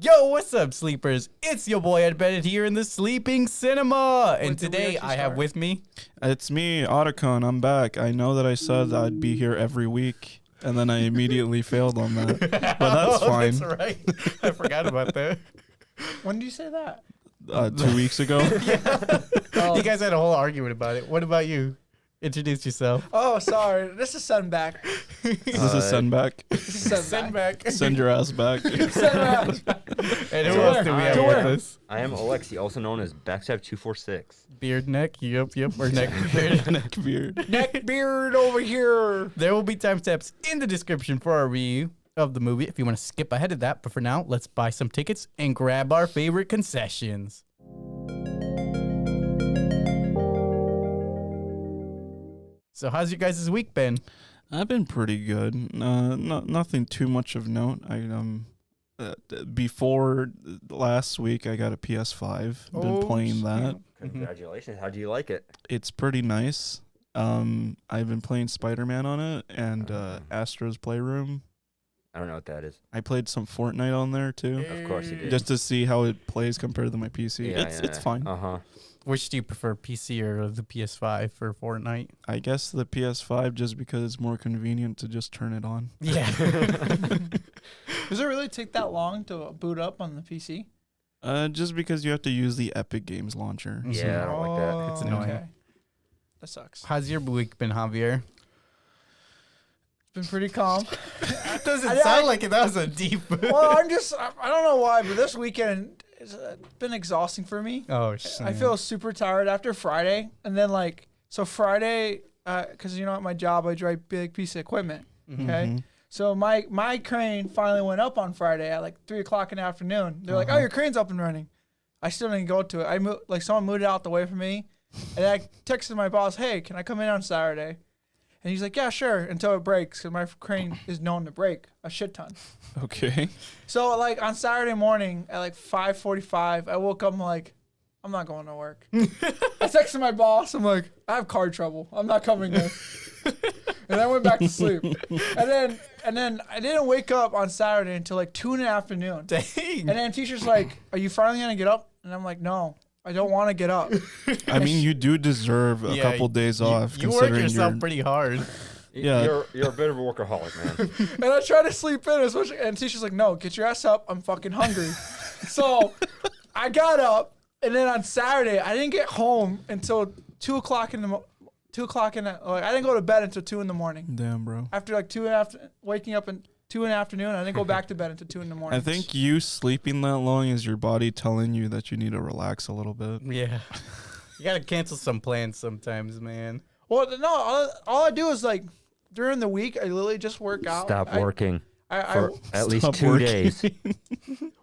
Yo, what's up, sleepers? It's your boy Eddbedhead here in the Sleeping Cinema. And today I have with me... It's me, Otacon. I'm back. I know that I said I'd be here every week, and then I immediately failed on that. But that's fine. That's right. I forgot about that. When did you say that? 2 weeks ago. You guys had a whole argument about it. What about you? Introduce yourself. Oh, sorry. This is Sendback. This is send back. Send back. Send your ass back. Sendback. And who else do we have with us? I am Aleksey, also known as Backstab246. Beard neck. Yep. Or neck beard. Neck beard. Neck beard over here. There will be timestamps in the description for our review of the movie if you want to skip ahead of that. But for now, let's buy some tickets and grab our favorite concessions. So how's your guys' week been? I've been pretty good. Nothing too much of note. Before last week, I got a PS5. Been playing that. Congratulations. How do you like it? It's pretty nice. I've been playing Spider-Man on it and Astro's Playroom. I don't know what that is. I played some Fortnite on there too. Of course you did. Just to see how it plays compared to my PC. Yeah, It's fine. Uh-huh. Which do you prefer, PC or the PS5 for Fortnite? I guess the PS5 just because it's more convenient to just turn it on. Yeah. Does it really take that long to boot up on the PC? Just because you have to use the Epic Games launcher. Yeah, I don't like that. It's annoying. Okay. That sucks. How's your week been, Javier? It's been pretty calm. That doesn't sound like it. That was a deep... Well, I don't know why, but this weekend has been exhausting for me. Oh, shit. I feel super tired after Friday. And then, Friday, because, at my job, I drive big piece of equipment. Okay? Mm-hmm. So my crane finally went up on Friday at 3 o'clock in the afternoon. They're like, "Oh, your crane's up and running." I still didn't go to it. Someone moved it out the way from me, and I texted my boss, "Hey, can I come in on Saturday?" And he's like, "Yeah, sure," until it breaks, because my crane is known to break a shit ton. Okay. So on Saturday morning at 5:45, I woke up. I'm like, I'm not going to work. I texted my boss. I'm like, I have car trouble. I'm not coming in. And I went back to sleep. And then I didn't wake up on Saturday until 2 in the afternoon. Dang. And then teacher's like, "Are you finally gonna get up?" And I'm like, "No, I don't want to get up." I mean, you do deserve a couple days off. You work yourself pretty hard. Yeah. You're a bit of a workaholic, man. And I try to sleep in, and teacher's like, "No, get your ass up. I'm fucking hungry." So I got up, and then on Saturday I didn't get home until 2 o'clock in the. 2 o'clock I didn't go to bed until 2 in the morning. Damn, bro. After waking up at 2 in the afternoon, I didn't go back to bed until 2 in the morning. I think you sleeping that long is your body telling you that you need to relax a little bit. Yeah. You gotta cancel some plans sometimes, man. Well, no, all I do is during the week, I literally just work out. Stop working I for at least Stop 2 working. days.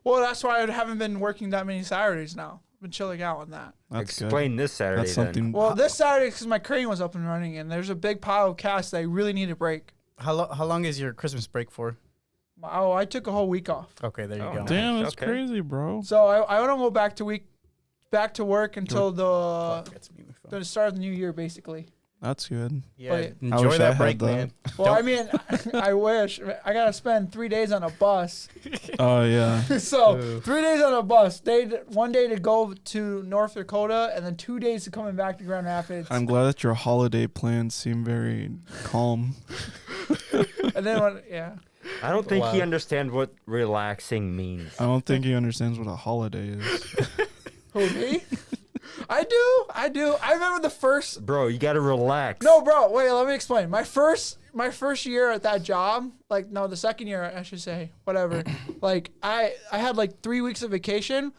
well, that's why I haven't been working that many Saturdays now. I've been chilling out on that. That's Explain this Saturday That's something. Well, this Saturday, because my crane was up and running, and there's a big pile of cast that I really need to break. How long is your Christmas break for? Oh, I took a whole week off. Okay, there you Oh, go. Damn, that's Okay. crazy, bro. So I don't go back to work until That's me, my phone. the start of the new year, basically. That's good. Yeah, I enjoy wish I that had break, that. man. Well, I mean, I wish. I got to spend 3 days on a bus. Oh, yeah. So Ooh. 3 days on a bus. 1 day to go to North Dakota, and then 2 days to coming back to Grand Rapids. I'm glad that your holiday plans seem very calm. And then I don't think he Wow. understands what relaxing means. I don't think he understands what a holiday is. Who, me? I do. I remember the first. Bro, you gotta relax. No, bro. Wait, let me explain. My first year at that job, the second year, I should say, whatever. I had 3 weeks of vacation.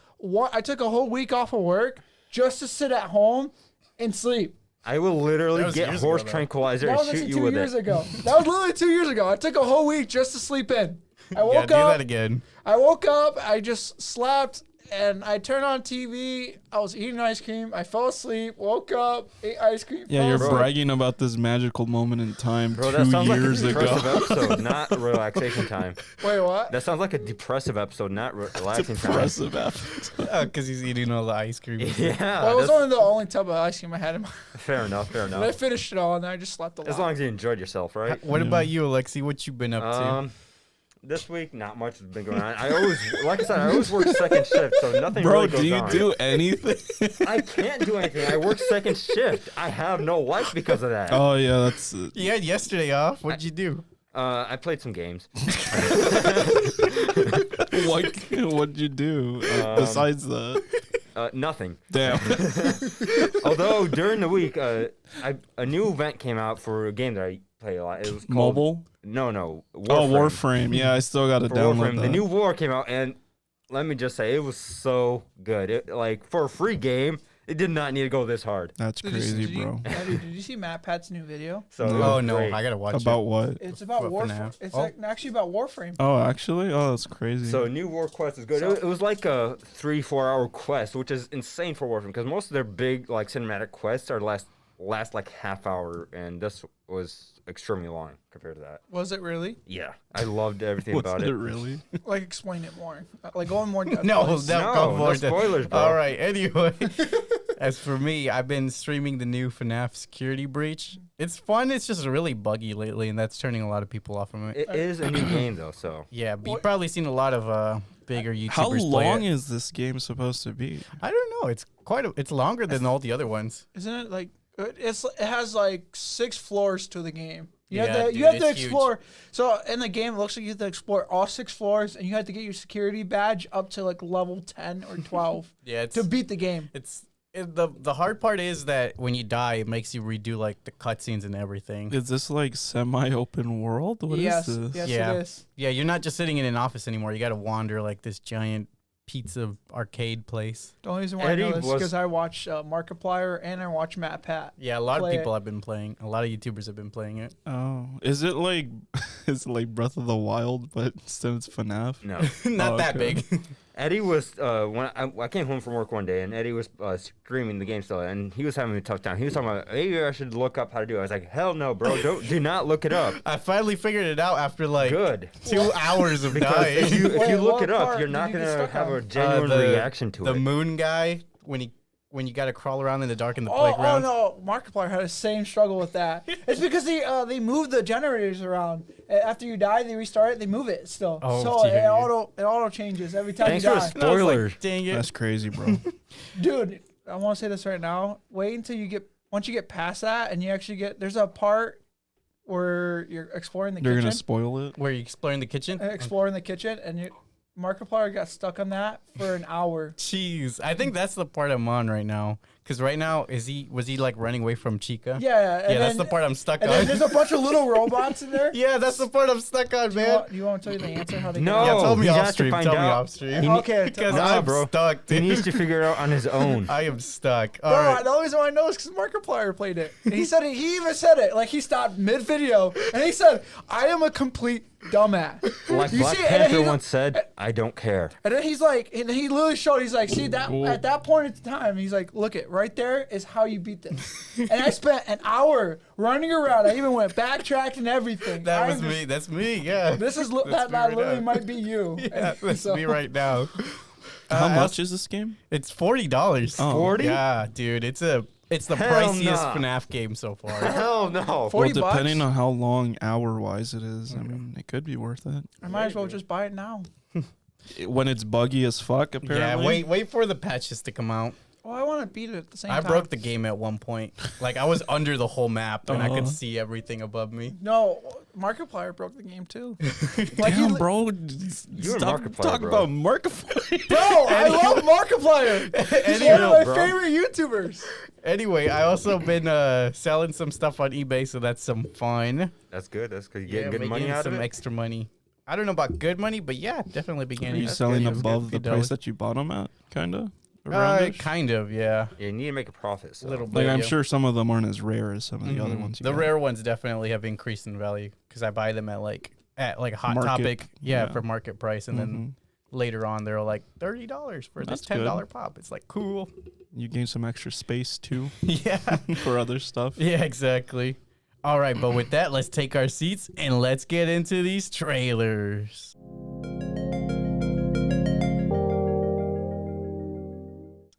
I took a whole week off of work just to sit at home and sleep. I will literally That was get years horse ago, though. tranquilizer That and was shoot you 2 with years it. ago. That was literally 2 years ago. I took a whole week just to sleep in. I Yeah, woke do up. that again. I woke up. I just slept. And I turned on TV. I was eating ice cream. I fell asleep. Woke up. Ate ice cream. Yeah, fell you're asleep. bragging about this magical moment in time Bro, that 2 sounds years like a ago. depressive episode, not relaxation time. Wait, what? That sounds like a depressive episode, not relaxing time. Impressive episode. Because he's eating all the ice cream. Yeah, Well, it was that's- only the only tub of ice cream I had in my. fair enough, fair And I enough. finished it all, and then I just slept a lot. As long as you enjoyed yourself, right? What about you, Alexi? What you been up to? This week, not much has been going on. I always work second shift, so nothing Bro, really goes do you on. do anything? I can't do anything. I work second shift. I have no life because of that. Oh yeah, that's You had yesterday off. What'd you do? I played some games. what'd you do besides that? Nothing. Damn. Although during the week, a new event came out for a game that I play a lot. It was called Mobile? No, Warframe. Oh, Warframe. Yeah, I still got to For download Warframe. that. The new War came out, and let me just say, it was so good. Like for a free game, it did not need to go this hard. That's crazy, bro. Did you see Matt Pat's new video? So No. it was Oh no, great. I gotta watch About it. what? It's about What, Warframe. FNAF? It's Oh. actually about Warframe. Oh, actually? Oh, that's crazy. So New War Quest is good. So- It was like a 3-4 hour quest, which is insane for Warframe because most of their big like cinematic quests are last like half hour, and this was extremely long compared to that. Was it really? Yeah, I loved everything was about it it. really? Like, explain it more. Like, go in more depth. No, please. no, No, go no for it. spoilers, bro. All right. Anyway, as for me, I've been streaming the new FNAF Security Breach. It's fun. It's just really buggy lately, and that's turning a lot of people off from it. It is a new game though, so Yeah, but you've probably seen a lot of bigger YouTubers How play long it. is this game supposed to be? I don't know. It's it's longer than all the other ones. Isn't it like it has like 6 floors to the game. You Yeah, have to dude, you have to it's huge. explore. So in the game, it looks like you have to explore all 6 floors, and you have to get your security badge up to like level 10 or 12 Yeah, it's to beat the game. the hard part is that when you die, it makes you redo like the cutscenes and everything. Is this like semi-open world? What is yes, this? yes, Yeah. it is. Yeah, you're not just sitting in an office anymore. You got to wander like this giant pizza arcade place. The only reason why I know Eddie this is was- because I watch Markiplier and I watch Matt Pat. Yeah, a lot of Play people have been playing. A lot of YouTubers have been playing it. Oh, is it like Breath of the Wild, but instead it's FNAF? no. Not Oh, that okay. big. Eddie was when I came home from work one day, and Eddie was streaming the game still, and he was having a tough time. He was talking about, maybe I should look up how to do it. I was like, hell no, bro, do not look it up. I finally figured it out after like Good. 2 hours of Because dying. if you Wait, look what it up, part you're did not you get gonna stuck have a on? genuine the- reaction to the it. moon guy when you got to crawl around in the dark in the Oh playground. no, Markiplier had the same struggle with that. It's because they move the generators around. After you die, they restart it. They move it still, Oh, so dear. it auto changes every time Thanks you for die. the And I was like, spoilers. dang it. That's crazy, bro. Dude, I want to say this right now. Wait until once you get past that, and you actually there's a part where you're exploring the You're kitchen. gonna spoil it? Where you exploring the kitchen? Exploring the kitchen, and Markiplier got stuck on that for an hour. Jeez, I think that's the part I'm on right now. Cause right now, was he like running away from Chica? Yeah, and Yeah, that's then, the part I'm stuck And then on. there's a bunch of little robots in there. Yeah, that's the part I'm stuck on, Do you man. want, you want to tell you the answer? How they No. get Yeah, out? tell me he off has to stream. find Tell me out. off stream. He ne- Okay, Because Nah, I'm bro. stuck, He dude. needs to figure it out on his own. I am stuck. No, All right. the only reason why I know is because Markiplier played it. And he said it. He even said it. Like he stopped mid video and he said, "I am a complete dumbass." Like You Black see, and then Panther he's- once said, I don't care. And then he's like, and he literally showed. He's like, "See that at that point in time, he's like, look it right there is how you beat this." And I spent an hour running around. I even went backtracked and everything. That was I'm just- me. That's me. Yeah. This is That's that me right literally now. might be you. Yeah, And that's so- me right now. How I much is this game? It's $40. Oh. 40? Yeah, dude. It's the Hell priciest nah. FNAF game so far. Hell no. 40 well, depending bucks? on how long hour-wise it is, I mean, it could be worth it. I might as well just buy it now. When it's buggy as fuck, apparently. Yeah, wait for the patches to come out. Oh, I want to beat it at the same I time. broke the game at one point. Like I was under the whole map and I could Uh-huh. see everything above me. No, Markiplier broke the game too. Damn, bro. You're a Stop Markiplier, talking bro. about Markiplier. Bro, I love Markiplier. He's Any one of my bro. favorite YouTubers. Anyway, I also been selling some stuff on eBay, so that's some fun. That's good. That's because you get good making money out some of it. extra money. I don't know about good money, but yeah, definitely Are beginning. you selling above the price that you bought them at, kind of? Kind of, yeah. You need to make a profit. So. A little bit. Like, I'm yeah. sure some of them aren't as rare as some of the other ones. You The got. rare ones definitely have increased in value because I buy them at like Hot Market, Topic, yeah. for market price, and then later on they're like $30 for this That's $10 good. pop. It's like cool. You gain some extra space too Yeah, for other stuff. yeah, exactly. All right, but with that, let's take our seats and let's get into these trailers.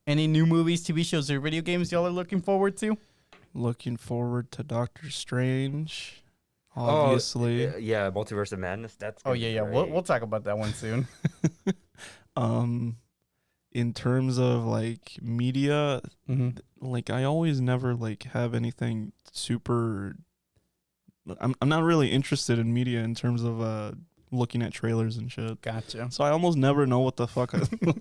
Any new movies, TV shows, or video games y'all are looking forward to? Looking forward to Doctor Strange. obviously. Yeah, Multiverse of Madness. That's. Oh gonna yeah, be yeah. great. We'll talk about that one soon. In terms of like media, Mm-hmm. like I always never like have anything super. I'm not really interested in media in terms of looking at trailers and shit. Gotcha. So I almost never know what the fuck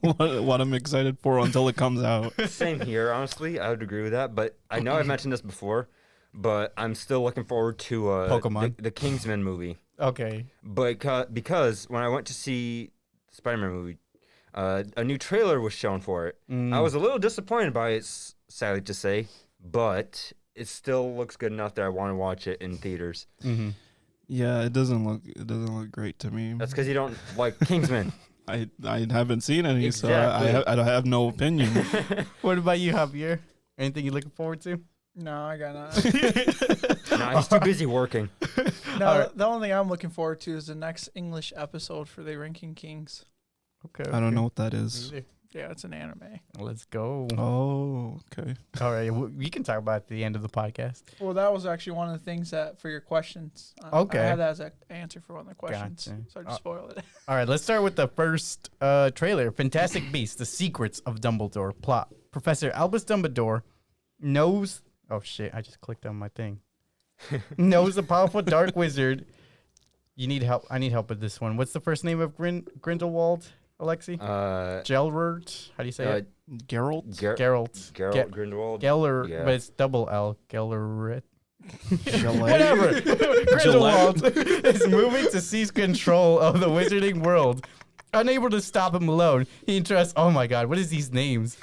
what I'm excited for until it comes out. Same here, honestly. I would agree with that. But I know I've mentioned this before, but I'm still looking forward to Pokemon. the Kingsman movie. Okay. But because when I went to see the Spider-Man movie, a new trailer was shown for it. I was a little disappointed by it, sadly to say, but it still looks good enough that I want to watch it in theaters. Mm-hmm. Yeah, it doesn't look great to me. That's because you don't like Kingsman. I haven't seen any, so Exactly. I have no opinion. What about you, Javier? Anything you looking forward to? No, I got nothing. Nah, he's too busy working. No, Alright. the only thing I'm looking forward to is the next English episode for the Ranking Kings. Okay. I don't know what that is. Yeah, it's an anime. Let's go. Oh, okay. All right. We can talk about it at the end of the podcast. Well, that was actually one of the things that for your questions. Okay. I had that as an answer for one of the questions. Gotcha. So I just spoiled it. All right. Let's start with the first trailer. Fantastic Beasts: The Secrets of Dumbledore. Plot: Professor Albus Dumbledore knows. Oh shit! I just clicked on my thing. Knows a powerful dark wizard. You need help. I need help with this one. What's the first name of Grindelwald, Alexi? Gelert. How do you say it? Geralt? Geralt. Geralt Grindelwald. Geller, Yeah. but it's double L. Gellert. Gillette? Whatever. Grindelwald is moving to seize control of the wizarding world. Unable to stop him alone, he entrusts. Oh my God, what is these names?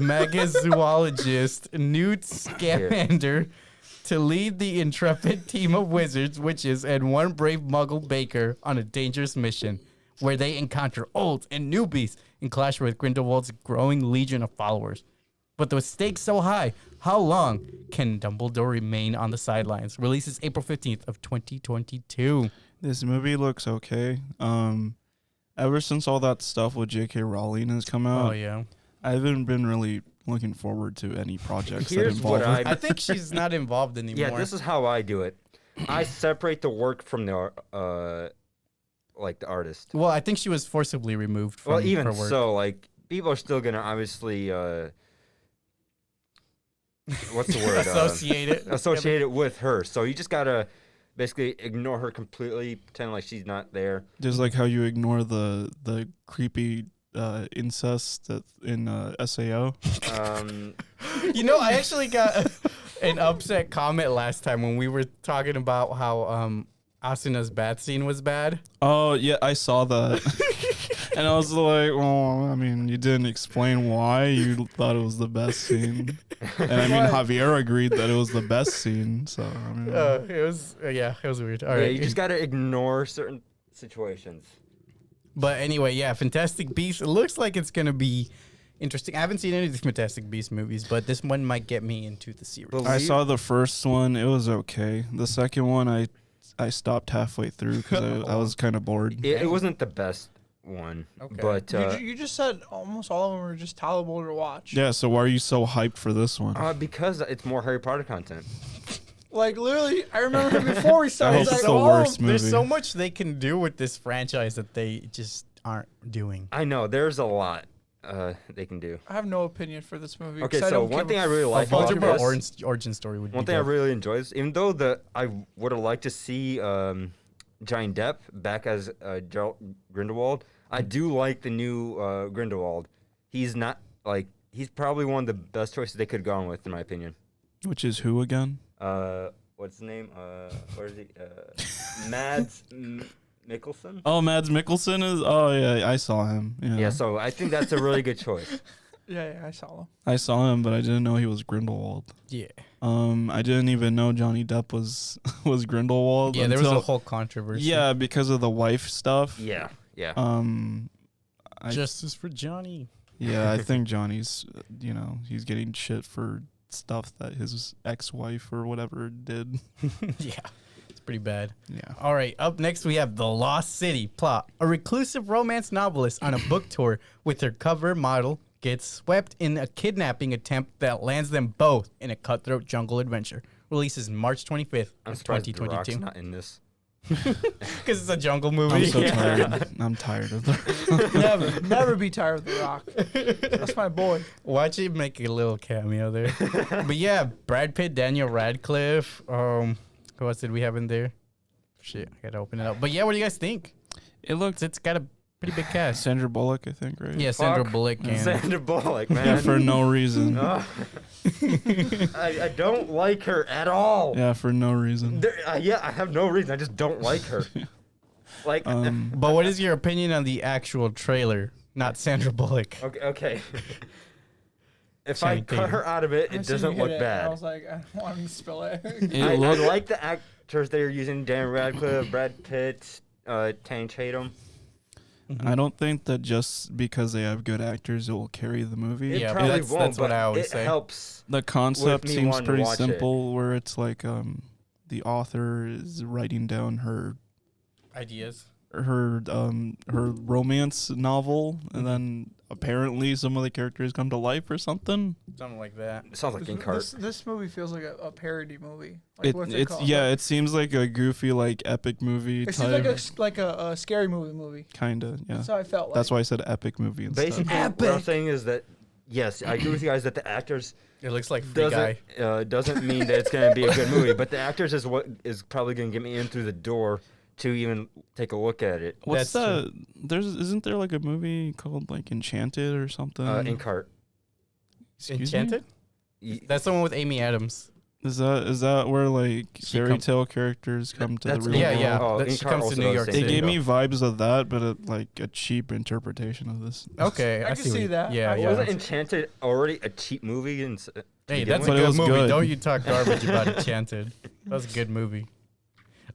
Magazoologist Newt Scamander to lead the intrepid team of wizards, witches, and one brave Muggle baker on a dangerous mission, where they encounter old and new beasts and clash with Grindelwald's growing legion of followers. But the stakes so high, how long can Dumbledore remain on the sidelines? Releases April 15th of 2022. This movie looks okay. Ever since all that stuff with J.K. Rowling has come out, Oh yeah. I haven't been really looking forward to any projects that Here's involve what her. I think she's not involved anymore. Yeah, this is how I do it. I separate the work from the like the artist. Well, I think she was forcibly removed from Well, even her work. so, like people are still gonna obviously what's the word? Associate it. Associate it with her. So you just gotta basically ignore her completely, pretend like she's not there. Just like how you ignore the creepy incest in SAO. You know, I actually got an upset comment last time when we were talking about how Asuna's bath scene was bad. Oh, yeah, I saw that. And I was like, well, I mean, you didn't explain why you thought it was the best scene. And I mean, Javier agreed that it was the best scene. So, I mean, It was weird. All Yeah, right. you just gotta ignore certain situations. But anyway, yeah, Fantastic Beasts. It looks like it's gonna be interesting. I haven't seen any of the Fantastic Beasts movies, but this one might get me into the series. I saw the first one. It was okay. The second one, I stopped halfway through because I was kind of bored. It wasn't the best one, Okay. but You just said almost all of them were just tolerable to watch. Yeah, so why are you so hyped for this one? because it's more Harry Potter content. Like literally, I remember before we started. I hope Like, it's the oh, worst movie. There's so much they can do with this franchise that they just aren't doing. I know there's a lot they can do. I have no opinion for this movie. Okay, 'cause I so don't one give thing a I really A like about Voldemort this, origin story would one be thing I good. really enjoy is, even though I would have liked to see Johnny Depp back as Grindelwald, I do like the new Grindelwald. He's not he's probably one of the best choices they could have gone with, in my opinion. Which is who again? What's his name? Where is he? Mads Mikkelsen. Oh, Mads Mikkelsen is. Oh yeah, I saw him. Yeah. Yeah, so I think that's a really good choice. Yeah, I saw them. I saw him, but I didn't know he was Grindelwald. Yeah. I didn't even know Johnny Depp was Grindelwald. Yeah, there was a until- whole controversy. Yeah, because of the wife stuff. Yeah, yeah. Justice for Johnny. Yeah, I think Johnny's, he's getting shit for stuff that his ex-wife or whatever did. Yeah. It's pretty bad. Yeah. All right, up next we have The Lost City. Plot: a reclusive romance novelist on a book tour with her cover model gets swept in a kidnapping attempt that lands them both in a cutthroat jungle adventure. releases March 25th I'm of surprised The Rock's 2022. not in this. Because it's a jungle I'm movie. so tired. I'm tired of that. Never be tired of The Rock. That's my boy. Watch it make a little cameo there. But yeah, Brad Pitt, Daniel Radcliffe. Who else did we have in there? Shit, I gotta open it up. But yeah, what do you guys think? It looked It's got a pretty big cast. Sandra Bullock, I think, right? Yeah, Sandra Fuck Bullock and Sandra Bullock, man. Yeah, for no reason. Ugh. I don't like her at all. Yeah, for no reason. Yeah, I have no reason. I just don't like her. Like, But what is your opinion on the actual trailer? Not Sandra Bullock. okay. If Channing I cut Tatum. her out of it, I it seen doesn't you look hit it, and I bad. was like, I don't want to spill it. I looked- like the actors they're using: Dan Radcliffe, Brad Pitt, Channing Tatum. I don't think that just because they have good actors, it will carry the movie. It Yeah, but probably that's- won't, that's what but I always it say. helps. The concept me seems wanting to pretty watch it. simple, where it's like the author is writing down her Ideas. romance novel, and then apparently some of the characters come to life or something. Something like that. It sounds like Inkheart. This movie feels like a parody movie. Like, what's it It's called? it seems like a goofy like epic movie It type. seems like a scary movie. Kinda, yeah. That's how I felt. Like. That's why I said epic movie instead. Basically, what I'm saying is that yes, I agree with you guys that the actors It looks like Free Guy. doesn't mean that it's gonna be a good movie, but the actors is what is probably gonna get me in through the door to even take a look at it. What's That's that? Isn't there like a movie called like Enchanted or something? Inkheart. Excuse me? Enchanted? That's the one with Amy Adams. Is that where like She fairy tale characters come to the That's real Yeah, world? yeah. Oh, That she Inkheart comes to also New does York the It same City. gave thing. me vibes of that, but like a cheap interpretation of this. Okay, I I can see see what- that. Yeah, I yeah. Wasn't Enchanted already a cheap movie? Hey, begin that's a But it good was movie. good. Don't you talk garbage about Enchanted. That's a good movie.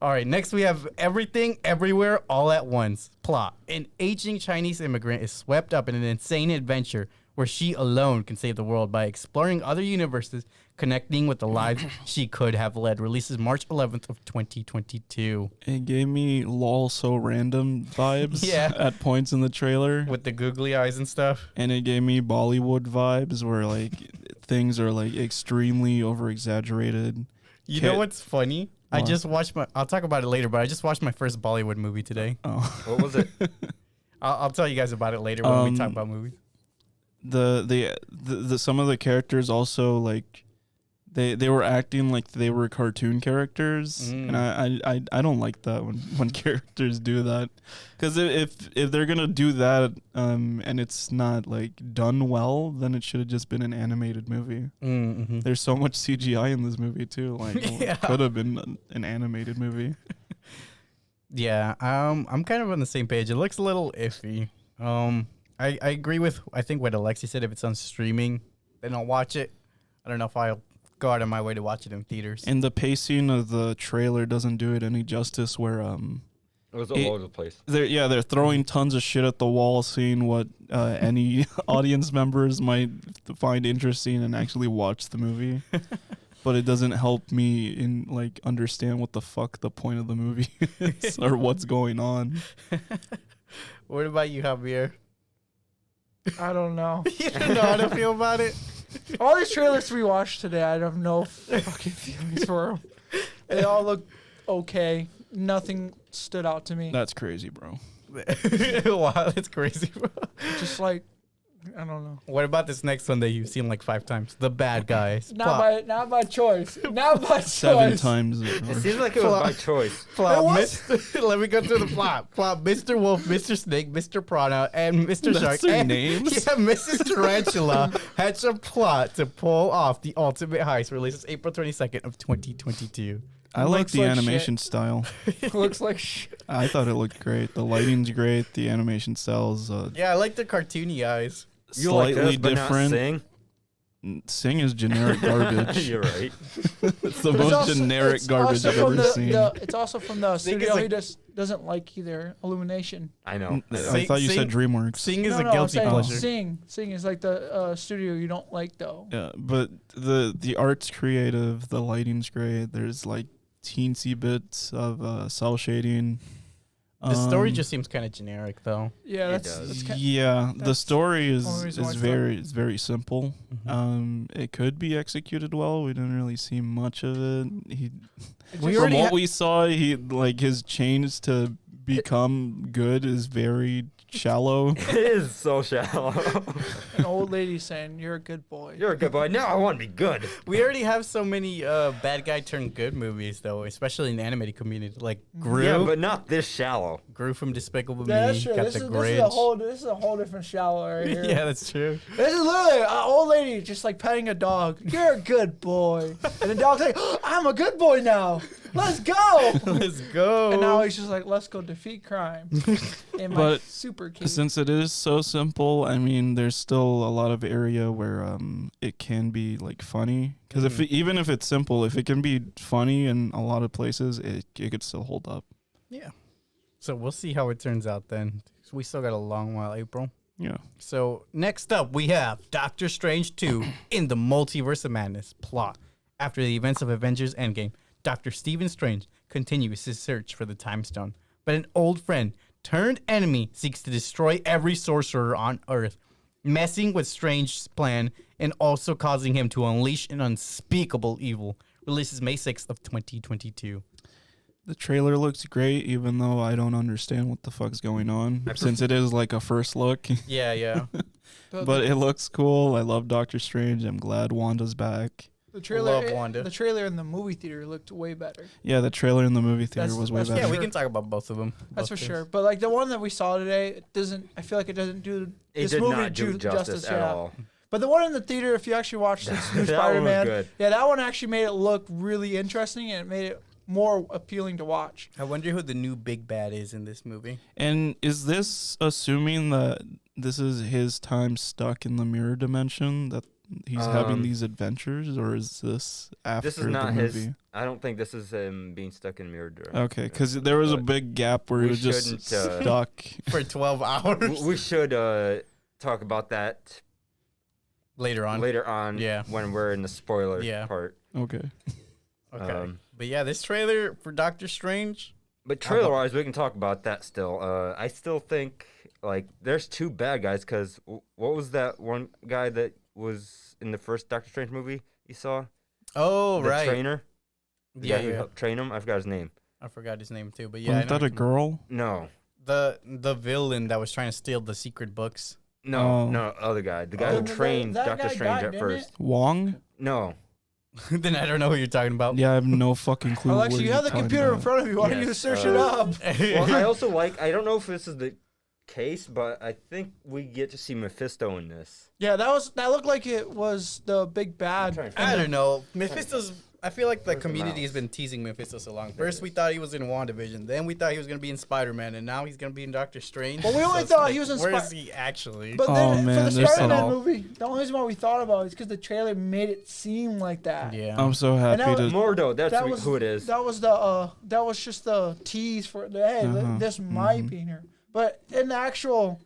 All right, next we have Everything, Everywhere, All at Once. Plot. An aging Chinese immigrant is swept up in an insane adventure where she alone can save the world by exploring other universes, connecting with the lives she could have led. Releases March 11th of 2022. It gave me lol so random vibes Yeah. at points in the trailer. With the googly eyes and stuff. And it gave me Bollywood vibes where like things are like extremely over exaggerated. You Can't- know what's funny? I What? just watched I'll talk about it later, but I just watched my first Bollywood movie today. Oh. What was it? I'll tell you guys about it later when we talk about movies. The some of the characters also like they were acting like they were cartoon characters, and I don't like that when characters do that, because if they're gonna do that and it's not like done well, then it should have just been an animated movie. Mm-hmm. There's so much CGI in this movie too, like Yeah. it could have been an animated movie. Yeah, I'm kind of on the same page. It looks a little iffy. I agree with I think what Aleksey said. If it's on streaming, then I'll watch it. I don't know if I'll go out of my way to watch it in theaters. And the pacing of the trailer doesn't do it any justice. Where It was all It- over the place. they're throwing tons of shit at the wall, seeing what any audience members might find interesting and actually watch the movie. But it doesn't help me in like understand what the fuck the point of the movie is or what's going on. What about you, Javier? I don't know. You don't know how to feel about it? All these trailers we watched today, I have no fucking feelings for them. They all look okay. Nothing stood out to me. That's crazy, bro. Wow, that's crazy, bro. Just like, I don't know. What about this next one that you've seen like 5 times? The Bad Guys. Not by choice. Not by choice. 7 times. It seems like it was by choice. Plot. It was- Let me go through the plot. Plot: Mr. Wolf, Mr. Snake, Mr. Piranha, and Mr. That's Shark. their and, names? Yeah, Mrs. Tarantula hatch a plot to pull off the ultimate heist. Releases April 22nd of 2022. I like Looks the like animation style. Looks like shit. I thought it looked great. The lighting's great. The animation style's Yeah, I like the cartoony eyes. You like slightly this, but different. not sing? Sing is generic garbage. You're right. It's the It's most also- generic it's garbage also I've from ever seen. It's also from the Sing is studio like- he just doesn't like either. Illumination. I know. I Sing- thought you said sing- DreamWorks. Sing is No, a I'm guilty saying pleasure. Sing is like the studio you don't like though. Yeah, but the art's creative. The lighting's great. There's like teensy bits of cell shading. The story just seems kind of generic, though. Yeah, It that's does. The that's story the is only reason why is it's not- very simple. It could be executed well. We didn't really see much of it. We From already what ha- we saw, his change to become good is very shallow. It is so shallow. an old lady saying, "You're a good boy." You're a good boy. Now I want to be good. We already have so many bad guy turned good movies, though, especially in the animated community. Like Gru, Yeah, but not this shallow. Gru from Despicable Yeah, Me, that's true. got This the is Grinch. this is a whole different shallow right here. Yeah, that's true. This is literally an old lady just like petting a dog. You're a good boy. And the dog's like, I'm a good boy now. Let's go. Let's go. And now he's just like, let's go defeat crime. In my But super kid. Since it is so simple, I mean, there's still a lot of area where it can be like funny. Because even if it's simple, if it can be funny in a lot of places, it could still hold up. Yeah. So we'll see how it turns out then. We still got a long while, April. Yeah. So next up, we have Doctor Strange 2 in the Multiverse of Madness plot. After the events of Avengers Endgame, Dr. Stephen Strange continues his search for the Time Stone, but an old friend turned enemy seeks to destroy every sorcerer on Earth, messing with Strange's plan and also causing him to unleash an unspeakable evil. Releases May 6th of 2022. The trailer looks great, even though I don't understand what the fuck's going on, since it is like a first look. Yeah. But it looks cool. I love Doctor Strange. I'm glad Wanda's back. The trailer, Love Wanda. the trailer in the movie theater looked way better. Yeah, the trailer in the movie theater That's- was way that's- better. Yeah, we sure. can talk about both of them. That's both for things. sure. But like the one that we saw today, it doesn't. I feel like it doesn't do It this did movie not do justice at yeah. all. But the one in the theater, if you actually watch this new That one was Spider-Man, good. yeah, that one actually made it look really interesting and it made it more appealing to watch. I wonder who the new big bad is in this movie. And is this assuming that this is his time stuck in the mirror dimension, that he's having these adventures, or is this after This is not the his. movie? I don't think this is him being stuck in mirror. Okay, because there was a But big gap where he we was just shouldn't, stuck. For 12 hours We should talk about that later on. later on. Yeah. When we're in the spoiler Yeah. part. Okay. Okay. But yeah, this trailer for Doctor Strange. But trailer-wise, we can talk about that still. I still think like there's two bad guys because what was that one guy that was in the first Doctor Strange movie you saw? Oh, The right. trainer. The Yeah, guy who yeah. helped train him. I forgot his name. I forgot his name too, but yeah. I Wasn't know that a him. girl? No. The villain that was trying to steal the secret books. No, Oh. no, other guy. The guy Oh, who trained that Doctor guy Strange died, at didn't first. it? Wong? No. Then I don't know who you're talking about. Yeah, I have no fucking clue. Alexa, what you you're have the talking computer in about. front of you. Why don't you Yes, search it up? Well, I also like. I don't know if this is the case, but I think we get to see Mephisto in this. Yeah, that looked like it was the big bad. trying to I don't know. Mephisto's. I feel like the Where's the community mouse? has been teasing Mephisto so long. First, we thought he was in WandaVision. Then we thought he was going to be in Spider-Man. And now he's going to be in Doctor Strange. Well, we only it's thought like, he was in Where Spi- is he actually? But Oh, then man, for the there's Spider-Man some- movie, the only reason why we thought about it is because the trailer made it seem like that. yeah. I'm so And happy that to. was- Mordo, that's That was who it is. That was just the tease for the hey, this might be in here. But in the actual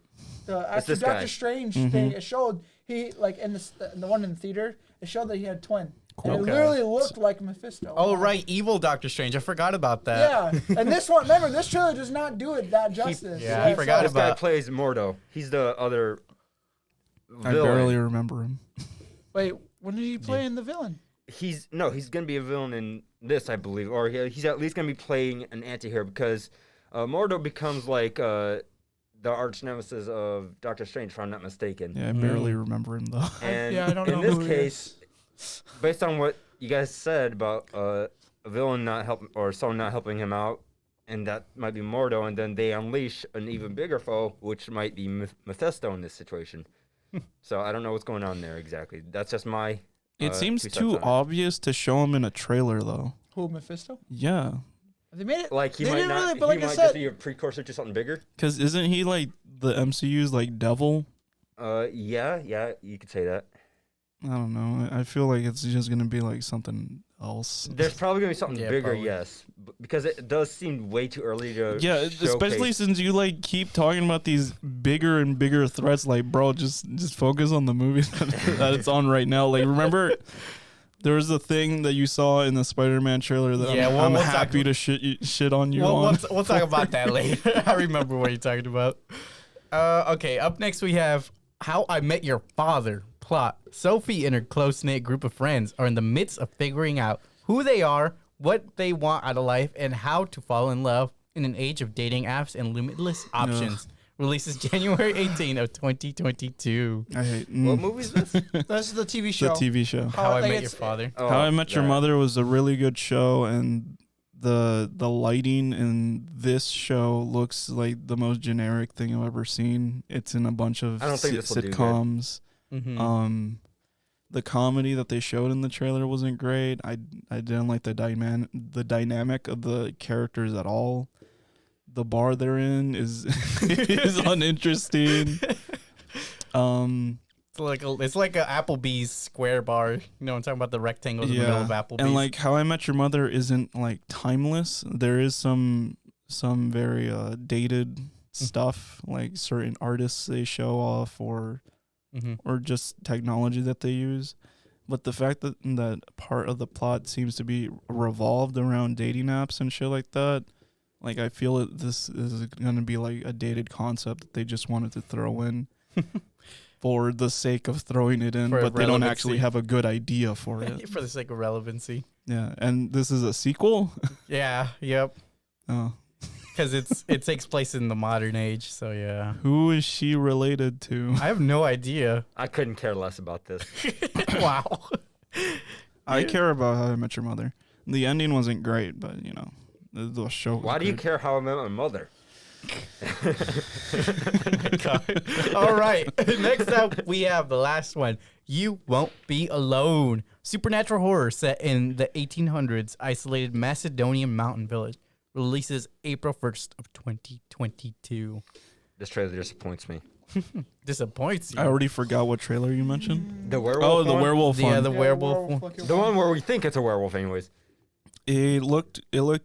this Doctor guy. Strange thing, it showed he like in the one in the theater, it showed that he had twin. And it Okay. literally looked like Mephisto. Oh, right. Evil Doctor Strange. I forgot about that. Yeah, and this one, remember, this trailer does not do it that justice. yeah, So I forgot This guy about- plays Mordo. He's the other I villain. barely remember him. Wait, when did he play in the villain? He's gonna be a villain in this, I believe, or he's at least gonna be playing an anti-hero because Mordo becomes like the arch nemesis of Doctor Strange, if I'm not mistaken. Yeah, I barely remember him though. And yeah, I don't in know this who he case, based on what you guys said about a villain not helping or someone not helping him out, and that might be Mordo, and then they unleash an even bigger foe, which might be Mephisto in this situation. So I don't know what's going on there exactly. That's just my. It seems 2 cents too on it. obvious to show him in a trailer though. Who, Mephisto? Yeah, They made it Like he they might didn't not. really, He but like I might said, just be a precursor to something bigger. because isn't he like the MCU's like devil? Yeah, you could say that. I don't know. I feel like it's just gonna be like something else. There's probably gonna be something Yeah, bigger, probably. yes, because it does seem way too early to. Yeah, especially showcase. since you like keep talking about these bigger and bigger threats. Like, bro, just focus on the movie that it's on right now. Like, remember There was a thing that you saw in the Spider-Man trailer that Yeah, I'm we'll happy talk- to shit on you Well, on. we'll talk about that later. I remember what you're talking about. Okay, up next we have How I Met Your Father. Plot. Sophie and her close-knit group of friends are in the midst of figuring out who they are, what they want out of life, and how to fall in love in an age of dating apps and limitless options. Releases January 18 of 2022. I hate What movie is this? This is the TV show. the TV show. How I like Met Your it's- Father. Oh, How I Met Your that. Mother was a really good show, and the lighting in this show looks like the most generic thing I've ever seen. It's in a bunch of I don't think this will do good. sitcoms. Mm-hmm. The comedy that they showed in the trailer wasn't great. I didn't like the dynamic of the characters at all. The bar they're in is is uninteresting. It's like a Applebee's square bar. You know, I'm talking about the rectangles in the middle of Applebee's. And like How I Met Your Mother isn't like timeless. There is some very dated stuff, like certain artists they show off or just technology that they use. But the fact that part of the plot seems to be revolved around dating apps and shit like that, like I feel this is gonna be like a dated concept that they just wanted to throw in for the sake of throwing it in, For but they don't relevancy. actually have a good idea for it. For the sake of relevancy. Yeah, and this is a sequel. Yeah, yep. Oh, Because it takes place in the modern age, so yeah. who is she related to? I have no idea. I couldn't care less about this. Wow. I care about How I Met Your Mother. The ending wasn't great, but you know, the show. Was Why do you good. care how I met my mother? All right. Next up, we have the last one. You Won't Be Alone. Supernatural horror set in the 1800s, isolated Macedonian mountain village. Releases April 1st of 2022. This trailer disappoints me. Disappoints you. I already forgot what trailer you mentioned. The werewolf. Oh, the one? werewolf Yeah, one. the werewolf one. looking The one where we think it's a werewolf, anyways. It looked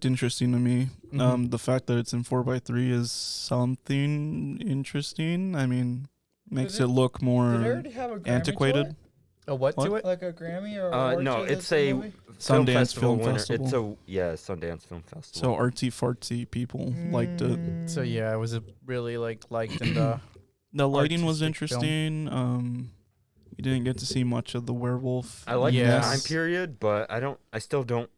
interesting to me. The fact that it's in 4x3 is something interesting. I mean, makes Did it look Did they more already have a Grammy antiquated. To it? A what to it? Like a Grammy or award No, to it's the a movie? film Sundance festival Film winner. Festival. It's Sundance Film Festival. So artsy fartsy people liked it. So yeah, it was a really liked in the The lighting was artistic film. interesting. We didn't get to see much of the werewolf. I like Yes. the time period, but I still don't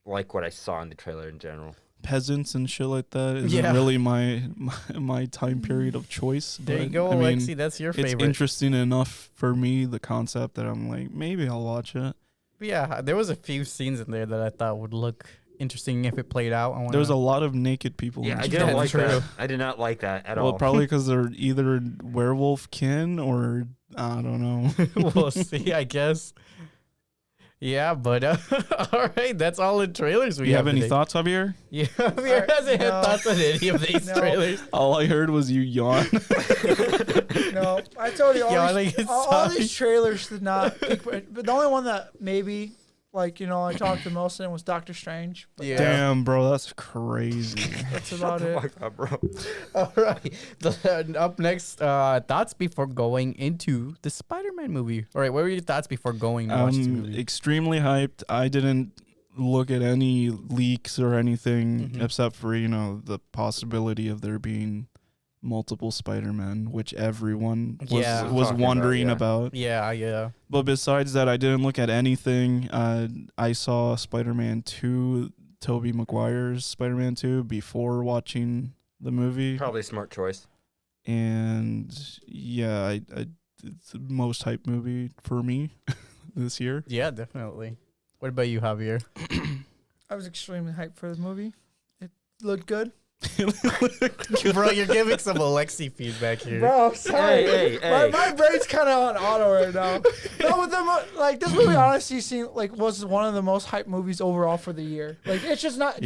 like what I saw in the trailer in general. Peasants and shit like that isn't Yeah. really my time period of choice. There you but, go, I mean, Alexi. That's your it's favorite. interesting enough for me, the concept, that I'm like, maybe I'll watch it. But yeah, there was a few scenes in there that I thought would look interesting if it played out. There was a lot of naked people. Yeah, in I this didn't movie. like true. that. I did not like that at Well, all. probably because they're either werewolf kin or I don't know. We'll see, I guess. Yeah, but all right, that's all the trailers we You have any today. thoughts, Javier? Yeah, Javier Alright, hasn't had no. thoughts on any of these No. trailers. All I heard was you yawn. No, I told you all, Yeah, I these, think it's all sorry. these trailers did not. But the only one that maybe, like I talked the most in was Doctor Strange. But Yeah. Damn, bro, that's crazy. that's about it. Fuck up, bro. All right. Up next, thoughts before going into the Spider-Man movie. All right, what were your thoughts before going to watch this movie? Extremely hyped. I didn't look at any leaks or anything Mhm. except for, the possibility of there being multiple Spider-Man, which everyone was, Yeah. was Talking about, wondering yeah. about. Yeah. But besides that, I didn't look at anything. I saw Spider-Man 2, Tobey Maguire's Spider-Man 2, before watching the movie. Probably a smart choice. And yeah, it's the most hype movie for me this year. Yeah, definitely. What about you, Javier? I was extremely hyped for the movie. It looked good. Bro, you're giving some Alexi feedback here. Bro, sorry. Hey. My brain's kind of on auto right now. No, but this movie honestly seemed was one of the most hyped movies overall for the year. Like it's just not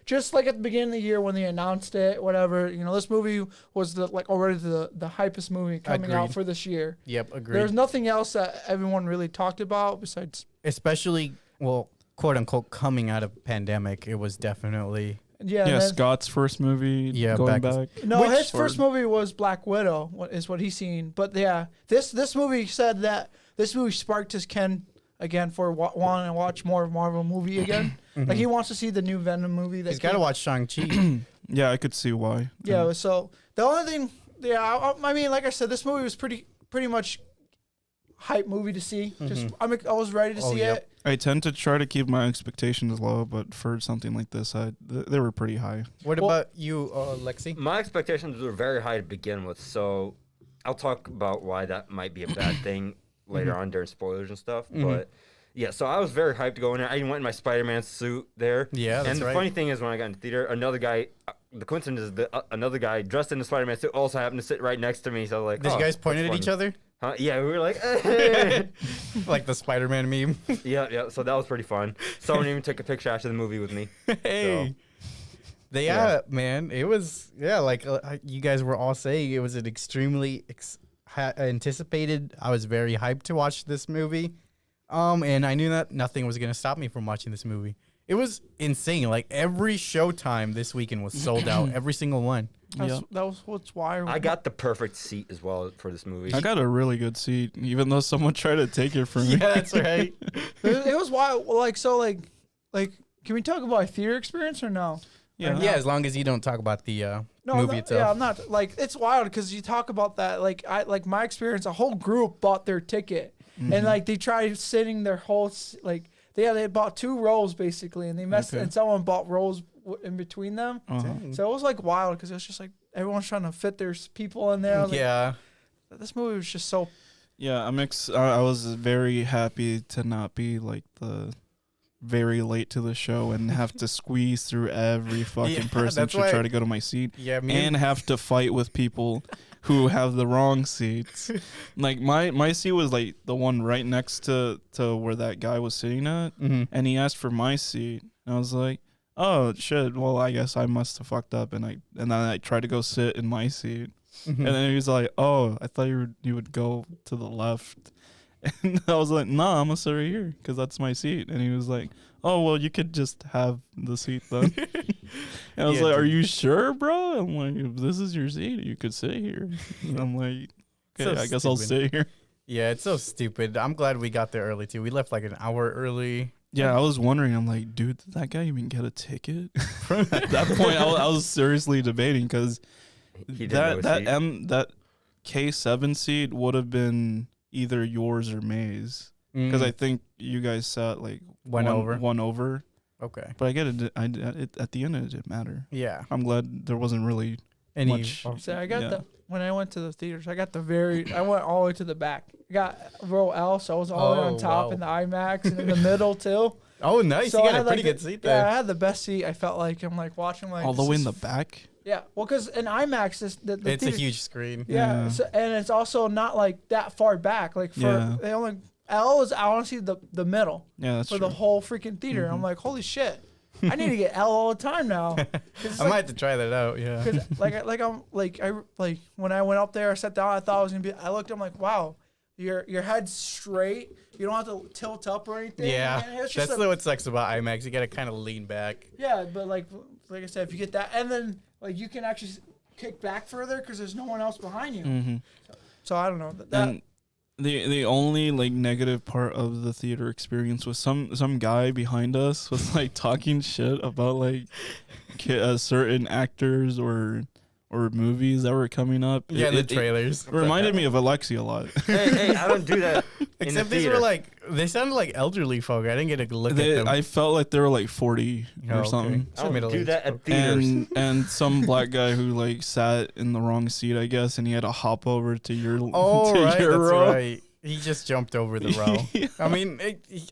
just like at the beginning of the year when they announced it, whatever. This movie was already the hypest movie coming out Agreed. for this year. Yep, agreed. There's nothing else that everyone really talked about besides. Especially, well, quote unquote, coming out of a pandemic, it was definitely. Yeah, Yeah, then- Scott's first movie. Yeah, going back- back. No, Which- his first movie was Black Widow, is what he's seen. But yeah, this movie said that this movie sparked his Ken again for wanting to watch more of Marvel movie again. Like he wants to see the new Venom movie. He's got to watch Shang-Chi. Yeah, I could see why. Yeah. So the only thing, I mean, like I said, this movie was pretty much hype movie to see. Just I was ready to see it. I tend to try to keep my expectations low, but for something like this, they were pretty high. What about you, Lexi? My expectations were very high to begin with, so I'll talk about why that might be a bad thing later on during spoilers and stuff. But yeah, so I was very hyped to go in there. I even went in my Spider-Man suit there. Yeah, that's And the right. funny thing is, when I got in the theater, another guy, the coincidence is that another guy dressed in the Spider-Man suit also happened to sit right next to me. So like, Did you guys point at each other? Huh? Yeah, we were like, hey. Like the Spider-Man meme. yeah. So that was pretty fun. Someone even took a picture after the movie with me. Hey. Man, it was, like you guys were all saying, it was an extremely anticipated. I was very hyped to watch this movie. And I knew that nothing was going to stop me from watching this movie. It was insane. Like every showtime this weekend was sold out, every single one. That was what's why I got the perfect seat as well for this movie. I got a really good seat, even though someone tried to take it from me. Yeah, that's right. it was wild. Like so, like can we talk about a theater experience or no? Yeah. Yeah, as long as you don't talk about the movie itself. Yeah, I'm not like it's wild because you talk about that. Like my experience, a whole group bought their ticket and like they tried sitting their whole they bought 2 rows basically and they messed and someone bought rows in between them. So it was like wild because it was just like everyone's trying to fit their people in there. Yeah. This movie was just so. Yeah, I was very happy to not be like the very late to the show and have to squeeze through every fucking person to try to go to my seat. Yeah, and have to fight with people who have the wrong seats. Like my seat was like the one right next to where that guy was sitting at, and he asked for my seat. And I was like, oh shit, well I guess I must have fucked up, and then I tried to go sit in my seat. And then he was like, oh, I thought you would go to the left. And I was like, nah, I'm gonna sit right here because that's my seat. And he was like, oh, well, you could just have the seat then. And I was like, are you sure, bro? I'm like, if this is your seat, you could sit here. And I'm like, okay, So I guess I'll sit here. Yeah, it's so stupid. I'm glad we got there early too. We left like an hour early. Yeah, I was wondering. I'm like, dude, did that guy even get a ticket? At that point, I was seriously debating because that K7 seat would have been either yours or May's, because I think you guys sat like one over. Okay, but I get it. At the end, it didn't matter. Yeah, I'm glad there wasn't really much. So I got when I went to the theaters, I went all the way to the back. I got row L, so I was all the way on top in the IMAX and in the middle too. Oh, nice! So you got a pretty good seat there. Yeah, I had the best seat. I felt like I'm like watching like all the way in the back. Yeah, well, because in IMAX, it's theater, a huge screen. Yeah, so, and it's also not like that far back. Like they only L is honestly the middle. Yeah, that's for true. the whole freaking theater. I'm like, holy shit, I need to get L all the time now. I might have to try that out. Yeah, because like when I went up there, I sat down. I thought I was gonna be. I looked. I'm like, wow. Your head's straight. You don't have to tilt up or anything. Yeah, it's just that's what sucks about IMAX. You gotta kind of lean back. Yeah, but like I said, if you get that, and then like you can actually kick back further because there's no one else behind you. So I don't know. And the only like negative part of the theater experience was some guy behind us was like talking shit about like certain actors or movies that were coming up. Yeah, the trailers. It reminded me of Aleksey a lot. hey, I don't do that. Except these were like, they sounded like elderly folk. I didn't get a look at them. I felt like they were like 40 or something. I don't do that at theaters. And some black guy who like sat in the wrong seat, I guess, and he had to hop over to your row. Right. He just jumped over the row. Yeah. I mean,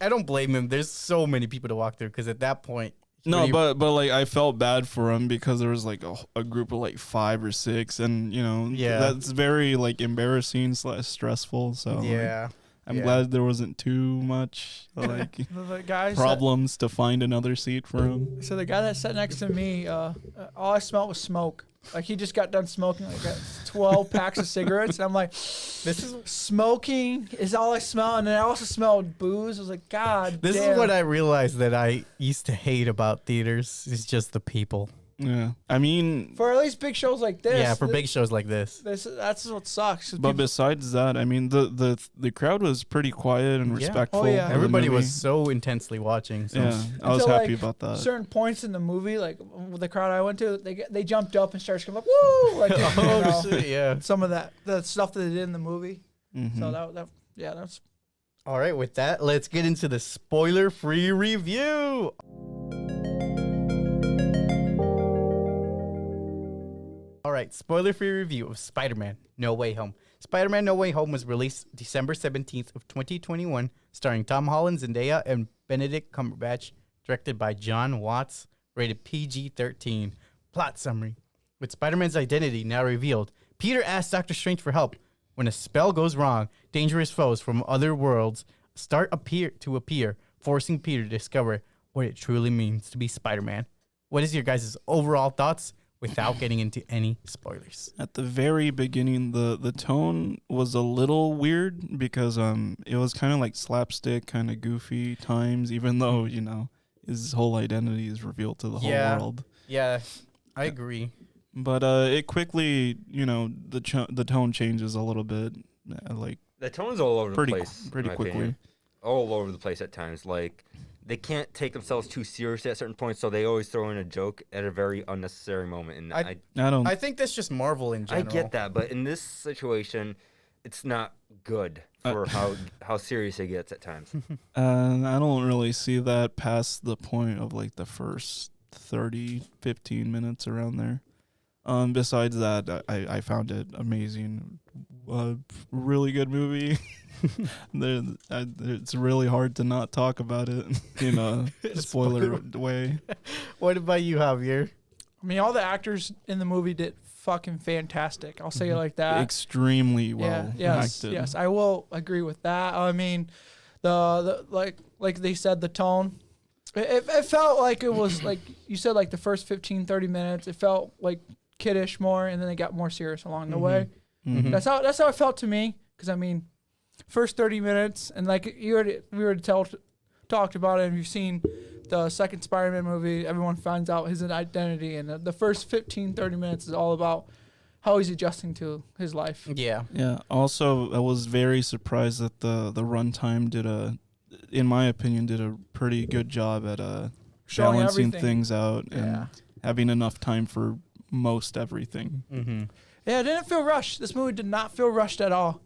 I don't blame him. There's so many people to walk through because at that point. No, but like I felt bad for him because there was like a group of like 5 or 6, and that's very like embarrassing / stressful. So yeah, I'm glad there wasn't too much like the guys problems to find another seat for him. So the guy that sat next to me, all I smelled was smoke. Like he just got done smoking like 12 packs of cigarettes, and I'm like, "This is smoking is all I smell." And then I also smelled booze. I was like, "God, this damn." is what I realized that I used to hate about theaters is just the people. Yeah, I mean, For at least big shows like this. Yeah, for big shows like this. That's what sucks. 'Cause but people- besides that, I mean, the crowd was pretty quiet and Yeah. respectful. Oh, yeah. of the Everybody was movie. so intensely watching. So. Yeah, I was Until, happy like, about that. certain points in the movie, like with the crowd I went to, they jumped up and started screaming like "woo!" Like Oh, shit, yeah. some of the stuff that they did in the movie. Mhm. So that's All right, with that, let's get into the spoiler-free review. All right, spoiler-free review of Spider-Man: No Way Home. Spider-Man: No Way Home was released December 17th of 2021, starring Tom Holland, Zendaya, and Benedict Cumberbatch, directed by John Watts, rated PG-13. Plot summary: with Spider-Man's identity now revealed, Peter asks Doctor Strange for help. When a spell goes wrong, dangerous foes from other worlds start to appear, forcing Peter to discover what it truly means to be Spider-Man. What is your guys' overall thoughts without getting into any spoilers? At the very beginning, the tone was a little weird because it was kind of like slapstick, kind of goofy times, even though, you know, his whole identity is revealed to the whole world. Yeah, I agree. But it quickly, you know, the tone changes a little bit, like The tone's all over pretty the place. pretty in my quickly. opinion. All over the place at times. Like, they can't take themselves too seriously at certain points, so they always throw in a joke at a very unnecessary moment. And I I don't. I think that's just Marvel in I general. get that, but in this situation, it's not good for how serious it gets at times. I don't really see that past the point of like the first 15 minutes around there. Besides that, I found it amazing. Really good movie. It's really hard to not talk about it in a spoiler way. What about you, Javier? I mean, all the actors in the movie did fucking fantastic. I'll say it like that. Extremely well Yes, acted. yes, I will agree with that. I mean, the like they said, the tone. It felt like it was like you said, like the first 15, 30 minutes. It felt like kiddish more, and then it got more serious along the way. Mhm. That's how it felt to me. Because I mean, first 30 minutes, and like we already talked about it. And you've seen the second Spider-Man movie. Everyone finds out his identity, and the first 15, 30 minutes is all about how he's adjusting to his life. Yeah. Yeah. Also, I was very surprised that the runtime in my opinion, did a pretty good job at Showing balancing everything. things out Yeah. and having enough time for most everything. Mm-hmm. Yeah, it didn't feel rushed. This movie did not feel rushed at all,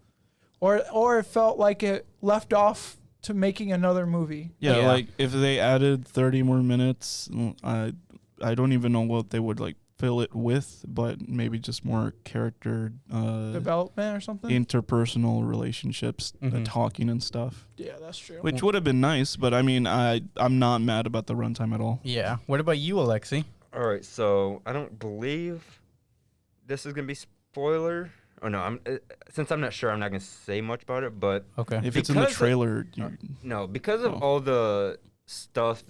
or it felt like it left off to making another movie. Yeah, Yeah. like if they added 30 more minutes, I don't even know what they would like fill it with, but maybe just more character Development or something. interpersonal relationships, Mhm. talking and stuff, Yeah, that's true. which would have been nice. But I mean, I'm not mad about the runtime at all. Yeah. What about you, Aleksey? All right, so I don't believe this is gonna be spoiler. Oh no, since I'm not sure, I'm not gonna say much about it. But Okay. If it's in the Because of- trailer, no, because of Oh. all the stuff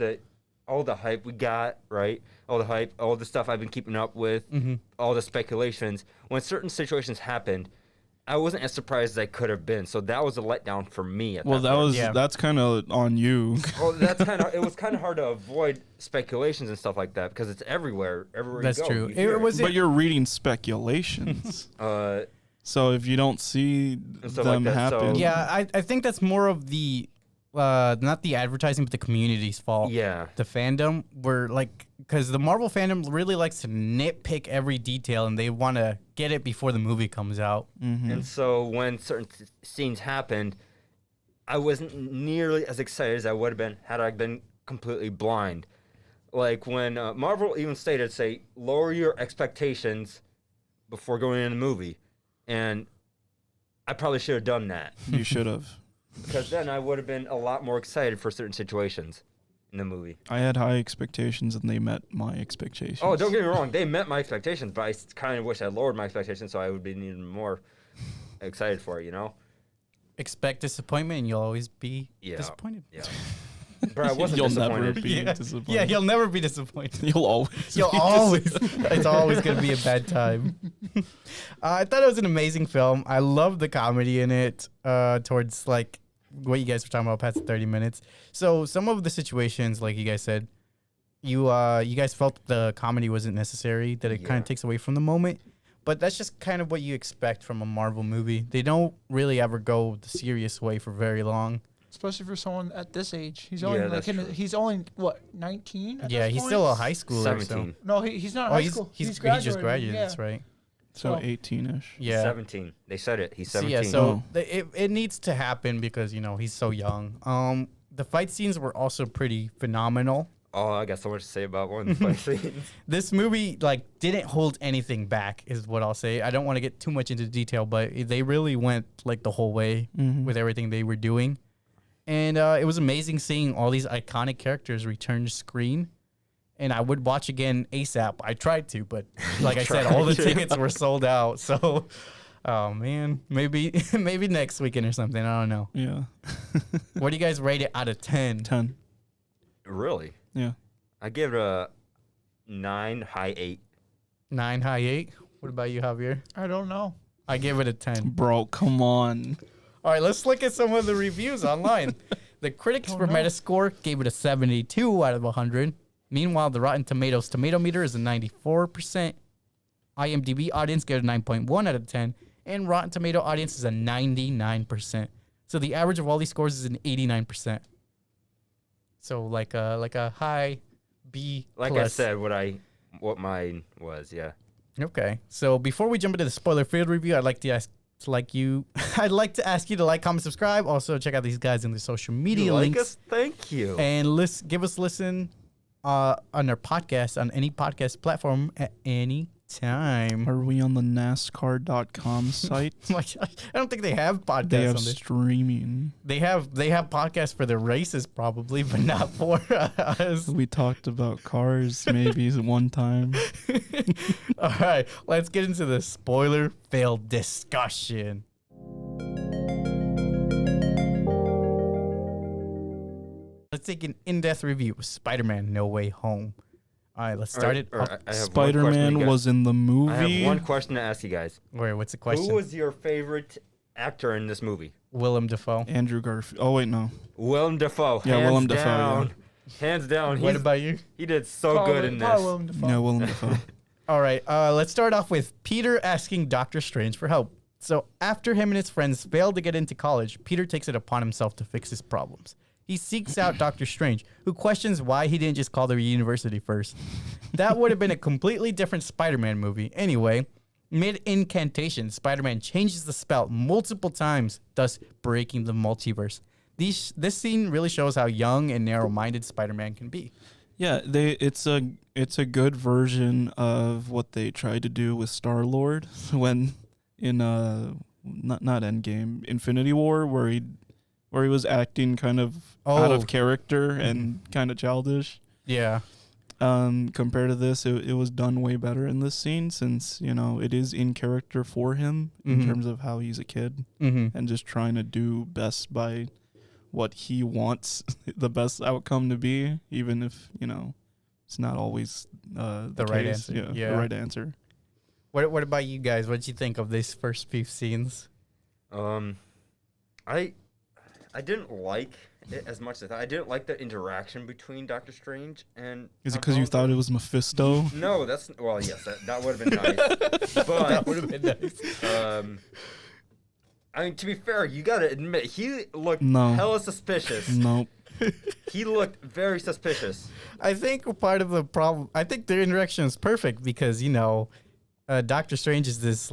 all the hype we got, right? All the hype, all the stuff I've been keeping up with, Mm-hmm. all the speculations. When certain situations happened, I wasn't as surprised as I could have been. So that was a letdown for me. well, Yeah. that's kind of on you. Well, it was kind of hard to avoid speculations and stuff like that because it's everywhere That's you go. true. you hear It was But you're reading speculations. So if you don't see stuff them like that, so- happen, Yeah, I think that's more of the not the advertising, but the community's fault. yeah. The fandom were like, because the Marvel fandom really likes to nitpick every detail, and they want to get it before the movie comes out. Mhm. And so when certain scenes happened, I wasn't nearly as excited as I would have been had I been completely blind. Like when Marvel even stated, say, lower your expectations before going in the movie. And I probably should have done that you should have. because then I would have been a lot more excited for certain situations in the movie. I had high expectations and they met my expectations. Oh, don't get me wrong. They met my expectations, but I kind of wish I lowered my expectations so I would be even more excited for it, you know? Expect disappointment, and you'll always be Yeah. disappointed. Yeah. But I wasn't You'll disappointed. never be Yeah. disappointed. Yeah, you'll never be disappointed. You'll always. You'll be always. disappointed. It's always gonna be a bad time. I thought it was an amazing film. I love the comedy in it. Towards like what you guys were talking about past the 30 minutes. So some of the situations, like you guys said, you guys felt the comedy wasn't necessary, that it kind Yeah. of takes away from the moment. But that's just kind of what you expect from a Marvel movie. They don't really ever go the serious way for very long. Especially for someone at this age. He's only Yeah, like that's true. he's only what 19. Yeah, he's still a high schooler. 17. No, he's not So. in high school. He just graduated, graduated. yeah. That's right. So Oh. 18-ish. Yeah. 17. They said it. He's So, 17. yeah, so Oh. it needs to happen because he's so young. The fight scenes were also pretty phenomenal. Oh, I got so much to say about one of the fight scenes. This movie didn't hold anything back, is what I'll say. I don't want to get too much into detail, but they really went the whole way with everything they were doing, and it was amazing seeing all these iconic characters return to screen. And I would watch again ASAP. I tried to, but like I said, all the tickets were sold out. So, oh man, maybe next weekend or something. I don't know. Yeah. What do you guys rate it out of 10? 10. Really? Yeah. I give it a 9, high 8. 9, high 8. What about you, Javier? I don't know. I give it a 10. Bro, come on. All right, let's look at some of the reviews online. The critics for Metascore gave it a 72 out of 100. Meanwhile, the Rotten Tomatoes tomato meter is a 94%. IMDb audience gave it a 9.1 out of 10. And Rotten Tomato audience is a 99%. So the average of all these scores is an 89%. So like a high B Like plus. I said, what mine was, yeah. Okay. So before we jump into the spoiler field review, I'd like to ask you to like, comment, subscribe. Also check out these guys in the social media You like links. us? Thank you. And give us a listen on their podcast on any podcast platform at any time. Are we on the NASCAR.com site? Oh my gosh, I don't think they have podcasts They have on this. streaming. They have podcasts for the races probably, but not for us. We talked about cars maybe one time. All right, let's get into the spoiler failed discussion. Let's take an in-depth review of Spider-Man No Way Home. All right, let's start it. All right, I have one question Spider-Man to was in the movie. I have one question to ask you guys. Wait, what's the question? Who was your favorite actor in this movie? Willem Dafoe. Andrew Garfield. Oh, wait, no. Willem Dafoe. Yeah, hands Willem Dafoe, down. Hands down. What about you? He did so good in this. Willem Dafoe. Yeah, Willem Dafoe. All right, let's start off with Peter asking Doctor Strange for help. So after him and his friends fail to get into college, Peter takes it upon himself to fix his problems. He seeks out Doctor Strange, who questions why he didn't just call the university first. That would have been a completely different Spider-Man movie. Anyway, mid-incantation, Spider-Man changes the spell multiple times, thus breaking the multiverse. This scene really shows how young and narrow-minded Spider-Man can be. Yeah, it's a good version of what they tried to do with Star-Lord when in not Endgame, Infinity War, where he was acting kind of out of character and kind of childish. Yeah. Compared to this, it was done way better in this scene since, it is in character for him in terms of how he's a kid and just trying to do best by what he wants the best outcome to be, even if, it's not always the right case. answer. Yeah, the right answer. What about you guys? What did you think of these first few scenes? I didn't like it as much as I thought. I didn't like the interaction between Doctor Strange and. Is it because you thought it was Mephisto? No, yes, that would have been nice. But That would have been nice. I mean, to be fair, you gotta admit he looked No. hella suspicious. Nope. He looked very suspicious. I think part of the problem, I think their interaction is perfect because, Doctor Strange is this,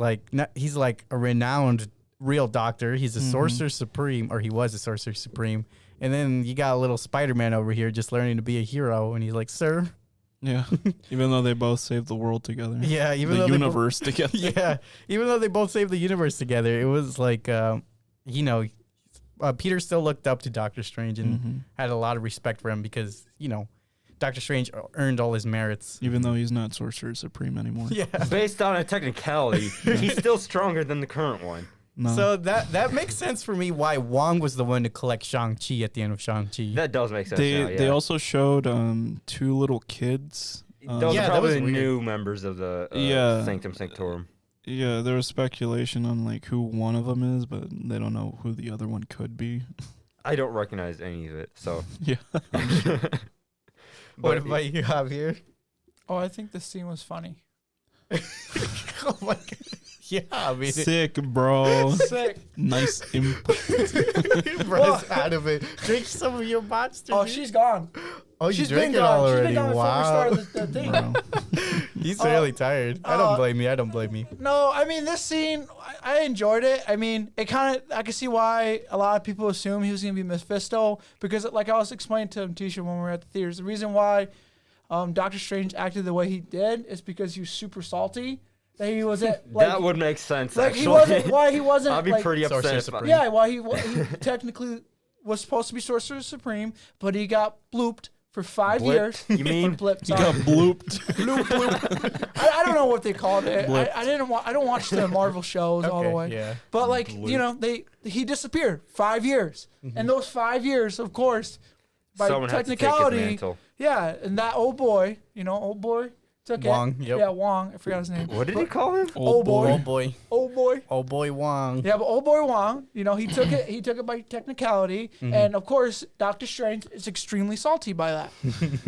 he's like a renowned real doctor. He's a sorcerer supreme, or he was a sorcerer supreme. And then you got a little Spider-Man over here just learning to be a hero. And he's like, sir. Yeah. Even though they both saved the world together. Yeah, even the though universe together. Yeah, even though they both saved the universe together, it was like, Peter still looked up to Doctor Strange and had a lot of respect for him because, Doctor Strange earned all his merits. Even though he's not Sorcerer Supreme anymore. Yeah. Based on a technicality, he's still stronger than the current one. No. So that makes sense for me why Wong was the one to collect Shang-Chi at the end of Shang-Chi. That does make sense. They also showed 2 little kids. Those Yeah, are that probably was the weird. new members of the Yeah. Sanctum Sanctorum. Yeah, there was speculation on who one of them is, but they don't know who the other one could be. I don't recognize any of it, so. Yeah. What about you, Javier? Oh, I think this scene was funny. Oh my god. Yeah, I mean, Sick, bro. Sick. Nice input. bro's out of it. Drink some of your monster. Oh, dude. she's gone. Oh, you She's drank been it gone. already. She's been gone before we Wow. started the thing. Bro. He's really tired. I don't blame you. I don't blame you. No, I mean this scene, I enjoyed it. I mean, it kind of, I can see why a lot of people assume he was gonna be Mephisto because, like I was explaining to Tisha when we were at the theaters, the reason why Doctor Strange acted the way he did is because he was super salty. That he wasn't. Like, that would make sense. like actually. he wasn't. Why he wasn't? I'd be like, pretty Sorcerer upset. Supreme. Yeah, why he technically was supposed to be Sorcerer Supreme, but he got blooped for 5 Blipped, years. you mean? Or blipped, He sorry. got blooped. I don't know what they called it. Blipped. I didn't. I don't watch the Marvel shows all the way. Yeah. But like you know, he disappeared 5 years, and those 5 years, of course, by Someone had to take his technicality, mantle. yeah, and that old boy took Wong, it. yep. Yeah, Wong. I forgot his name. What did he call him? Old boy. Oh boy. Old boy. Oh boy Wong. Yeah, but old boy Wong, you know, he took it. He took it by technicality, and of course, Doctor Strange is extremely salty by that.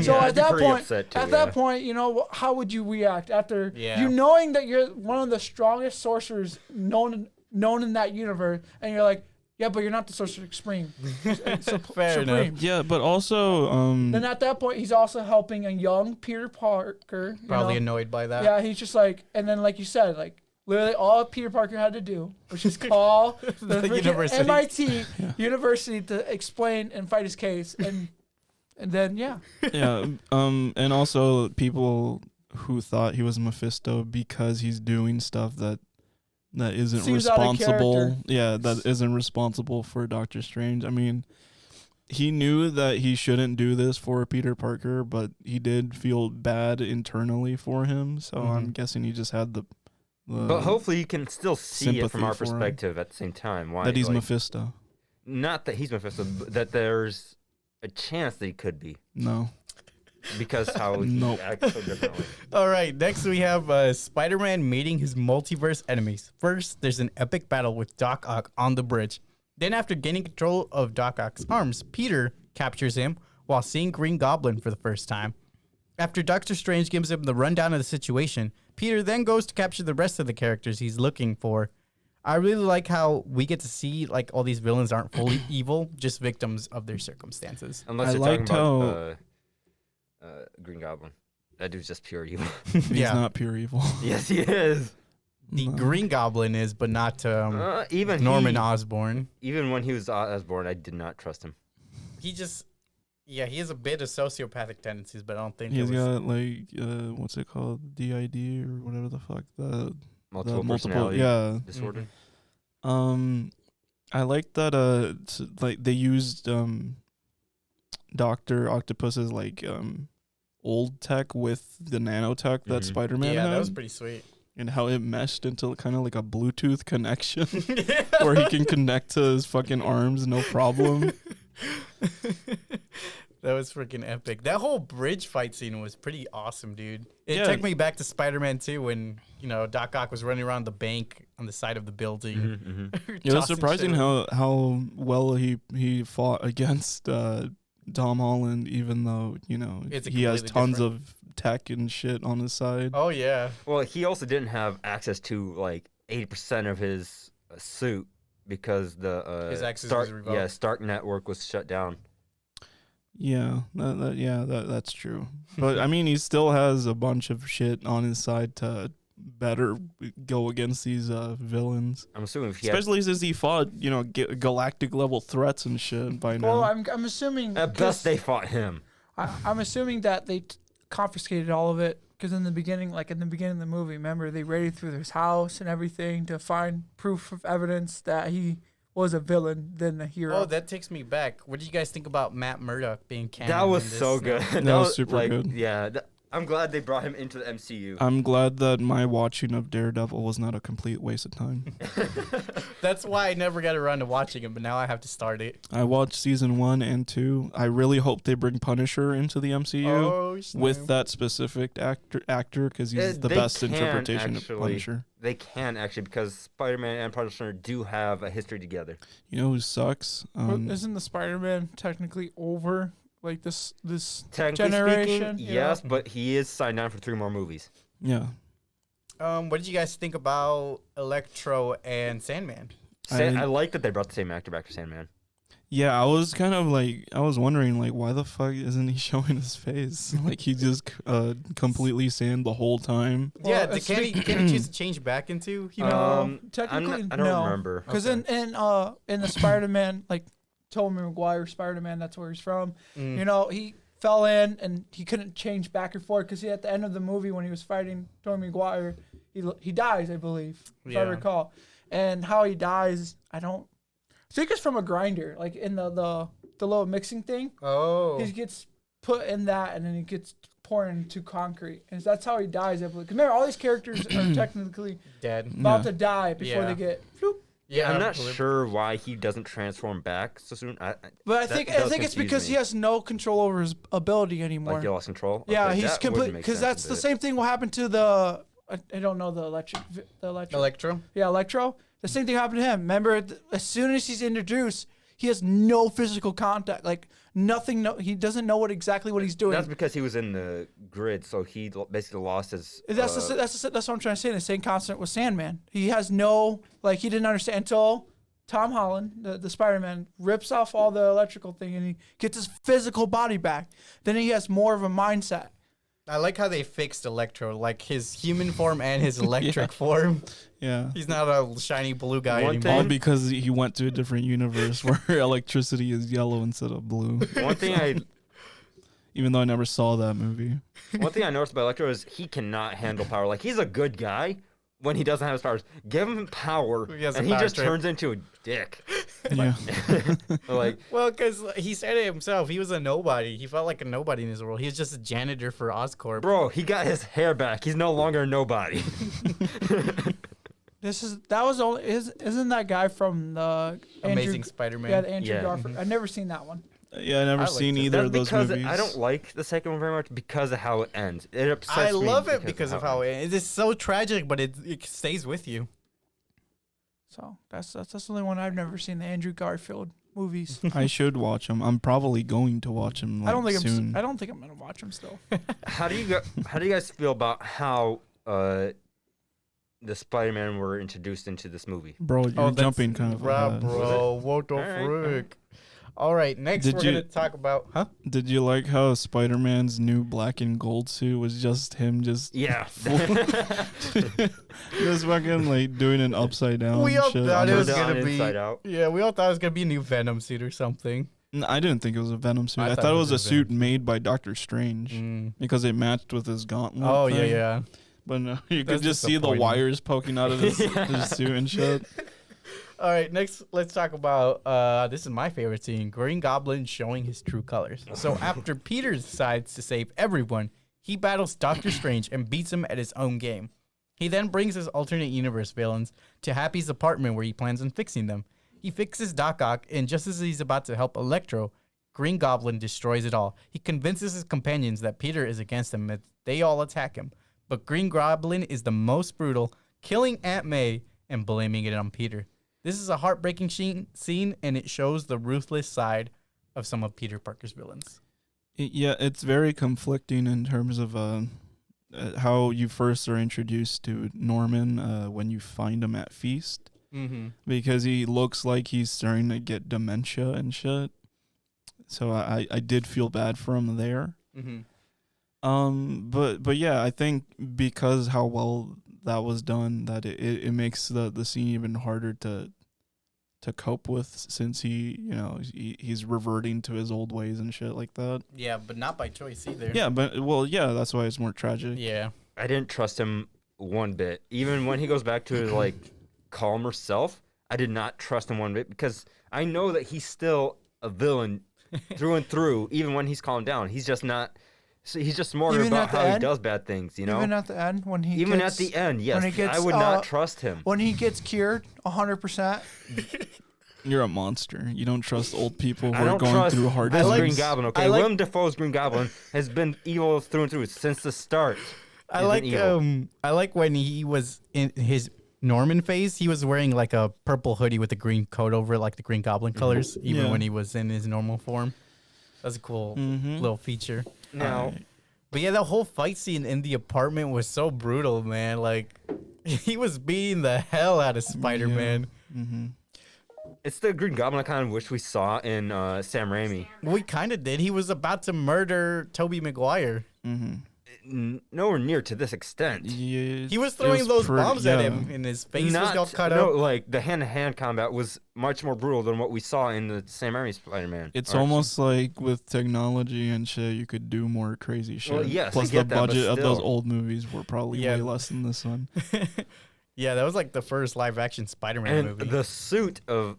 So Yeah, I'd at be that pretty point, upset too, at yeah. that point, you know, how would you react after Yeah. you knowing that you're one of the strongest sorcerers known in that universe, and you're like, yeah, but you're not the Sorcerer Supreme. Fair enough. Yeah, but also, Then at that point, he's also helping a young Peter Parker. You Probably know? annoyed by that. Yeah, he's just like, and then like you said, like literally all Peter Parker had to do was just call the freaking university. MIT university to explain and fight his case, and then yeah, yeah, and also people who thought he was Mephisto because he's doing stuff that isn't Seems out of responsible. character. Yeah, that isn't responsible for Doctor Strange. I mean, he knew that he shouldn't do this for Peter Parker, but he did feel bad internally for him. So I'm guessing he just had the But hopefully you can still see it from our sympathy for him. perspective at the same time. Why that he's like, Mephisto. not that he's Mephisto, but that there's a chance that he could be No. because how Nope. he acts so differently. All right, next we have Spider-Man meeting his multiverse enemies. First, there's an epic battle with Doc Ock on the bridge. Then, after gaining control of Doc Ock's arms, Peter captures him while seeing Green Goblin for the first time. After Doctor Strange gives him the rundown of the situation, Peter then goes to capture the rest of the characters he's looking for. I really like how we get to see like all these villains aren't fully evil, just victims of their circumstances. Unless I you're talking liked about Green Goblin. That dude's just pure evil. He's Yeah. not pure evil. Yes, he is. The No. Green Goblin is, but not Even Norman Osborn. Even when he was Osborn, I did not trust him. He just, yeah, he has a bit of sociopathic tendencies, but I don't think He's it was. got like what's it called? DID or whatever the fuck. The Multiple multiple personality yeah. disorder. I like that like they used Dr. Octopus's like old tech with the nanotech that Mhm. Spider-Man Yeah, had, that was pretty sweet. and how it meshed into kind of like a Bluetooth connection where he can connect to his fucking arms no problem. That was freaking epic. That whole bridge fight scene was pretty awesome, dude. It Yeah. took me back to Spider-Man 2 when, you know, Doc Ock was running around the bank on the side of the building. Mm-hmm. It was tossing surprising shit around. how well he fought against Tom Holland, even though It's a he has completely tons different- of tech and shit on his side. Oh, yeah. Well, he also didn't have access to like 80% of his suit because the His access Stark, was revoked. yeah, Stark network was shut down. Yeah, that's true. But I mean, he still has a bunch of shit on his side to better go against these villains. I'm assuming if he had, Especially since he fought, galactic level threats and shit by now. well, I'm assuming at best they fought him. I'm assuming that they confiscated all of it because in the beginning of the movie, remember they raided through his house and everything to find proof of evidence that he was a villain than a hero. Oh, that takes me back. What did you guys think about Matt Murdock being canon? That was in this? so good. That was super good. Yeah, I'm glad they brought him into the MCU. I'm glad that my watching of Daredevil was not a complete waste of time. That's why I never got around to watching it, but now I have to start it. I watched season 1 and 2. I really hope they bring Punisher into the MCU Oh, with snap. that specific actor because he's the They best can interpretation actually- of Punisher. They can actually because Spider-Man and Punisher do have a history together. You know who sucks? Isn't the Spider-Man technically over like this Technically generation. speaking, you know? yes, but he is signed on for 3 more movies. Yeah. What did you guys think about Electro and Sandman? I like that they brought the same actor back for Sandman. Yeah, I was kind of like, I was wondering, like, why the fuck isn't he showing his face? Like, he just completely sand the whole time. Well, Yeah, it's- can he choose to change back into human? Technically, I don't no. remember. Because in the Spider-Man, like Tobey Maguire Spider-Man, that's where he's from. Mm. You know, he fell in and he couldn't change back and forth because at the end of the movie when he was fighting Tobey Maguire, he dies, I believe, if I Yeah. recall. And how he dies, I think it's from a grinder, like in the little mixing thing. Oh. He gets put in that and then he gets poured into concrete, and that's how he dies, I believe. 'Cause remember, all these characters are technically Dead. about Yeah. to die before Yeah. they get. Floop. Yeah, I'm not believe- sure why he doesn't transform back so soon. But I That think does it's confuse because me. he has no control over his ability anymore. Like he lost control. Yeah, Okay, he's that would complete make because sense a that's the bit. same thing. What happened to the? I don't know the electric. Electro. Yeah, Electro. The same thing happened to him. Remember, as soon as he's introduced, he has no physical contact. Like nothing. No, he doesn't know exactly what he's doing. That's because he was in the grid, so he basically lost his. That's what I'm trying to say. The same concept with Sandman. He has no he didn't understand until Tom Holland, the Spider-Man, rips off all the electrical thing and he gets his physical body back. Then he has more of a mindset. I like how they fixed Electro, like his human form and his electric form. Yeah. He's not a shiny blue guy One anymore. All thing- because he went to a different universe where electricity is yellow instead of blue. One thing Even though I never saw that movie. I noticed about Electro is he cannot handle power. Like he's a good guy when he doesn't have his powers. Give him power, He has a and he power just trip. turns into a dick. Yeah. Like Well, because he said it himself. He was a nobody. He felt like a nobody in his world. He was just a janitor for Oscorp. bro, he got his hair back. He's no longer a nobody. Isn't that guy from the Amazing Spider-Man. Yeah, the Andrew Yeah. Garfield. I've never seen that one. Yeah, I never liked seen it. either of That's those because movies. I don't like the second one very much because of how it ends. It upsets I me love it because of how ends. it is so tragic, but it stays with you. So that's the only one I've never seen. The Andrew Garfield movies. I should watch them. I'm probably going to watch them I don't think soon. I don't think I'm gonna watch them still. How do you guys feel about how the Spider-Man were introduced into this movie? Bro, you're that's jumping kind of ahead. bro. What the Alright. frick? All right, next Did we're you- gonna talk about Did you like how Spider-Man's new black and gold suit was just him just Yeah. just fucking like doing an upside down We all shit? thought it on was the- Down, gonna be. inside out. Yeah, we all thought it was gonna be a new Venom suit or something. I didn't think it was a Venom suit. I thought it was a suit made by Doctor Strange because it matched with his gauntlet. Oh yeah, thing. yeah. But no, you That's could just see the disappointing. wires poking out of his suit and shit. All right, next let's talk about this is my favorite scene, Green Goblin showing his true colors. So after Peter decides to save everyone, he battles Doctor Strange and beats him at his own game. He then brings his alternate universe villains to Happy's apartment where he plans on fixing them. He fixes Doc Ock, and just as he's about to help Electro, Green Goblin destroys it all. He convinces his companions that Peter is against him and they all attack him. But Green Goblin is the most brutal, killing Aunt May and blaming it on Peter. This is a heartbreaking scene, and it shows the ruthless side of some of Peter Parker's villains. Yeah, it's very conflicting in terms of how you first are introduced to Norman when you find him at Feast, because he looks like he's starting to get dementia and shit. So I did feel bad for him there. But yeah, I think because how well that was done, that it makes the scene even harder to cope with, since he's reverting to his old ways and shit like that. Yeah, but not by choice either. Yeah, but that's why it's more tragic. Yeah. I didn't trust him one bit. Even when he goes back to his like calmer self, I did not trust him one bit because I know that he's still a villain through and through. Even when he's calmed down, he's just not. So he's just smarter Even about at the how he end? does bad things. You know. Even at the end when he Even gets, at the end, yes, when he gets, I would not trust him. when he gets cured 100%. You're a monster. You don't trust old people I who are don't going trust through hard this times. Green Goblin. Okay, I like- Willem Dafoe's Green Goblin has been evil through and through since the start. I He's like been evil. I like when he was in his Norman phase, he was wearing like a purple hoodie with a green coat over it, like the Green Goblin colors, even Yeah. when he was in his normal form. That's a cool Mhm. little feature. Now, But yeah, the whole fight scene in the apartment was so brutal, man. Like, he was beating the hell out of Spider-Man. Mhm. it's the Green Goblin I kind of wish we saw in Sam Raimi. We kind of did. He was about to murder Tobey Maguire. Mhm. Nowhere near to this extent. Yeah, He was it throwing those pretty- bombs at yeah. him, and his face was Not all cut no, up. like the hand-to-hand combat was much more brutal than what we saw in the Sam Raimi Spider-Man. It's Or- almost like with technology and shit, you could do more crazy shit. Well, yes, I Plus, the get that, but budget of those still. old movies were probably Yeah. way less than this one. Yeah, that was like the first live-action Spider-Man and movie. the suit of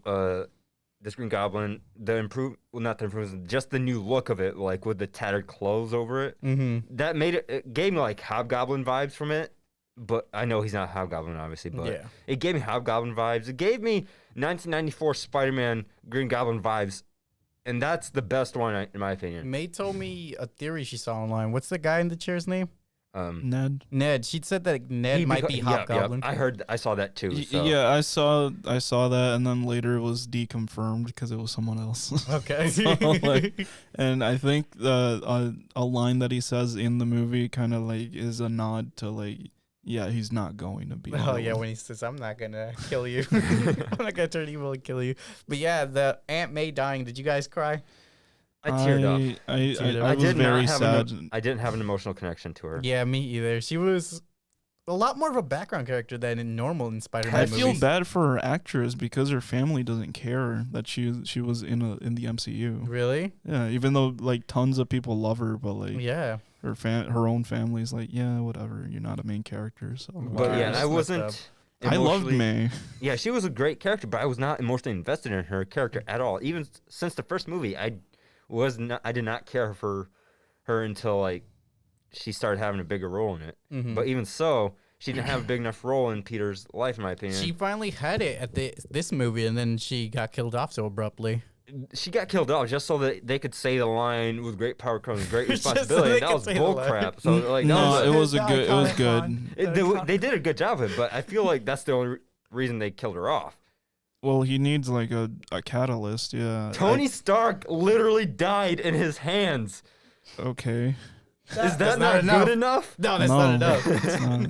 this Green Goblin, not the improvements, just the new look of it, like with the tattered clothes over it. Mm-hmm. That it gave me like Hobgoblin vibes from it. But I know he's not Hobgoblin, obviously. But Yeah. it gave me Hobgoblin vibes. It gave me 1994 Spider-Man Green Goblin vibes, and that's the best one in my opinion. May told me a theory she saw online. What's the guy in the chair's name? Ned. Ned. She said that Ned might be Yep, Hobgoblin. I saw that too. So. Yeah, I saw that, and then later it was deconfirmed because it was someone else. Okay. So, like, and I think a line that he says in the movie kind of like is a nod to like, yeah, he's not going to be. Oh the yeah, one. when he says, "I'm not gonna kill you. I'm not gonna turn evil and kill you." But yeah, the Aunt May dying. Did you guys cry? I teared up. I was very sad. I didn't have an emotional connection to her. Yeah, me either. She was a lot more of a background character than in normal in Spider-Man I movies. feel bad for her actress because her family doesn't care that she was in the MCU. Really? Yeah, even though like tons of people love her, but like Yeah. her own family's like, yeah, whatever, you're not a main character. So But Wow, yeah, that's I messed wasn't. up. I loved emotionally- May. Yeah, she was a great character, but I was not emotionally invested in her character at all. Even since the first movie, I did not care for her until like she started having a bigger role in it. Mhm. But even so, she didn't have a big enough role in Peter's life, in my opinion. She finally had it at this movie, and then she got killed off so abruptly. She got killed off just so that they could say the line, "With great power comes great Just so responsibility." they And that could was say the bull line. crap. So like, that No, was it was a That good. It was iconic good. line. they did a good job of it, but I feel like that's the only reason they killed her off. Well, he needs like a catalyst. Yeah. Tony Stark literally died in his hands. Okay. Is that not not enough. good enough? No, that's No, not enough. it's not.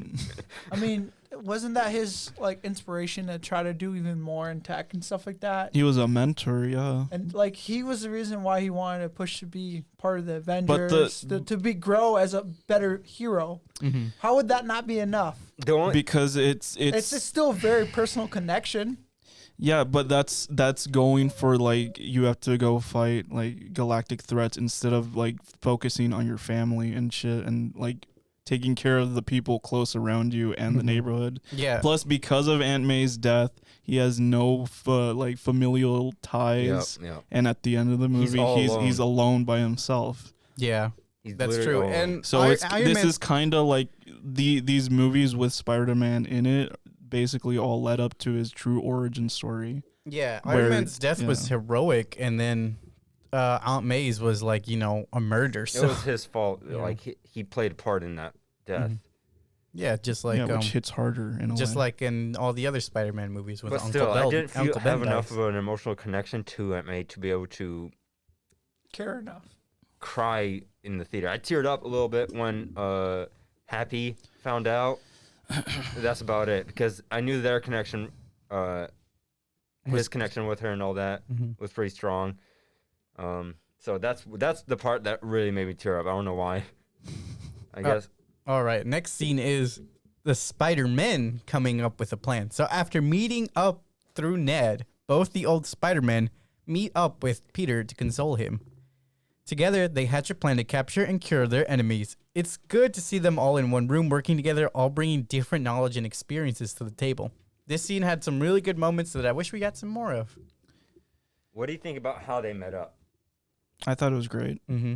I mean, wasn't that his like inspiration to try to do even more in tech and stuff like that? He was a mentor. Yeah. And like he was the reason why he wanted to push to be part of the Avengers, to grow as a better hero. Mm-hmm. How would that not be enough? The only Because it's It's just still a very personal connection. yeah, but that's going for like you have to go fight like galactic threats instead of like focusing on your family and shit and like taking care of the people close around you and the neighborhood. Yeah. Plus, because of Aunt May's death, he has no like familial ties. Yep. And at the end of the He's movie, all he's alone by himself. Yeah. He's That's literally true. all- And So Iron this Man- is kind of like these movies with Spider-Man in it basically all led up to his true origin story. yeah, where- Iron Man's death was yeah. heroic, and then Aunt May's was like, a murder. it So was his fault. Yeah. Like he played a part in that death. yeah, just like yeah, which hits harder in a just way. like in all the other Spider-Man movies with But Uncle still, Ben. I didn't Uncle have Ben enough dies. of an emotional connection to Aunt May to be able to Care enough. cry in the theater. I teared up a little bit when Happy found out. That's about it, because I knew their connection, his connection with her and all that Mhm. was pretty strong. So that's the part that really made me tear up. I don't know why. I guess. All right, next scene is the Spider-Men coming up with a plan. So after meeting up through Ned, both the old Spider-Men meet up with Peter to console him. Together, they hatch a plan to capture and cure their enemies. It's good to see them all in one room working together, all bringing different knowledge and experiences to the table. This scene had some really good moments that I wish we got some more of. What do you think about how they met up? I thought it was great. Mm-hmm.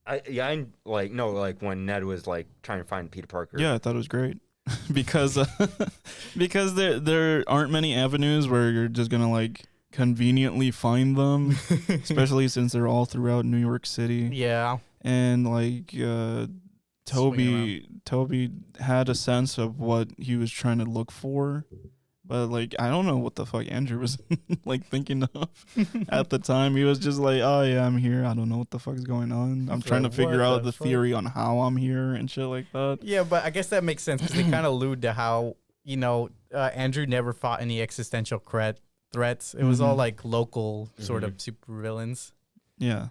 I like when Ned was like trying to find Peter Parker. Yeah, I thought it was great because because there aren't many avenues where you're just gonna like conveniently find them, especially since they're all throughout New York City. Yeah. And like Toby had a sense of what he was trying to look for, But like, I don't know what the fuck Andrew was like thinking of at the time. He was just like, "Oh yeah, I'm here. I don't know what the fuck's going on. I'm trying to figure out the theory on how I'm here and shit like that." Yeah, but I guess that makes sense because they kind of allude to how Andrew never fought any existential threats. It was all like local sort of supervillains. Yeah.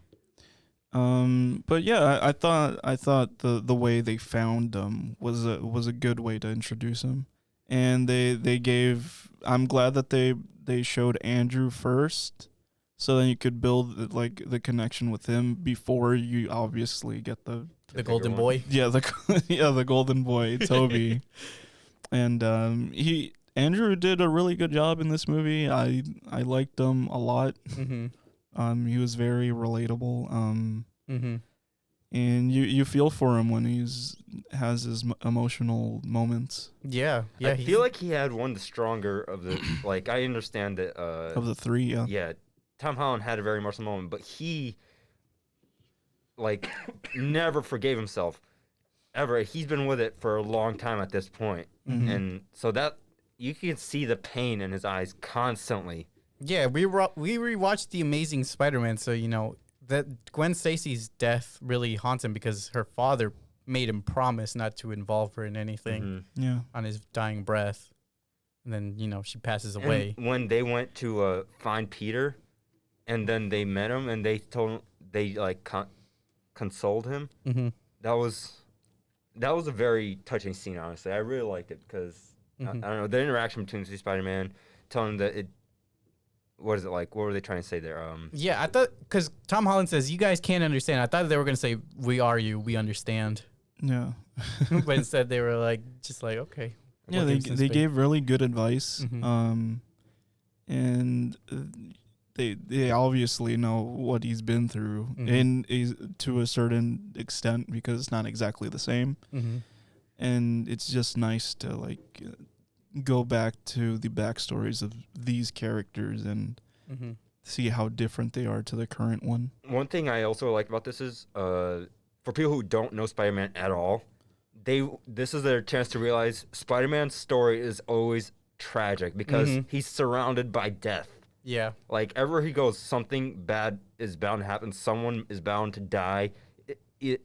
But yeah, I thought the way they found them was a good way to introduce him. And I'm glad that they showed Andrew first, so then you could build like the connection with him before you obviously get the golden boy. Yeah, the golden boy, Toby. And Andrew did a really good job in this movie. I liked him a lot. He was very relatable. And you feel for him when has his emotional moments. Yeah. I feel like he had one of the stronger of the like. I understand that of the three. Yeah. Yeah, Tom Holland had a very emotional moment, but he like never forgave himself ever. He's been with it for a long time at this point, and so that you can see the pain in his eyes constantly. Yeah, we rewatched The Amazing Spider-Man, so that Gwen Stacy's death really haunts him because her father made him promise not to involve her in anything on his dying breath. And then, she passes away. And when they went to find Peter and then they met him and they consoled him, that was a very touching scene, honestly. I really liked it because, I don't know, the interaction between Spider-Man, telling him that what is it like? What were they trying to say there? Yeah, I thought, because Tom Holland says, "You guys can't understand." I thought they were going to say, "We are you. We understand." Yeah. But instead they were okay. Yeah, they gave really good advice. And they obviously know what he's been through, and to a certain extent, because it's not exactly the same. And it's just nice to go back to the backstories of these characters and see how different they are to the current one. One thing I also liked about this is, for people who don't know Spider-Man at all, this is their chance to realize Spider-Man's story is always tragic because he's surrounded by death. Yeah. Like, everywhere he goes, something bad is bound to happen. Someone is bound to die. It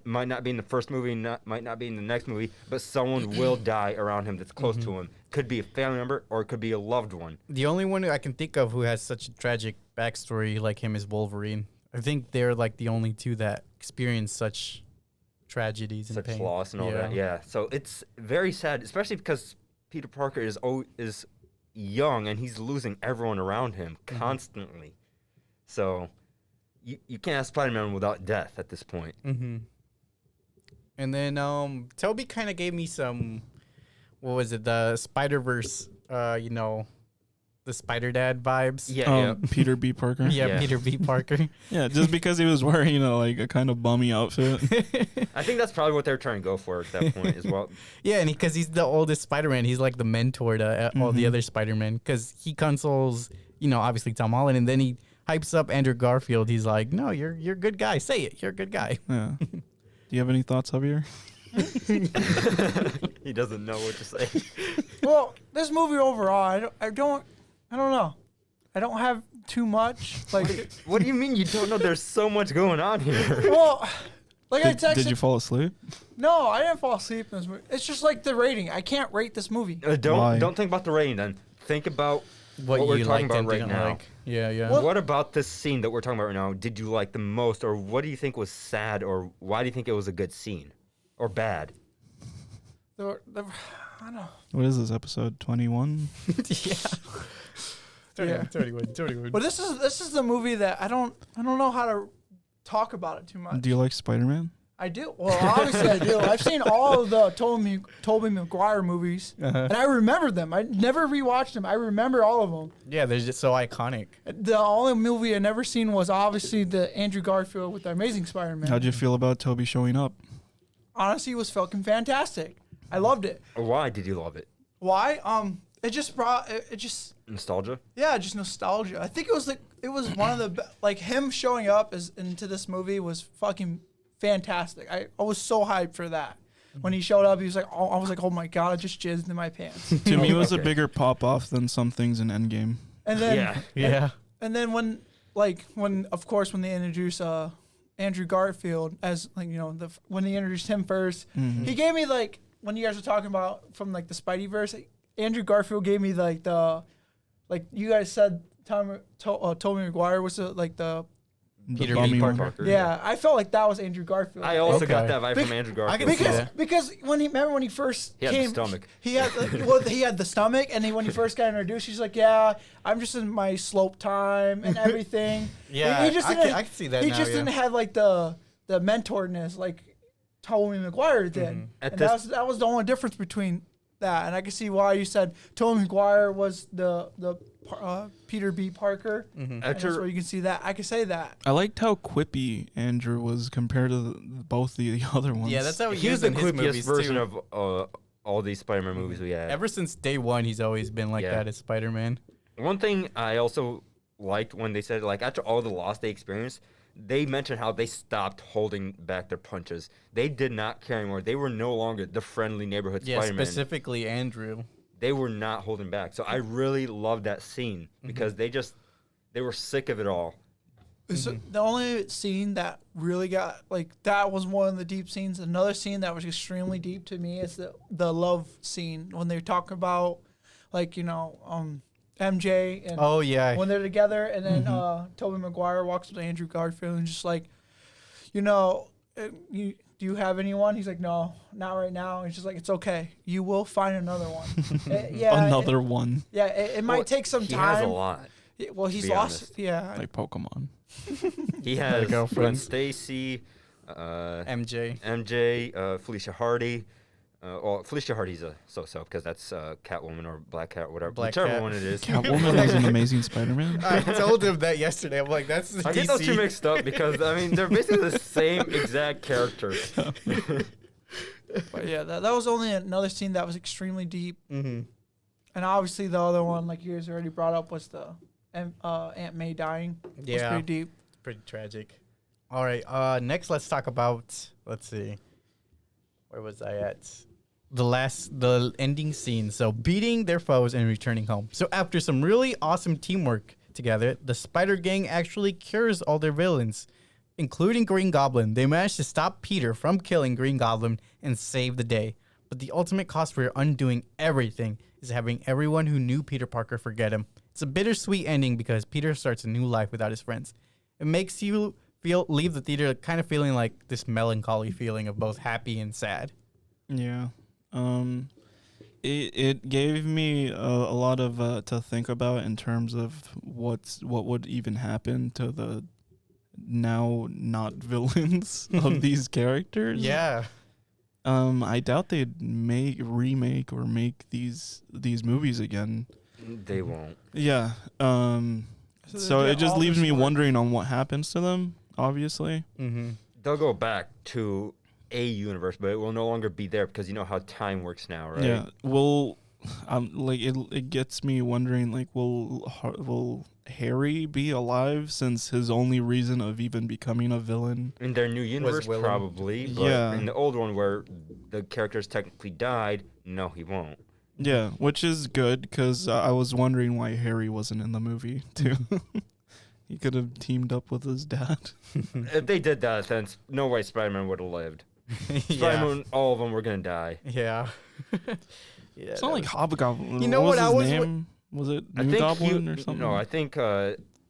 might not be in the first movie, might not be in the next movie, but someone will die around him that's close to him. Could be a family member or it could be a loved one. The only one I can think of who has such a tragic backstory like him is Wolverine. I think they're the only two that experience such tragedies and pain. Such loss and all that, yeah. So it's very sad, especially because Peter Parker is young and he's losing everyone around him constantly. So you can't have Spider-Man without death at this point. And then Toby kind of gave me some, what was it, the Spider-Verse, the Spider-Dad vibes. Yeah. Peter B. Parker. Yeah, Peter B. Parker. Yeah, just because he was wearing, a kind of bummy outfit. I think that's probably what they were trying to go for at that point as well. Yeah, and because he's the oldest Spider-Man, he's the mentor to all the other Spider-Men because he consoles, obviously Tom Holland, and then he hypes up Andrew Garfield. He's like, "No, you're a good guy. Say it. You're a good guy." Yeah. Do you have any thoughts, Javier? He doesn't know what to say. Well, this movie overall, I don't know. I don't have too much. What do you mean you don't know? There's so much going on here. Well, I texted. Did you fall asleep? No, I didn't fall asleep in this movie. It's just the rating. I can't rate this movie. Don't think about the rating then. Think about what we're talking about right now. Yeah. What about this scene that we're talking about right now did you like the most, or what do you think was sad, or why do you think it was a good scene? Or bad? I don't know. What is this, episode 21? Yeah. 21. But this is the movie that I don't know how to talk about it too much. Do you like Spider-Man? I do. Well, obviously I do. I've seen all of the Tobey Maguire movies, and I remember them. I never rewatched them. I remember all of them. Yeah, they're just so iconic. The only movie I never seen was obviously the Andrew Garfield with the Amazing Spider-Man. How'd you feel about Toby showing up? Honestly, it was fucking fantastic. I loved it. Why did you love it? Why? It just brought it just nostalgia. Yeah, just nostalgia. I think it was one of the him showing up into this movie was fucking fantastic. I was so hyped for that. when he showed up, he was like, oh, I was like, oh my god, I just jizzed in my pants. To me, it was a Okay. bigger pop off than some things in Endgame. And then Yeah. Yeah. And then when of course when they introduced Andrew Garfield as like when they introduced him first, Mhm. he gave me like when you guys were talking about from like the Spideyverse, Andrew Garfield gave me like you guys said Tobey Maguire was the Peter bummy B. one. Parker. yeah, I felt like that was Andrew Garfield. I also got Okay. that vibe from Andrew Garfield. can see because that. because when he first He had the came, stomach. he had the stomach, and when he first got introduced, he's like, yeah, I'm just in my slope time and everything. Yeah, he just I didn't, can see that He now, just yeah. didn't have like the mentorness like Tobey Maguire did, Mm-hmm. At and this- that was the only difference between that. And I can see why you said Tobey Maguire was the Peter B. Parker. Mm-hmm. And that's where you can see that. I can say that. I liked how quippy Andrew was compared to both the other ones. Yeah, that's how he He was is the in his quippiest movies version too. of all these Spider-Man movies we had. Ever since day one, he's always been like Yeah. that as Spider-Man. One thing I also liked when they said, like, after all the loss they experienced, they mentioned how they stopped holding back their punches. They did not care anymore. They were no longer the friendly neighborhood Yeah, Spider-Man. specifically Andrew. They were not holding back. So I really loved that scene because they were sick of it all. So the only scene that really got like that was one of the deep scenes. Another scene that was extremely deep to me is the love scene when they talk about like MJ and Oh yeah. when they're together, and then Tobey Maguire walks up to Andrew Garfield and just like, do you have anyone? He's like, no, not right now. And he's just like, it's okay, you will find another one. Another one, It might Well, take some he time. has a lot. Well, he's be lost. honest. Yeah, like Pokemon. He has girlfriend. Gwen Stacy, MJ. MJ, Felicia Hardy. Well, Felicia Hardy's a so-so because that's Catwoman or Black Cat, whatever, Black whichever Cat. one it is. Catwoman is an Amazing Spider-Man. I told him that yesterday. I'm like, that's the I get those two DC. mixed up because I mean they're basically the same exact characters. but yeah, that was only another scene that was extremely deep. Mm-hmm. And obviously the other one, like you guys already brought up, was the Aunt May dying. It was Yeah. pretty deep. Pretty tragic. All right. Next, let's talk about. Let's see. Where was I at? The ending scene. So beating their foes and returning home. So after some really awesome teamwork together, the Spider Gang actually cures all their villains, including Green Goblin. They managed to stop Peter from killing Green Goblin and save the day. But the ultimate cost for undoing everything is having everyone who knew Peter Parker forget him. It's a bittersweet ending because Peter starts a new life without his friends. It makes you leave the theater kind of feeling like this melancholy feeling of both happy and sad. Yeah. It gave me a lot of to think about in terms of what would even happen to the now not villains of these characters. Yeah. I doubt they'd remake or make these movies again. They won't. Yeah. So they it just all leaves me split. wondering on what happens to them, obviously. Mm-hmm. They'll go back to a universe, but it will no longer be there because you know how time works now, right? Yeah. Well, like it gets me wondering, like, will Harry be alive since his only reason of even becoming a villain? In their new universe, Willem. probably. But Yeah. in the old one where the characters technically died, no, he won't. Yeah, which is good because I was wondering why Harry wasn't in the movie too. He could have teamed up with his dad. If they did that, then no way Spider-Man would have lived. yeah. Spider-Man, all of them were gonna die. Yeah. Yeah. It's not like Hobgoblin. You know what? what, Was I his was name? Was it I New think Goblin or something? No, I think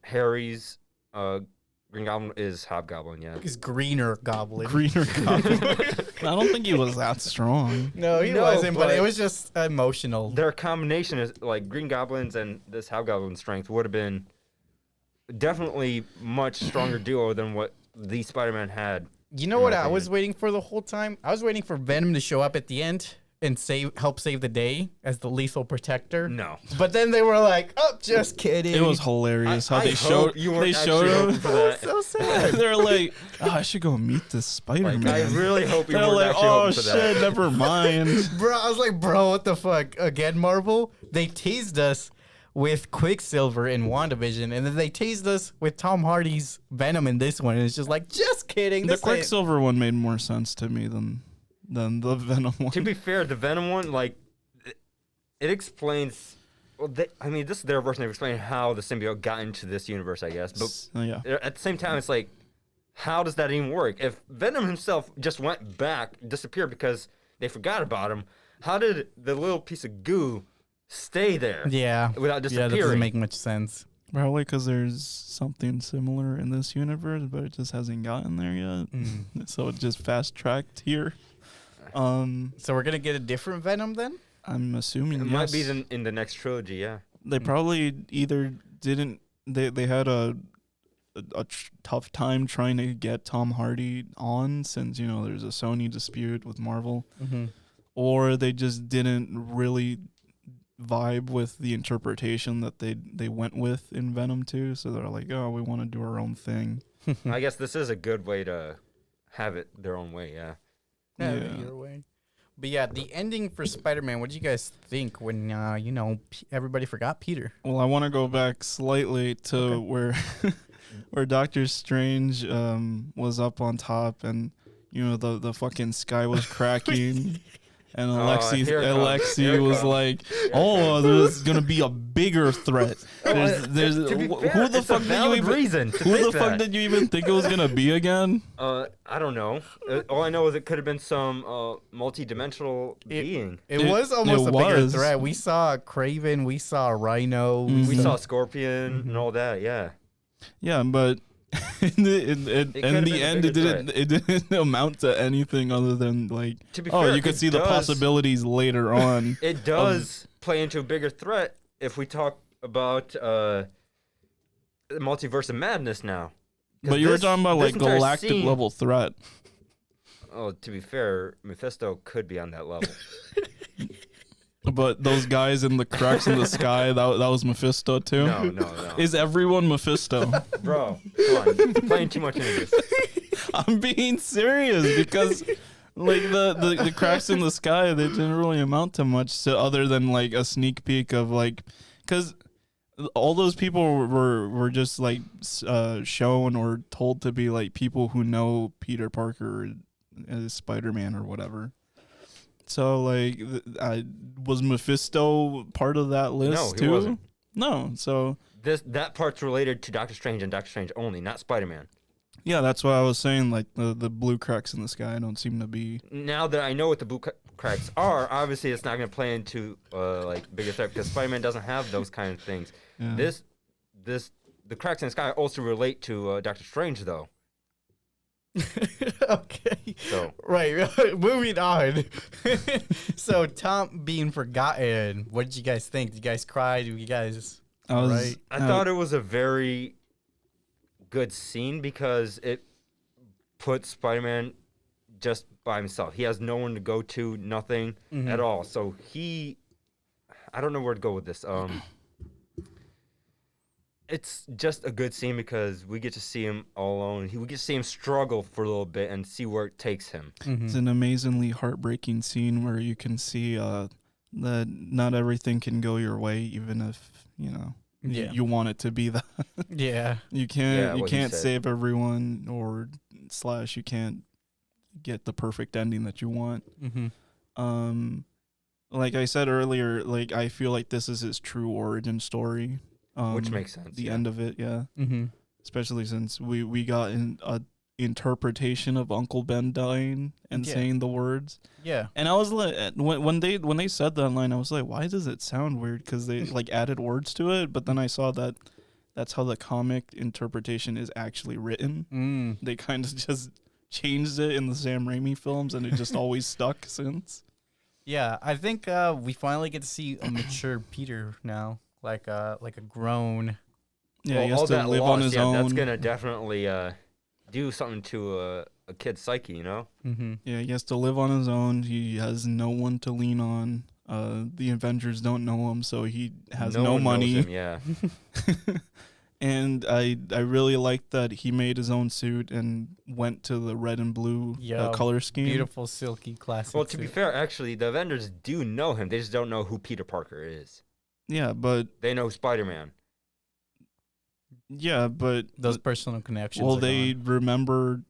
Harry's Green Goblin is Hobgoblin. Yeah. He's greener goblin. Greener Goblin. I don't think he was that strong. No, he No, wasn't, but but- it was just emotional. Their combination is like Green Goblins and this Hobgoblin strength would have been definitely much stronger duo than what the Spider-Man had. You know in what my I was opinion. waiting for the whole time? I was waiting for Venom to show up at the end and help save the day as the lethal protector. No. But then they were like, "Oh, just kidding." It was hilarious how I they hope showed. you They weren't showed actually him. hoping for that. so sad. They're like, "Oh, I should go meet this Spider-Man." Like, I really hope you They're weren't like, actually "Oh hoping for shit, that." never mind." Bro, I was like, bro, what the fuck? Again, Marvel? They teased us with Quicksilver in WandaVision, and then they teased us with Tom Hardy's Venom in this one, and it's just like, just kidding. The This ain't- Quicksilver one made more sense to me than than the Venom one. To be fair, the Venom one, like, it explains. Well, this is their version of explaining how the symbiote got into this universe, I guess. But Yeah. at the same time, it's like, how does that even work? If Venom himself just went back, disappeared because they forgot about him, how did the little piece of goo stay there? Yeah. Without disappearing? Yeah, that doesn't make much sense. Probably because there's something similar in this universe, but it just hasn't gotten there yet. So it just fast tracked here. So we're gonna get a different Venom then? I'm assuming It yes. might be in the next trilogy, yeah. They probably either didn't. They had a tough time trying to get Tom Hardy on, since there's a Sony dispute with Marvel, or they just didn't really vibe with the interpretation that they went with in Venom 2. So they're like, oh, we want to do our own thing. I guess this is a good way to have it their own way, yeah. Yeah. Your way. But yeah, the ending for Spider-Man, what did you guys think when, everybody forgot Peter? Well, I want to go back slightly to where Doctor Strange was up on top, and the fucking sky was cracking. And Aleksey was like, "Oh, there's gonna be a bigger threat." Who the fuck did you even think it was gonna be again? I don't know. All I know is it could have been some multi-dimensional being. It was almost a bigger threat. We saw Kraven, we saw Rhino, we saw Scorpion and all that. Yeah. Yeah, but in the end, it didn't amount to anything other than like, you could see the possibilities later on. It does play into a bigger threat if we talk about the multiverse of madness now. But you were talking about like galactic level threat. Oh, to be fair, Mephisto could be on that level. But those guys in the cracks in the sky, that was Mephisto too? No. Is everyone Mephisto? Bro, come on. You're playing too much into this. I'm being serious because like the cracks in the sky, they didn't really amount to much other than like a sneak peek of like, because all those people were just like shown or told to be like people who know Peter Parker as Spider-Man or whatever. So, like, was Mephisto part of that list, too? No, he wasn't. No, so... That part's related to Doctor Strange and Doctor Strange only, not Spider-Man. Yeah, that's what I was saying, like, the blue cracks in the sky don't seem to be... Now that I know what the blue cracks are, obviously it's not going to play into, bigger threat, because Spider-Man doesn't have those kind of things. Yeah. The cracks in the sky also relate to Doctor Strange, though. Okay. So. Right. Moving on. So Tom being forgotten. What did you guys think? Did you guys cry? Did you guys? I thought it was a very good scene because it put Spider-Man just by himself. He has no one to go to, nothing at all. So I don't know where to go with this. It's just a good scene because we get to see him all alone. We get to see him struggle for a little bit and see where it takes him. It's an amazingly heartbreaking scene where you can see that not everything can go your way, even if you want it to be that. Yeah, you can't save everyone, or / you can't get the perfect ending that you want. Like I said earlier, like I feel like this is his true origin story. Which makes sense. The end of it, yeah. Especially since we got an interpretation of Uncle Ben dying and saying the words. Yeah. And I was like, when they said that line, I was like, why does it sound weird? Because they like added words to it. But then I saw that that's how the comic interpretation is actually written. They kind of just changed it in the Sam Raimi films, and it just always stuck since. Yeah, I think we finally get to see a mature Peter now. Like a grown. Yeah, he has to live on his own. That's gonna definitely do something to a kid's psyche, Yeah, he has to live on his own. He has no one to lean on. The Avengers don't know him, so he has no money. Knows him, yeah. And I really liked that he made his own suit and went to the red and blue color scheme. Beautiful, silky, classic. Well, to be fair, actually, the Avengers do know him. They just don't know who Peter Parker is. Yeah, but... They know Spider-Man. Yeah, but... Those personal connections. Will they remember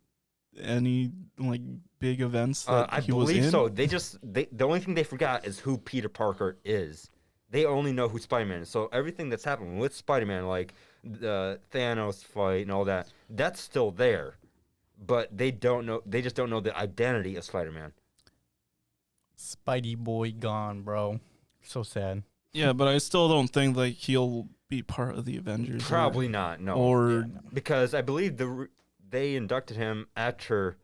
any, like, big events that I he was in? believe so. The only thing they forgot is who Peter Parker is. They only know who Spider-Man is. So everything that's happening with Spider-Man, like the Thanos fight and all that, that's still there. But they don't know. They just don't know the identity of Spider-Man. Spidey boy gone, bro. So sad. Yeah, but I still don't think like he'll be part of the Avengers. Probably not. No. Or Because I believe they inducted him after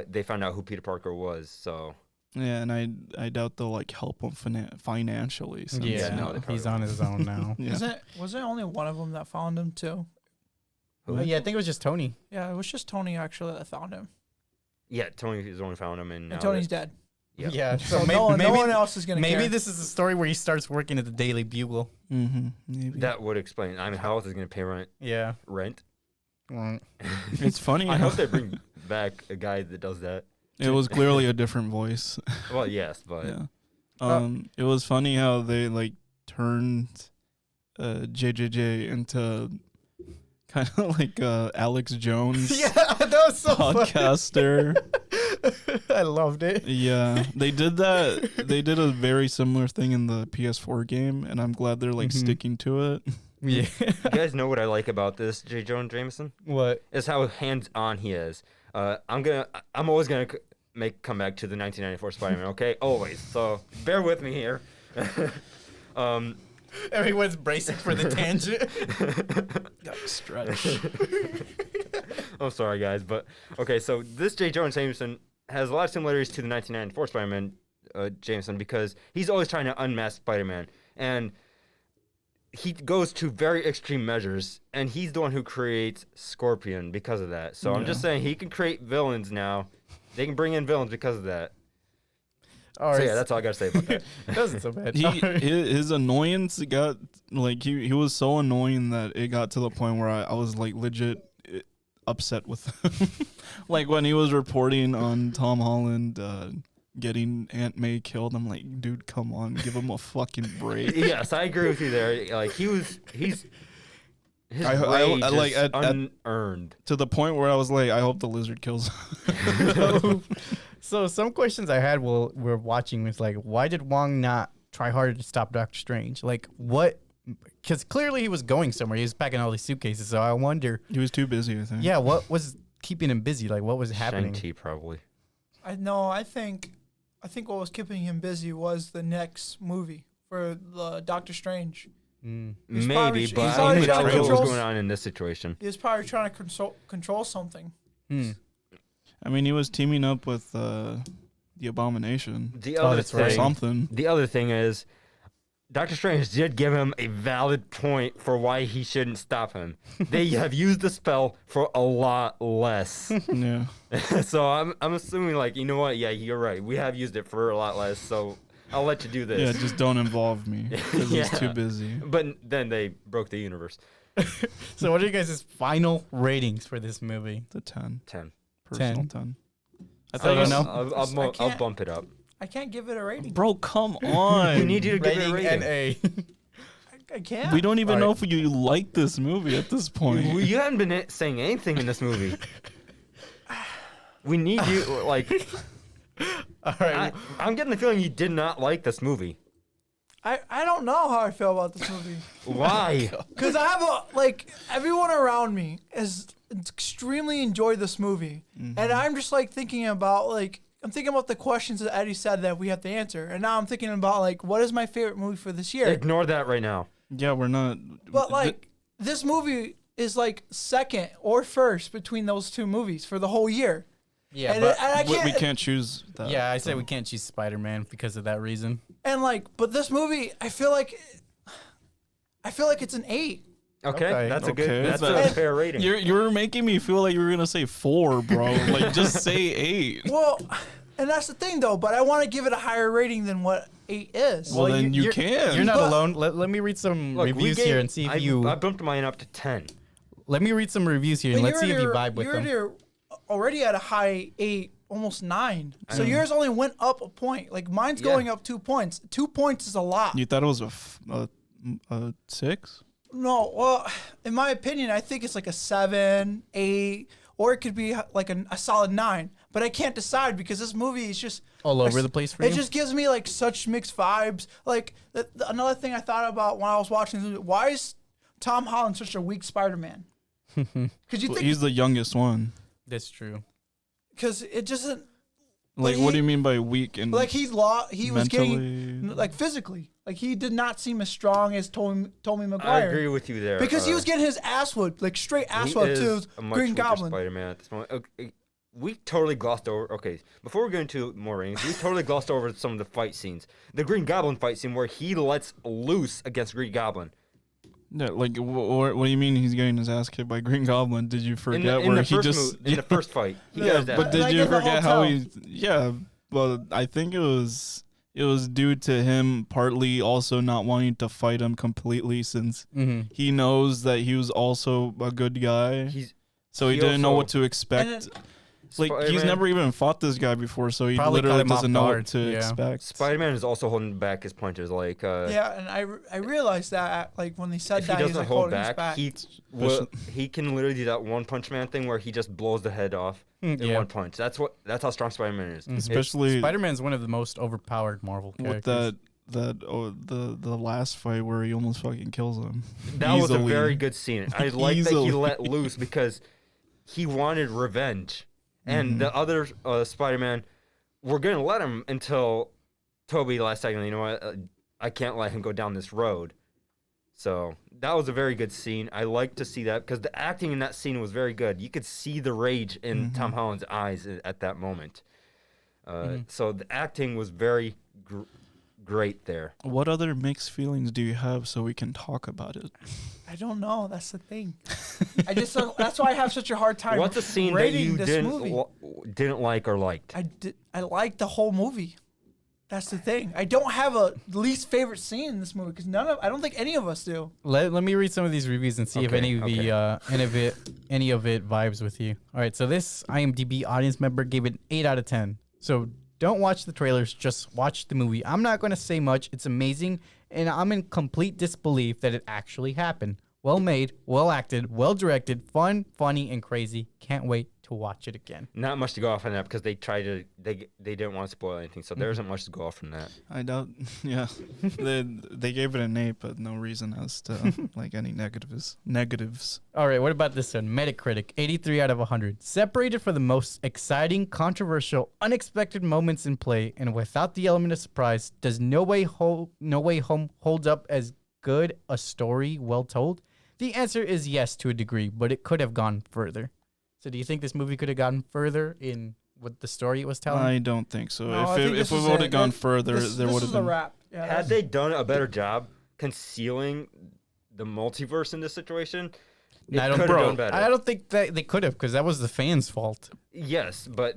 they found out who Peter Parker was. So yeah, and I doubt they'll like help him financially. Since, Yeah, no, they probably he's on his own now. Yeah. Was there only one of them that found him too? Yeah, I think it was just Tony. Yeah, it was just Tony actually that found him. yeah, Tony's only found him, and now And Tony's dead. Yeah. Yeah, So so no maybe one else is gonna maybe care. this is the story where he starts working at the Daily Bugle. Maybe. that would explain. I mean, how else is going to pay Yeah. rent? Mm. It's funny. I how hope they bring back a guy that does that. it was clearly a different voice. Well, yes, but Yeah. It was funny how they like turned JJJ into kind of like Alex Jones Yeah, that was so funny. podcaster. I loved it. Yeah, they did that. They did a very similar thing in the PS4 game, and I'm glad they're like sticking to it. Yeah. you guys know what I like about this J. Jonah Jameson? What? Is how hands-on he is. I'm always gonna come back to the 1994 Spider-Man. Okay, always. So bear with me here. Everyone's bracing for the tangent. Gotta stretch. I'm sorry, guys, but okay. So this J. Jonah Jameson has a lot of similarities to the 1994 Spider-Man Jameson because he's always trying to unmask Spider-Man, and he goes to very extreme measures, and he's the one who creates Scorpion because of that. So I'm just saying he can create villains now. They can bring in villains because of that. All So right. yeah, that's all I gotta say about that. That wasn't so bad. His annoyance got like he was so annoying that it got to the point where I was like legit upset with him. Like when he was reporting on Tom Holland getting Aunt May killed, I'm like, dude, come on, give him a fucking break. Yes, I agree with you there. Like he's his I rage like is unearned. To the point where I was like, I hope the lizard kills him. So some questions I had while we're watching was like, why did Wong not try harder to stop Doctor Strange? Like what? Because clearly he was going somewhere. He was packing all these suitcases. So I wonder. He was too busy, I think. Yeah, what was keeping him busy? Like what was happening? Shang-Chi probably. I think what was keeping him busy was the next movie for the Doctor Strange. He's probably- Maybe, he's but I already don't trying know to what was control- going on in this situation. He was probably trying to control something. I mean, he was teaming up with the Abomination The other that's or right. something. The other thing is, Doctor Strange did give him a valid point for why he shouldn't stop him. They have used the spell for a lot less. Yeah. So I'm assuming, like, you know what? Yeah, you're right. We have used it for a lot less, so I'll let you do this. Yeah, just don't involve me because Yeah. he's too busy. But then they broke the universe. So what are you guys' final ratings for this movie? It's a 10. 10. Personal 10. 10. I thought you know. I'll can't- bump it up. I can't give it a rating. Bro, come on. We need you to give it a Rating rating. and A. I can't. We don't even All know right. if you like this movie at this point. You haven't been saying anything in this movie. We need you, like, All right. I'm getting the feeling you did not like this movie. I don't know how I feel about this movie. Why? Because I have everyone around me is extremely enjoyed this movie. And I'm just thinking about I'm thinking about the questions that Eddie said that we have to answer. And now I'm thinking about what is my favorite movie for this year? Ignore that right now. Yeah, we're not. But this movie is second or first between those two movies for the whole year. Yeah, and, but and I can't, we can't choose that. yeah, I say we can't choose Spider-Man because of that reason. And but this movie, I feel like it's an 8. Okay, that's a Okay. good. That's But- a fair rating. You're making me feel like you were gonna say 4, bro. Just say 8. Well, and that's the thing though. But I want to give it a higher rating than what 8 is. Well, then you you're- can. You're not But- alone. Let me read some Look, we reviews gave- here and see if I bumped mine up to 10. Let me read some reviews here and let's see if you vibe with them. You're already at a high 8, almost 9. So yours only went up a point. Mine's Yeah. going up 2 points. 2 points is a lot. You thought it was a 6? No, well, in my opinion, I think it's a 7, 8, or it could be like a solid 9. But I can't decide because this movie is just All over the place for you? It just gives me like such mixed vibes. Like another thing I thought about when I was watching this movie, why is Tom Holland such a weak Spider-Man? Because you think He's the youngest one. That's true. because it doesn't Like, what do you mean by weak and like he was getting mentally? like physically, like he did not seem as strong as Tobey I Maguire. agree with you there. Because he was getting his ass whooped, like straight ass He whooped is to a much Green weaker Goblin. Spider-Man at this moment. Okay, we totally glossed over. Okay, before we get into more ratings, we totally glossed over some of the fight scenes. The Green Goblin fight scene where he lets loose against Green Goblin. Yeah, like what do you mean he's getting his ass kicked by Green Goblin? Did you forget In where the he first just in the first fight, he yeah, does that. but did Like you in the forget how hotel. But I think it was due to him partly also not wanting to fight him completely since he knows that he was also a good guy. So he he didn't know also- what to expect. And then- Like he's Spider-Man- never even fought this guy before, so he Probably caught literally him off doesn't know guard, what to yeah. expect. Spider-Man is also holding back his punches. Like Yeah, and I realized that like when they said if he that he was doesn't like hold holding his back, back. he can literally do that One Punch Man thing where he just blows the head off in Yeah. one punch. That's how strong Spider-Man is. Especially Spider-Man's one of the most overpowered Marvel with characters. the last fight where he almost fucking kills him. That was a Easily. very good scene. I like that he Easily. let loose because he wanted revenge. And the other Spider-Man were going to let him until Toby last second, you know what, I can't let him go down this road. So that was a very good scene. I like to see that because the acting in that scene was very good. You could see the rage in Tom Holland's eyes at that moment. So the acting was very great there. What other mixed feelings do you have so we can talk about it? I don't know. That's the thing. I just that's why I have such a hard time. What's a scene that rating you this movie. didn't like or liked? I like the whole movie. That's the thing. I don't have a least favorite scene in this movie because I don't think any of us do. Let me read some of these reviews and see if Okay, any of it vibes with you. All right, so this IMDb audience member gave it an 8 out of 10. So don't watch the trailers, just watch the movie. I'm not going to say much. It's amazing, and I'm in complete disbelief that it actually happened. Well made, well acted, well directed, fun, funny, and crazy. Can't wait to watch it again. Not much to go off on that because they didn't want to spoil anything, so there isn't much to go off from that. I doubt. Yeah, they gave it an 8, but no reason as to like any negatives. All right, what about this one? Metacritic, 83 out of 100. Separated for the most exciting, controversial, unexpected moments in play, and without the element of surprise, does No Way Home hold up as good a story well told? The answer is yes to a degree, but it could have gone further. So do you think this movie could have gone further in what the story it was telling? I don't think so. No, I think if this it is would it. have gone That- further, there this would have is a been. wrap. Yeah, Had they done a better job concealing the multiverse in this situation, it I could have done don't, better. I don't think that they could have because that was the fans' fault. Yes, but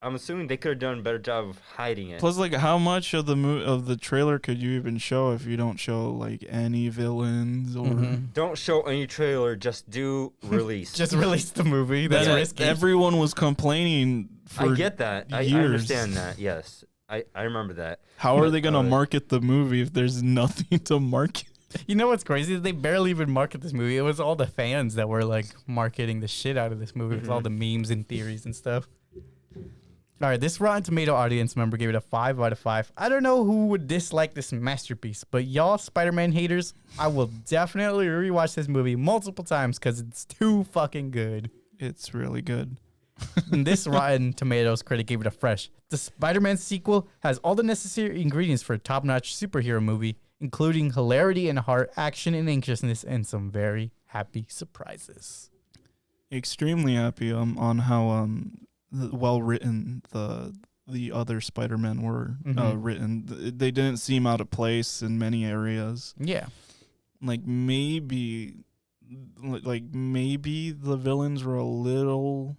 I'm assuming they could have done a better job of hiding it. Plus, like, how much of the trailer could you even show if you don't show like any villains or? Don't show any trailer, just do release. Just release the movie. That's That risky. everyone was complaining for. I get that. I years. understand that. Yes, I remember that. How are they gonna Uh, market the movie if there's nothing to market? You know what's crazy? They barely even market this movie. It was all the fans that were like marketing the shit out of this movie with all the memes and theories and stuff. All right, this Rotten Tomato audience member gave it a 5 out of 5. I don't know who would dislike this masterpiece, but y'all Spider-Man haters, I will definitely rewatch this movie multiple times because it's too fucking good. It's really good. And this Rotten Tomatoes critic gave it a fresh. The Spider-Man sequel has all the necessary ingredients for a top-notch superhero movie, including hilarity and heart, action and anxiousness, and some very happy surprises. Extremely happy on how well written the other Spider-Man were written. They didn't seem out of place in many areas. Yeah. Like maybe the villains were a little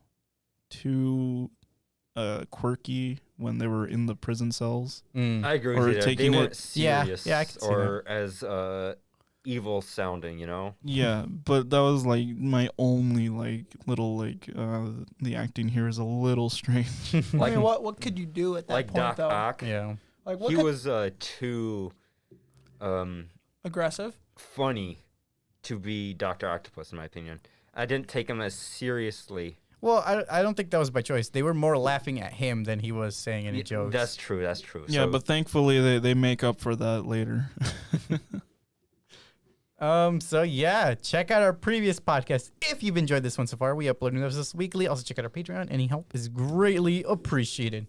too quirky when they were in the prison cells. I agree Or with you there. They taking weren't Yeah, serious I can see or as evil sounding, you know? Yeah, but that was like my only like little like the acting here is a little strange. I mean, what could you do at that Like point Doc though? Ock. Yeah. Like what He could, was too aggressive? funny to be Dr. Octopus, in my opinion. I didn't take him as seriously. Well, I don't think that was by choice. They were more laughing at him than he was saying any jokes. That's true. That's true. Yeah, So, but thankfully they make up for that later. So yeah, check out our previous podcast if you've enjoyed this one so far. We upload new episodes weekly. Also check out our Patreon. Any help is greatly appreciated.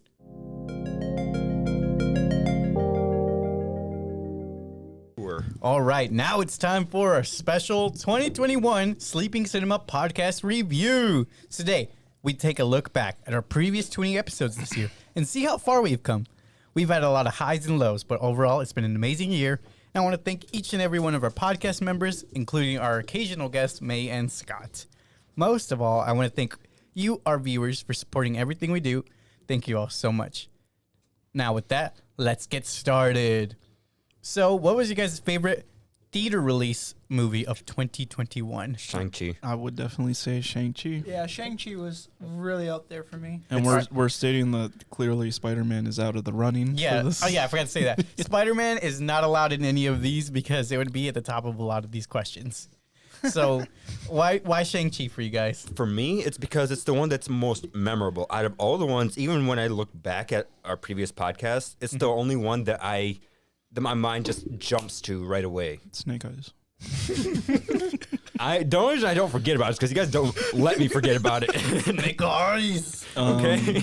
All right, now it's time for our special 2021 Sleeping Cinema podcast review. Today, we take a look back at our previous 20 episodes this year and see how far we've come. We've had a lot of highs and lows, but overall, it's been an amazing year. And I want to thank each and every one of our podcast members, including our occasional guests, May and Scott. Most of all, I want to thank you, our viewers, for supporting everything we do. Thank you all so much. Now, with that, let's get started. So, what was your guys' favorite theater release movie of 2021? Shang-Chi. I would definitely say Shang-Chi. Yeah, Shang-Chi was really up there for me. And we're stating that clearly Spider-Man is out of the running. Yeah. For this. Oh, yeah, I forgot to say that. Spider-Man is not allowed in any of these because it would be at the top of a lot of these questions. So, why Shang-Chi for you guys? For me, it's because it's the one that's most memorable. Out of all the ones, even when I look back at our previous podcast, it's the only one that my mind just jumps to right away. Snake Eyes. The only reason I don't forget about it is because you guys don't let me forget about it. Snake Eyes. Okay.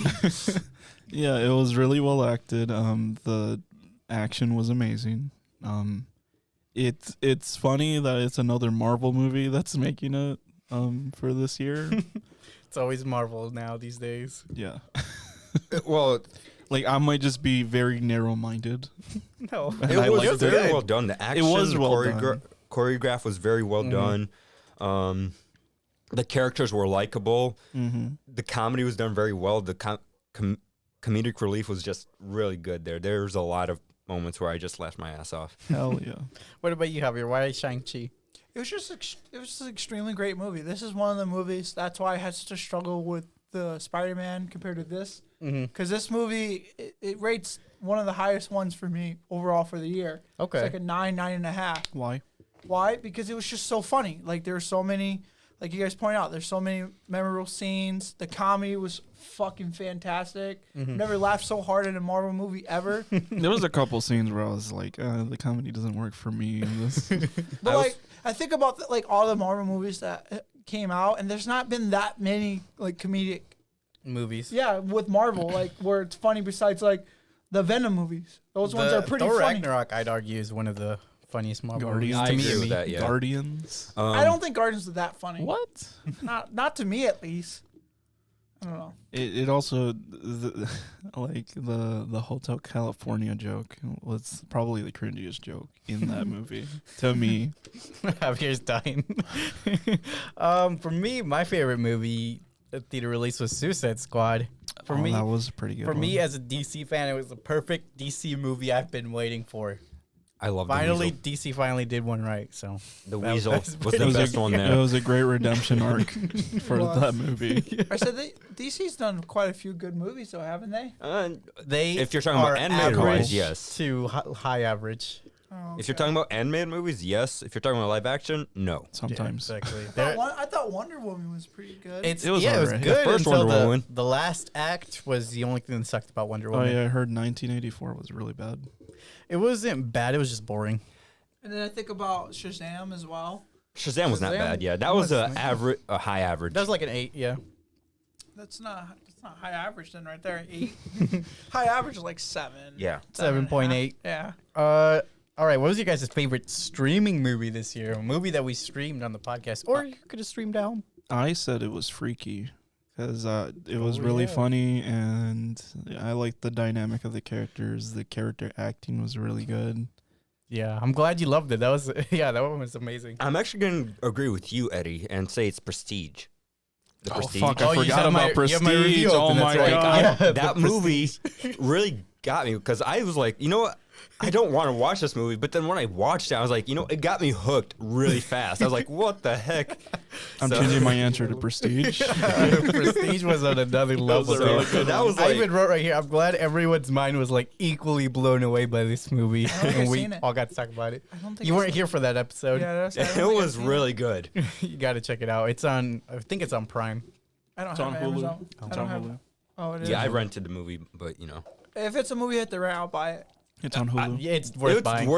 Yeah, it was really well acted. The action was amazing. It's funny that it's another Marvel movie that's making it for this year. It's always Marvel now these days. Yeah. Well, Like, I might just be very narrow-minded. No. And it I was liked very it. well done. The action, was the well done. choreograph was very well done. The characters were likable. Mm-hmm. The comedy was done very well. The comedic relief was just really good there. There's a lot of moments where I just laughed my ass off. Hell yeah. What about you, Javier? Why Shang-Chi? It was just an extremely great movie. This is one of the movies. That's why I had such a struggle with the Spider-Man compared to this. Because this movie, it rates one of the highest ones for me overall for the year. Okay. It's like a 9.5. Why? Why? Because it was just so funny. Like, there were so many, like you guys point out, there's so many memorable scenes. The comedy was fucking fantastic. Never laughed so hard in a Marvel movie ever. There was a couple scenes where I was like, the comedy doesn't work for me in this. But I think about like all the Marvel movies that came out, and there's not been that many like comedic Movies. Yeah, with Marvel, like where it's funny. Besides like the Venom movies, those ones are pretty Thor funny. Ragnarok, I'd argue, is one of the funniest Marvel Guardians. movies I to me. agree with that, yeah. Guardians. I don't think Guardians are that funny. What? Not to me at least. I don't know. It also like the Hotel California joke was probably the cringiest joke in that movie to me. Javier's dying. For me, my favorite movie theater release was Suicide Squad. For me, that was a pretty good. For one. me, as a DC fan, it was the perfect DC movie I've been waiting for. I love Finally, the DC finally did one right. So Weasel. The That Weasel was was pretty- the best one it there. was a great redemption arc for was. that movie. I said DC's done quite a few good movies, though, haven't they? they If you're talking about are animated wise, average yes. to high average. Oh, If you're talking about animated movies, yes. If you're talking about live action, no. Sometimes. Yeah, exactly. I thought Wonder Woman was pretty good. It was was alright. good The first until Wonder Woman. the last act was the only thing that sucked about Wonder Oh Woman. yeah, I heard 1984 was really bad. It wasn't bad. It was just boring. and then I think about Shazam as well. Shazam was not Shazam bad. Yeah, that was was a high average. That was like an 8, yeah. That's not high average then, right there. 8. High average is like 7. Yeah. 7.8. Yeah. All right, what was your guys' favorite streaming movie this year? A movie that we streamed on the podcast, or you could have streamed at home. I said it was Freaky because it was Oh, really yeah. funny and I liked the dynamic of the characters. The character acting was really good. Yeah, I'm glad you loved it. That was that one was amazing. I'm actually going to agree with you, Eddie, and say it's Prestige. The Prestige. Fuck, Oh, I you forgot said about you have my Prestige. review Oh open, my that's right. god. Yeah, That The movie really got me because I was like, you know what? I don't want to watch this movie, but then when I watched it, I was like, it got me hooked really fast. I was like, what the heck? I'm So- changing my answer to Prestige. Prestige was on another level. So, though. that was I like, even wrote right here. I'm glad everyone's mind was like equally blown away by this movie, think and I've we seen it. all got to talk about it. I don't think You I've weren't seen here for that episode. Yeah, it was really good. You got to check it out. It's on. I think it's on Prime. I don't It's have on Hulu. Amazon. I It's don't on have. Hulu. Oh, it is. Yeah, I rented the movie, but If it's a movie hit the rent, I'll buy it. It's on Hulu. Yeah, it's worth buying.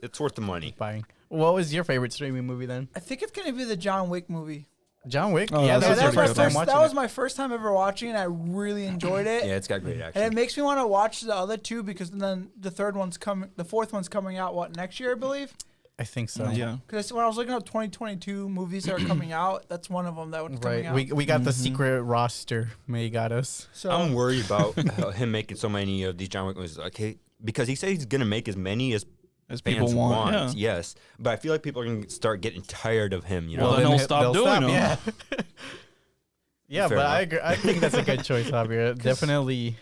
It's worth the money. Buying. What was your favorite streaming movie then? I think it's gonna be the John Wick movie. John Wick. Oh, yeah, that's that was a your pretty first good time one. watching That was it. my first time ever watching it. I really enjoyed it. Yeah, it's got great action. And it makes me want to watch the other two because then the fourth one's coming out next year, I believe. I think so. Yeah. Because when I was looking up 2022 movies that are coming out, that's one of them that was coming Right. out. We got the secret roster. May got us. So I'm worried about him making so many of these John Wick movies. Okay, because he said he's gonna make as many as As fans people want. Yeah. Yes, but I feel like people are gonna start getting tired of him. Well, then he'll stop doing them. Yeah. Yeah, Fair but I enough. agree. I think that's a good choice, Javier. Definitely.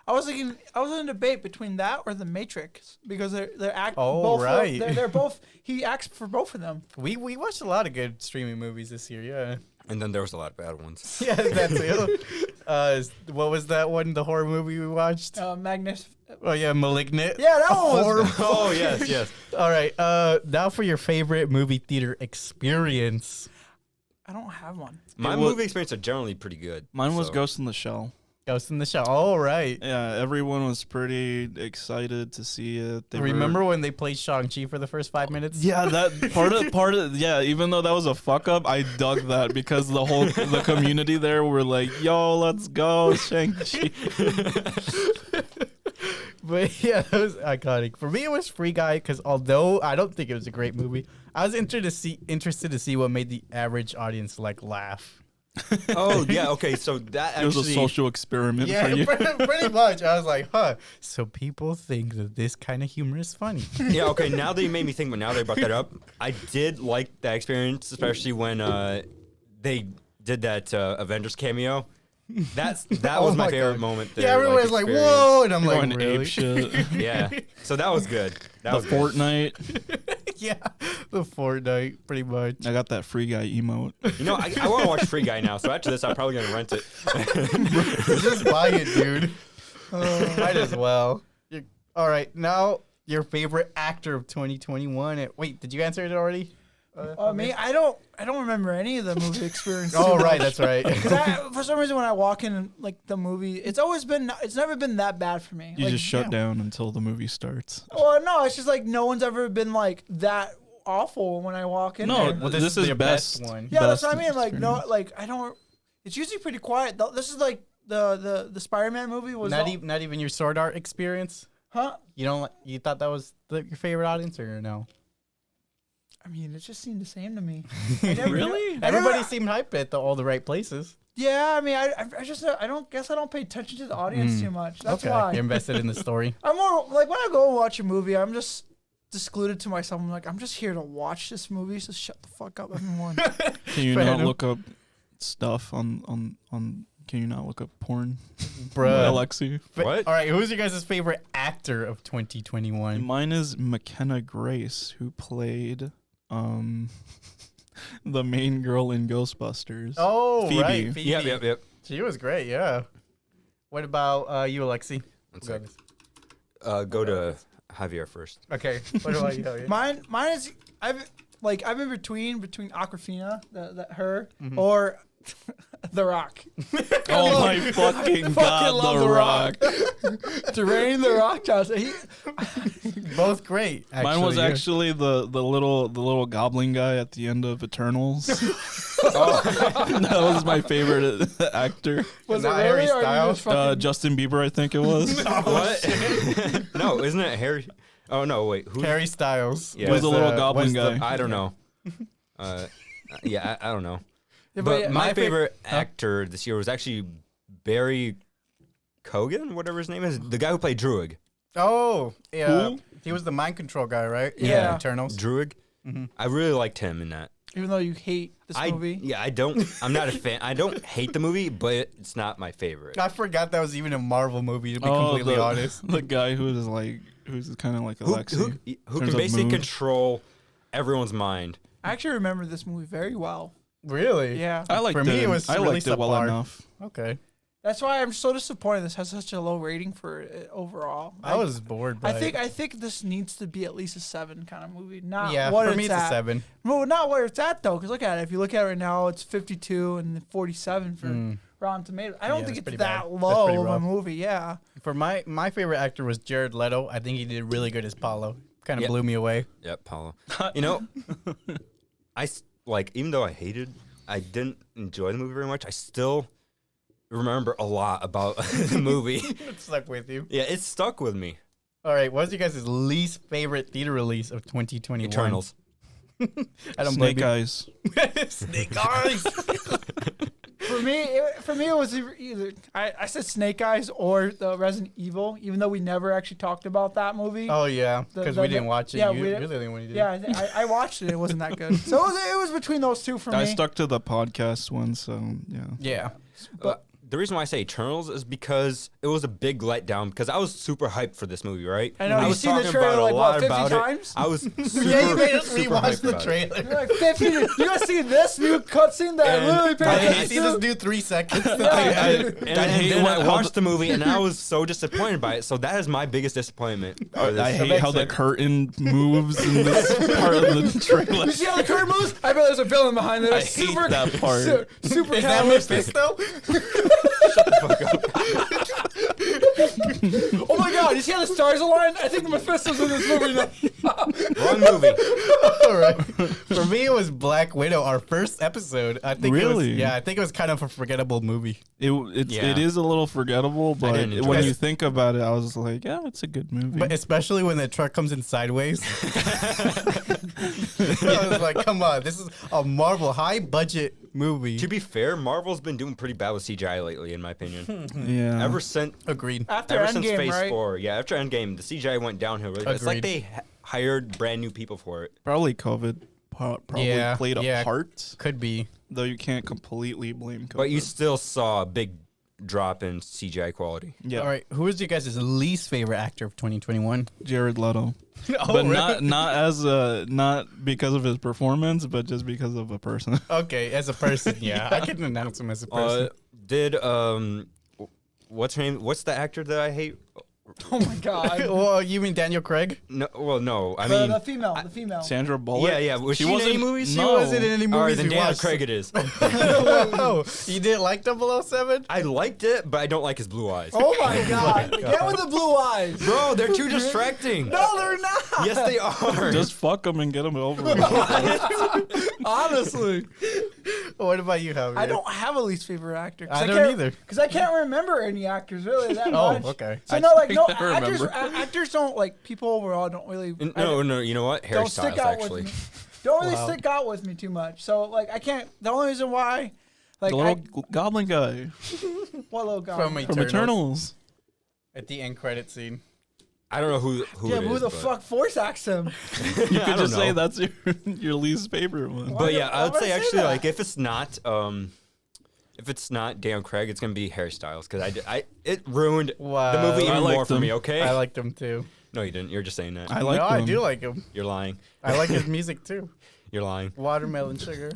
I was in a debate between that or The Matrix because they're Oh, both right. they're both he acts for both of them. We watched a lot of good streaming movies this year. Yeah. and then there was a lot of bad ones. Yeah, that too. What was that one? The horror movie we watched? Magnus. Oh yeah, Malignant. Yeah, that one was Horrible. Oh yes, yes. All right. Now for your favorite movie theater experience. I don't have one. My movie experience are generally pretty good. Mine was so. Ghost in the Shell. Ghost in the Shell. All right. Yeah, everyone was pretty excited to see it. Remember when they played Shang-Chi for the first 5 minutes? Yeah, that part of yeah. Even though that was a fuck up, I dug that because the community there were like, "Yo, let's go, Shang-Chi." But yeah, that was iconic. For me, it was Free Guy because although I don't think it was a great movie, I was interested to see what made the average audience laugh. Oh yeah, okay. So that It was a actually social experiment Yeah, for you. pretty much. I was like, huh. So people think that this kind of humor is funny. yeah, okay. Now that you made me think, but now that you brought that up, I did like that experience, especially when they did that Avengers cameo. That Oh was my my favorite God. moment there. Yeah, everyone's like, experience. whoa, and I'm like, Going really? ape shit. Yeah, so that was good. That The was good. Fortnite. Yeah, the Fortnite, pretty much. I got that Free Guy emote. You know, I want to watch Free Guy now. So after this, I'm probably gonna rent it. Just buy it, dude. Might as well. All right, now your favorite actor of 2021. Wait, did you answer it already? Me, I don't remember any of the movie experience. Oh, too right, much. that's right. Because for some reason, when I walk in like the movie, it's never been that bad for me. You Like, just shut down until the movie starts. Well, no, it's just like no one's ever been like that awful when I walk in. No, there. Well, this is your best. one. Yeah, that's best what I mean. Like no, experience. like I don't. It's usually pretty quiet. This is like the Spider-Man movie was. Not even your sword art experience. Huh? You thought that was your favorite audience or no? I mean, it just seemed the same to me. Really? Everybody seemed hyped at all the right places. Yeah, I mean, I don't pay attention to the audience too much. That's why. You're invested in the story. I'm more like when I go and watch a movie, I'm just secluded to myself. I'm like, I'm just here to watch this movie, so shut the fuck up, everyone. Can you Fair not enough. look up stuff on? Can you not look up porn, Bruh. Alexi? What? All right, who's your guys' favorite actor of 2021? Mine is McKenna Grace, who played the main girl in Ghostbusters. Oh, Phoebe. right, Phoebe. Yep. She was great, yeah. What about you, Alexi? One sec. Go to Javier first. Okay, what about you, Javier? Mine is I'm in between Aquafina, her, or The Rock. Oh my fucking god, love The The Rock. Dwayne The Rock Johnson. Both great. Mine was yeah. actually the little goblin guy at the end of Eternals. Oh, That was my favorite actor. Was Not it Harry really? Or you Styles? just fucking- Justin Bieber, I think it was. what? No, isn't it Harry? Oh no, wait. Who? Harry Styles. Yeah. He was a little goblin was the- guy. I don't know. Yeah, I don't know. Yeah, But yeah, my favorite actor this year was actually Barry Cogan, whatever his name is, the guy who played Druig. Oh, yeah. Who? He was the mind control guy, right? Yeah. Eternals. Druig. I really liked him in that. even though you hate this movie. Yeah, I'm not a fan. I don't hate the movie, but it's not my favorite. I forgot that was even a Marvel movie, to be completely honest. The guy who's kind of like Aleksey. Who terms can of basically mood. control everyone's mind. I actually remember this movie very well. Really? Yeah. I liked For me, it was I really liked it well subpar. enough. Okay. That's why I'm so disappointed this has such a low rating for it overall. I was bored by I think this needs to be at least a 7 kind of movie. Not yeah, what for it's me it's at. a 7. Well, not where it's at though, because look at it. If you look at it right now, it's 52 and 47 Rotten Tomatoes. I don't Yeah, think that's it's pretty that bad. That's low pretty of a rough. movie. Yeah. For my favorite actor was Jared Leto. I think he did really good as Paulo. Kind of Yep. blew me away. Yep, Paulo. You know, even though I didn't enjoy the movie very much, I still remember a lot about the movie. It stuck with you. Yeah, it stuck with me. All right, what's your guys' least favorite theater release of 2021? Eternals. I don't blame Snake Eyes. you. Snake Eyes. For me, it was either I said Snake Eyes or the Resident Evil, even though we never actually talked about that movie. Oh yeah, The- because the- we didn't watch it. yeah, you we- really the one you did. Yeah, I watched it. It wasn't that good. So it was between those two for I me. stuck to the podcast one, so yeah. Yeah. The reason why I say Eternals is because it was a big letdown because I was super hyped for this movie, right? I know, I you've was seen the talking trailer, about like, a what, lot 50 about times? it. I was super, Yeah, you made us super rewatch hyped the about it. trailer. You're like 50. You guys see this new cutscene that I And literally paid I attention see this to? new 3 seconds. And then I watched the movie and I was so disappointed by it. So that is my biggest disappointment. for this. I hate makes how the sense. curtain moves in this part of the trailer. You see how the curtain moves? I bet there's a villain behind it. I It's hate super, that part. Super Is that realistic. Mephisto? Oh my god, you see how the stars align? I think Mephisto's in this movie now. Wrong movie. All right. For me, it was Black Widow, our first episode. I think Really? I think it was kind of a forgettable movie. It is a little forgettable, but didn't enjoy when it. you think about it, I was like, yeah, it's a good movie. But especially when the truck comes in sideways. I was like, come on, this is a Marvel high budget movie. To be fair, Marvel's been doing pretty bad with CGI lately, in my opinion. yeah. Ever since Agreed. After since Endgame, Phase right? 4, after Endgame, the CGI went downhill. Really, it's like Agreed. they hired brand new people for it. Probably COVID probably Yeah, played a yeah. part, Could be. though you can't completely blame COVID. But you still saw a big drop in CGI quality. yeah, All right. Who is your guys' least favorite actor of 2021? Jared Leto. Oh, But really? not because of his performance, but just because of a person. Okay, as a person, yeah. I can announce him as a person. What's her name? What's the actor that I hate? Oh my god. Well, you mean Daniel Craig? No, well, no. I The, mean, the female. Sandra Bullock. yeah. Was she in wasn't any movies? No. She wasn't in any All right, movies then we Daniel watched. Craig it is. Oh, you didn't like 007? I liked it, but I don't like his blue eyes. Oh my god. Get with the blue eyes. Bro, they're too distracting. No, they're not. Yes, they are. Just fuck him and get him over with. Honestly. What about you, Javier? I don't have a least favorite actor. I don't either. Because I can't remember any actors really that Oh, much. okay. So I no, like no never actors. remember. Actors don't like people overall don't really. No, you know what? don't stick Hairstyles, out actually. with me. Don't really Wow. stick out with me too much. So like I can't. The only reason why, like The little goblin guy what little guy? From from Eternals. At the end credit scene. I don't know who Yeah, it but who is, the but- fuck voice acts him? You I could don't just say know. that's your least favorite one. Why But yeah, I would would I say say actually, that? like, if it's not Daniel Craig, it's gonna be hairstyles because it ruined Wow. the movie I even liked more for them. me. Okay, I liked him too. no, you didn't. You're just saying that. I like no, I them. do like him. You're lying. I like his music too. You're lying. Watermelon Sugar.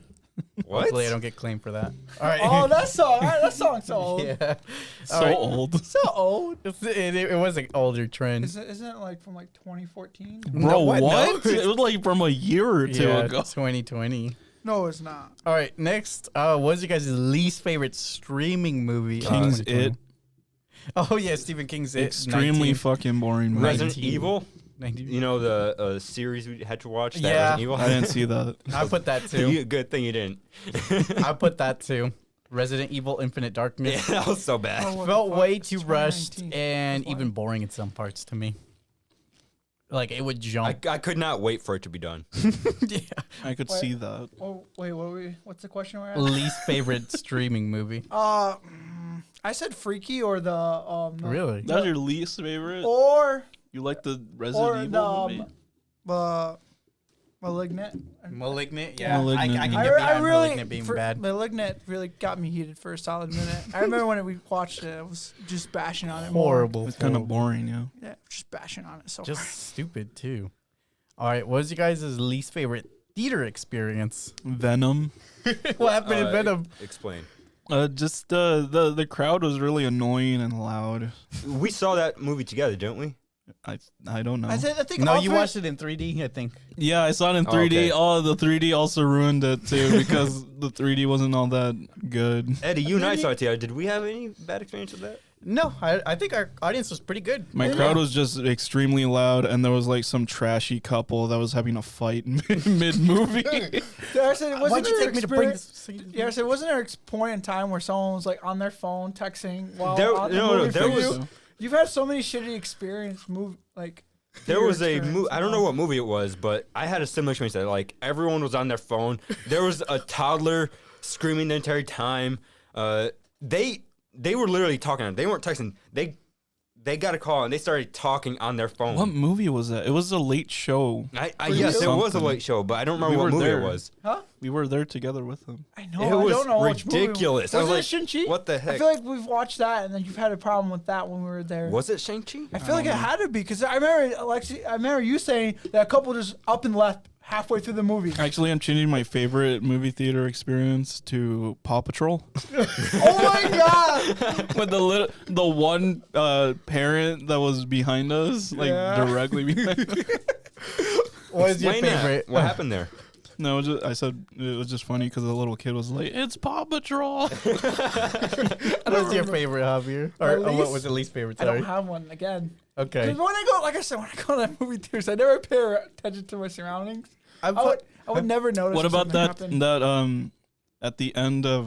What? Hopefully I don't get claimed for that. All right. Oh, that song. That song's so old. yeah. So All right. old. So old. It was an older trend. Isn't it like from like 2014? Bro, No, what? no. It was like from a year or two Yeah, ago. 2020. No, it's not. All right, next. What's your guys' least favorite streaming movie? of King's 2020? It. Oh yeah, Stephen King's It. Extremely 19 fucking boring movie. Resident 19. Evil. 19. You know the series we had to watch. That Yeah. Resident Evil. I didn't see that. I put that too. Good thing you didn't. I put that too. Resident Evil Infinite Yeah, Darkness. that was so bad. Oh, what the Felt fuck? way It's too rushed 2019. and Why? even boring in some parts to me. Like it would jump. I could not wait for it to be done. Yeah. I could Wait. see that. Oh wait, what's the question we're at? Least favorite streaming movie. I said Freaky or the Really? That's your least favorite? or You like the Resident the Evil movie? Malignant. Malignant. Yeah. Malignant. I can I get behind really Malignant being bad. Malignant really got me heated for a solid minute. I remember when we watched it, I was just bashing on it. more. Horrible. It's kind of horrible. boring, yeah. Yeah, just bashing on it so Just hard. stupid too. All right, what's your guys' least favorite theater experience? Venom. What happened in Venom? Explain. Just the crowd was really annoying and loud. We saw that movie together, didn't we? I don't know. I think No, all you three- watched it in 3D, I think. Yeah, I saw it in 3D. okay. Oh, the 3D also ruined it too because the 3D wasn't all that good. Eddie, you and I saw it together. Did we have any bad experience with that? No, I think our audience was pretty good. My crowd was just extremely loud, and there was like some trashy couple that was having a fight mid movie. Darcy, Why'd you take me to bring this? Yeah, so wasn't there a point in time where someone was like on their phone texting while There- on the no, movie there for was- you? You've had so many shitty experience like. There was a experience movie. I don't know what movie it was, but I had a similar experience. That like everyone was on their phone. There was a toddler screaming the entire time. They were literally talking. They weren't texting. They got a call and they started talking on their phone. What movie was that? It was a late show. Yes, it was a Something. late show, but I don't remember We what were movie there. it was. Huh? We were there together with them. I know. It I was don't know which movie. ridiculous. I Was was it like, Shang-Chi? what the I heck? feel like we've watched that, and then you've had a problem with that when we were there. Was it Shang-Chi? I feel like it had to be because I remember Aleksey. I remember you saying that a couple just up and left halfway through the movie. Actually, I'm changing my favorite movie theater experience to Paw Patrol. Oh my god! With the one parent that was behind us, like Yeah. directly behind us. What is your Explain that. favorite? What happened there? No, I said it was just funny because the little kid was like, "It's Paw Patrol." What's your favorite, Javier? Or what least- was the least favorite? I Sorry. don't have one again. Okay. 'Cause when I go, like I said, when I go to that movie theaters, I never pay attention to my surroundings. I would never notice. What if about something that happened. at the end of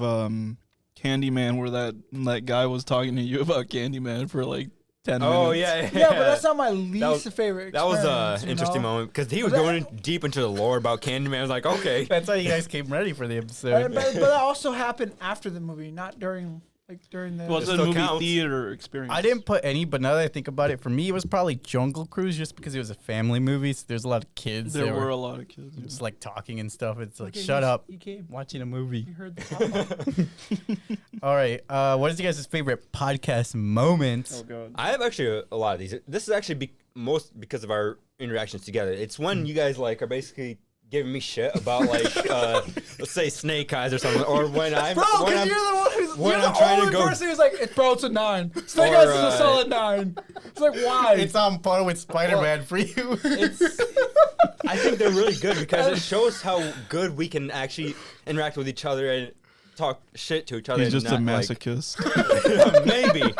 Candyman where that guy was talking to you about Candyman for like 10 Oh minutes? yeah, Yeah, but that's not my least was- favorite. That was experience, an you interesting know? moment because he was But going deep into the lore about Candyman. I was like, okay. That's how you guys came ready for the But, episode. but that also happened after the movie, not during the. It was a still movie counts. theater experience. I didn't put any, but now that I think about it, for me, it was probably Jungle Cruise just because it was a family movie. So there's a lot of kids. There that were a lot of kids. just like talking and stuff. It's like, Okay, shut up, You came. watching a movie. You heard the pop-up. All right. What is you guys' favorite podcast moment? Oh god. I have actually a lot of these. This is actually most because of our interactions together. It's when you guys like are basically giving me shit about like let's say snake eyes or something, or when I'm Bro, when because I'm, you're the one who's when you're I'm the trying to only go- person who's like, bro, it's a 9. Snake Or, Eyes is a solid 9. It's like, why? It's on par with Spider-Man for you. it's I think they're really good because it shows how good we can actually interact with each other and talk shit to each other. He's and just a not, like- masochist. maybe.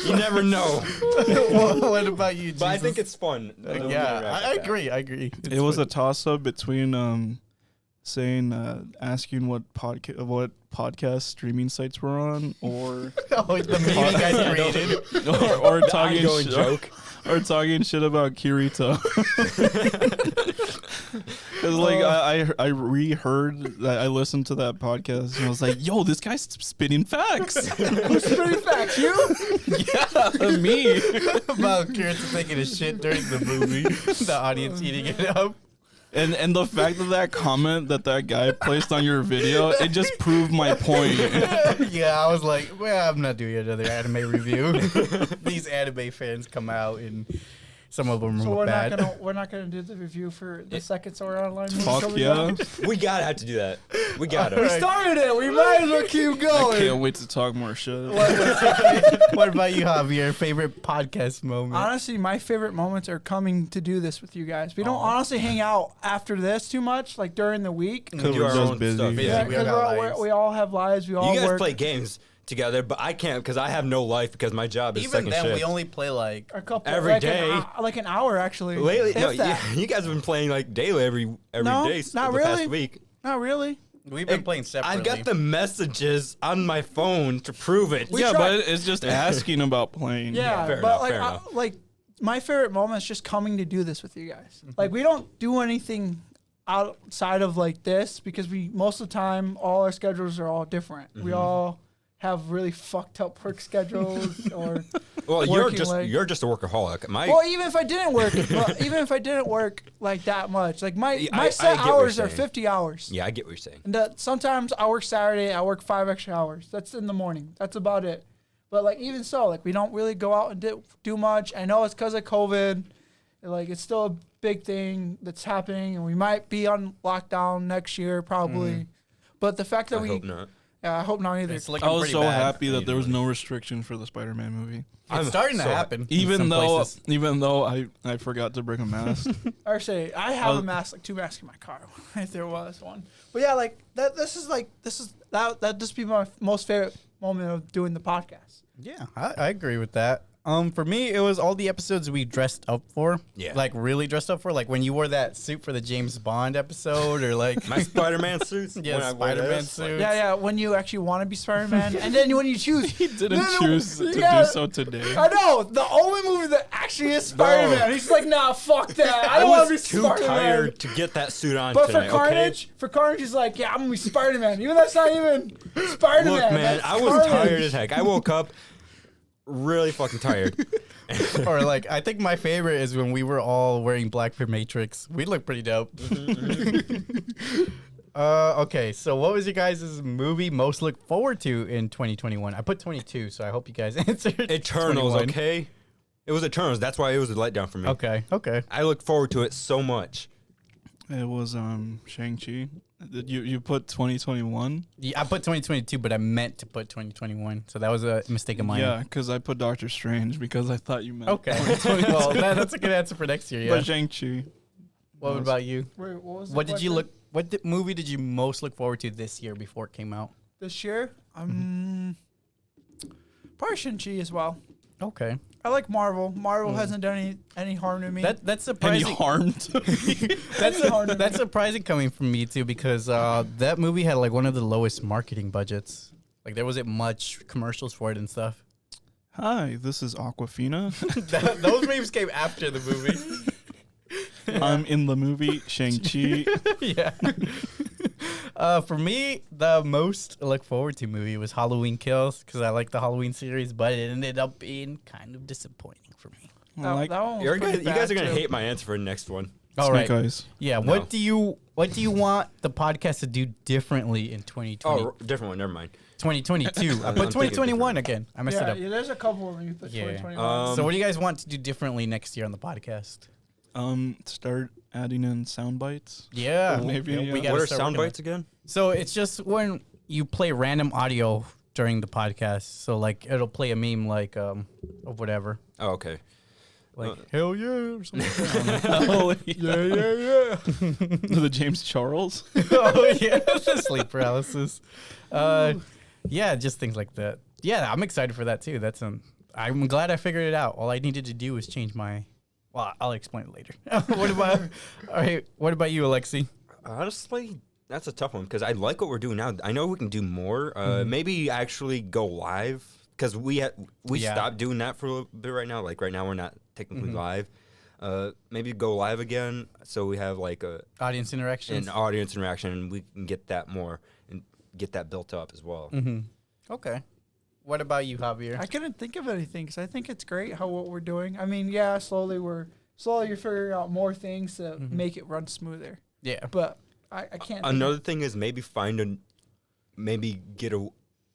You never know. What about you, Jesus? But I think it's fun. yeah, I agree. I agree. It was a toss up between asking what podcast streaming sites we're on, or oh, the meme you guys created. or talking ongoing shit, joke. or talking shit about Kirito. Because like I reheard that, I listened to that podcast and I was like, yo, this guy's spitting facts. Who's spitting facts? You? Yeah, me. About Kirito taking a shit during the movie. The audience eating it up. And the fact that comment that guy placed on your video, it just proved my point. Yeah, I was like, well, I'm not doing another anime review. These anime fans come out and some of them So are bad. we're not gonna do the review for the second Sword Online movie. Fuck coming yeah. out? We gotta have to do that. We gotta. We started it. We might as well keep I going. can't wait to talk more shit. What about you, Javier? Favorite podcast moment? Honestly, my favorite moments are coming to do this with you guys. We don't honestly hang out after this too much, like during the week. We do we're our just own busy. stuff. Busy. Yeah, we all because got lives. we all have lives. We all You guys work. play games together, but I can't because I have no life because my job is Even second then, shift. we only play like a couple every like day. like an hour actually. Lately, If no, that. you guys have been playing like daily every No, day not the really. past week. Not really. we've been playing separately. I've got the messages on my phone to prove it. Yeah, tried- but it's just asking about playing. Yeah, fair but enough, like fair enough. like my favorite moment is just coming to do this with you guys. Like we don't do anything outside of like this because we most of the time all our schedules are all different. We all have really fucked up work schedules or Well, working, like- you're just a workaholic. well, even if I didn't work, even if I didn't work like that much, like my I set get what you're hours are saying. 50 hours. yeah, I get what you're saying. And that sometimes I work Saturday, I work 5 extra hours. That's in the morning. That's about it. But like even so, like we don't really go out and do much. I know it's because of COVID. Like it's still a big thing that's happening, and we might be on lockdown next year probably. But the fact that I we hope not. Yeah, I hope not either. It's looking I was pretty so bad. happy that there was no restriction for the Spider-Man movie. It's starting to happen. in Even some places. though I forgot to bring a mask. Or say I have a mask, like 2 masks in my car, if there was one. But yeah, like that. This is that just be my most favorite moment of doing the podcast. Yeah, I agree with that. For me, it was all the episodes we dressed up for. Yeah. Like, really dressed up for. Like, when you wore that suit for the James Bond episode, or like... My Spider-Man suits. Yeah, when I wear Spider-Man this, suits. Yeah. When you actually want to be Spider-Man, and then when you choose, He didn't choose to yeah. do so today. I know the only movie that actually is Spider-Man. He's like, nah, fuck that. I I don't want to be was too Spider-Man. tired to get that suit on But tonight, for Carnage, he's like, yeah, I'm gonna be Spider-Man. Even though that's not even Spider-Man. Look, man, that's I was Carnage. tired as heck. I woke up really fucking tired. Or like, I think my favorite is when we were all wearing black for Matrix. We look pretty dope. Okay, so what was your guys' movie most look forward to in 2021? I put 22, so I hope you guys answered. Eternals, 21. okay? It was Eternals. That's why it was a letdown for me. Okay. I look forward to it so much. It was Shang-Chi. You put 2021? Yeah, I put 2022, but I meant to put 2021, so that was a mistake of mine. Yeah, because I put Doctor Strange because I thought you meant Okay. Well, that's a good answer for next year. Yeah. But Shang-Chi. What about you? Wait, what was the What did you question? look? What movie did you most look forward to this year before it came out? This year? Probably Shang-Chi as well. Okay. I like Marvel. Marvel hasn't done any harm to me. That's And surprising. you harmed. That's surprising coming from me too, because that movie had like one of the lowest marketing budgets. Like there wasn't much commercials for it and stuff. Hi, this is Aquafina. Those memes came after the movie. I'm in the movie Shang-Chi. Yeah. For me, the most look forward to movie was Halloween Kills because I like the Halloween series, but it ended up being kind of disappointing for me. Like that one was You pretty guys are bad, gonna too. hate my answer for the next one. All Snake right. Eyes. Yeah. No. What do you want the podcast to do differently in 2020? Oh, different one. Never mind. 2022. I I'm put thinking 2021 again. I messed it Yeah, up. yeah, there's a couple of them you put Yeah. 2021. So what do you guys want to do differently next year on the podcast? Start adding in sound bites. Yeah, Maybe, we yeah. gotta What are start sound working on bites again? So it's just when you play random audio during the podcast. So like it'll play a meme like of whatever, Oh, okay. like hell yeah or something. Like that. Oh, yeah. the James Charles. Oh yeah, the sleep paralysis. Yeah, just things like that. Yeah, I'm excited for that too. I'm glad I figured it out. All I needed to do was change my. Well, I'll explain it later. What about? All right. What about you, Aleksey? Honestly, that's a tough one because I like what we're doing now. I know we can do more. Maybe actually go live because we Yeah. stopped doing that for a little bit right now. Like right now, we're not technically live. Maybe go live again so we have like Audience interactions. an audience interaction and we can get that more and get that built up as well. Okay. What about you, Javier? I couldn't think of anything because I think it's great what we're doing. I mean, yeah, slowly you're figuring out more things to make it run smoother. Yeah. But I can't. Another thing is maybe get a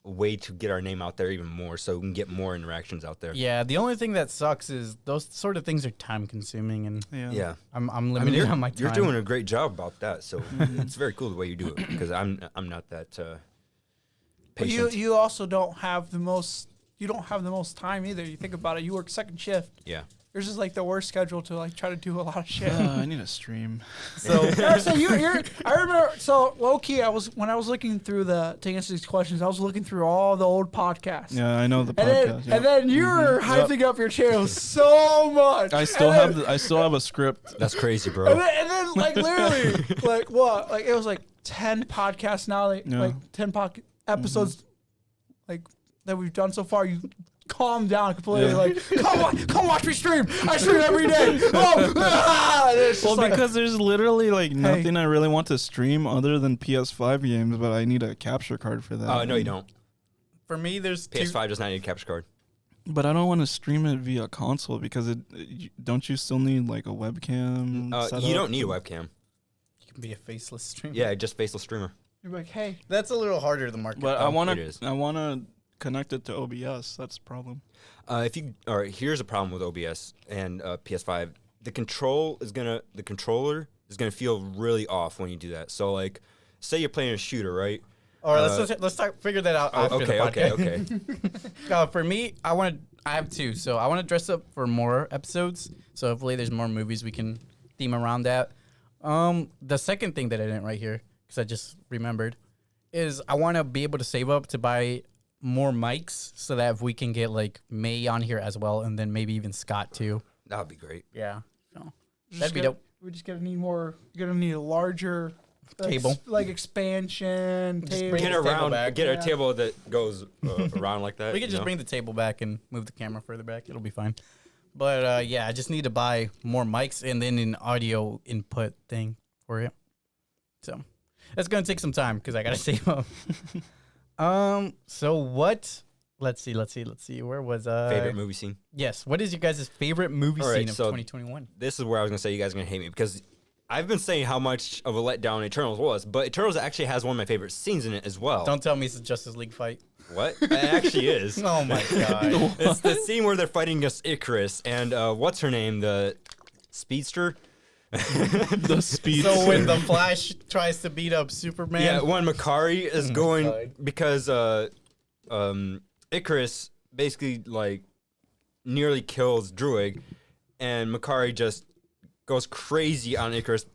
way to get our name out there even more so we can get more interactions out there. Yeah. The only thing that sucks is those sort of things are time consuming, and Yeah. I'm I mean, limited on my time. you're doing a great job about that, so it's very cool the way you do it because I'm not that But patient. you also don't have the most. You don't have the most time either. You think about it. You work second shift. Yeah. Yours is like the worst schedule to like try to do a lot of shit. I need a stream. So Yeah, so you're. I remember. So low key, when I was looking through to answer these questions, I was looking through all the old podcasts. Yeah, I know the And then, podcast. and then you were hyping up your channel so much. I still And have I still have a script. That's crazy, bro. And then like literally, like what? Like it was like 10 podcasts now, like, Yeah. like 10 episodes, like that we've done so far. You calm down completely. Yeah. Like come watch me stream. I stream every day. Oh, and it's Well, just like, because there's literally like nothing I really want to stream other than PS5 games, but I need a capture card for that. No, you don't. for me, there's PS5 does not need a capture card. But I don't want to stream it via console because don't you still need like a webcam? You setup? don't need a webcam. You can be a faceless streamer. Yeah, just faceless streamer. you're like, hey, That's a little harder to market. But though. it is. I want to connect it to OBS. That's the problem. Here's a problem with OBS and PS5. The controller is gonna feel really off when you do that. So like, say you're playing a shooter, right? Or let's figure that out after the podcast. Okay. For me, I have two. So I want to dress up for more episodes. So hopefully there's more movies we can theme around that. The second thing that I didn't write here, because I just remembered, is I want to be able to save up to buy more mics so that if we can get like May on here as well, and then maybe even Scott too. That would be great. Yeah. So that'd be dope. We're just gonna need more. You're gonna need a larger Table. like expansion table. bring Get this table around, back. get Yeah. a table that goes around like that. We can just bring the table back and move the camera further back. It'll be fine. But yeah, I just need to buy more mics and then an audio input thing for it. So that's gonna take some time because I gotta save up. So what? Let's see. Where was I? favorite movie scene. Yes. What is your guys' favorite movie All right, scene of so 2021? This is where I was gonna say you guys are gonna hate me because I've been saying how much of a letdown Eternals was, but Eternals actually has one of my favorite scenes in it as well. Don't tell me it's a Justice League fight. What? It actually is. Oh my god. It's the scene where they're fighting against Icarus and what's her name, the speedster. The speed. So when the Flash tries to beat up Superman, Yeah, when Makari is going God. because Icarus basically like nearly kills Druig, and Makari just goes crazy on Icarus,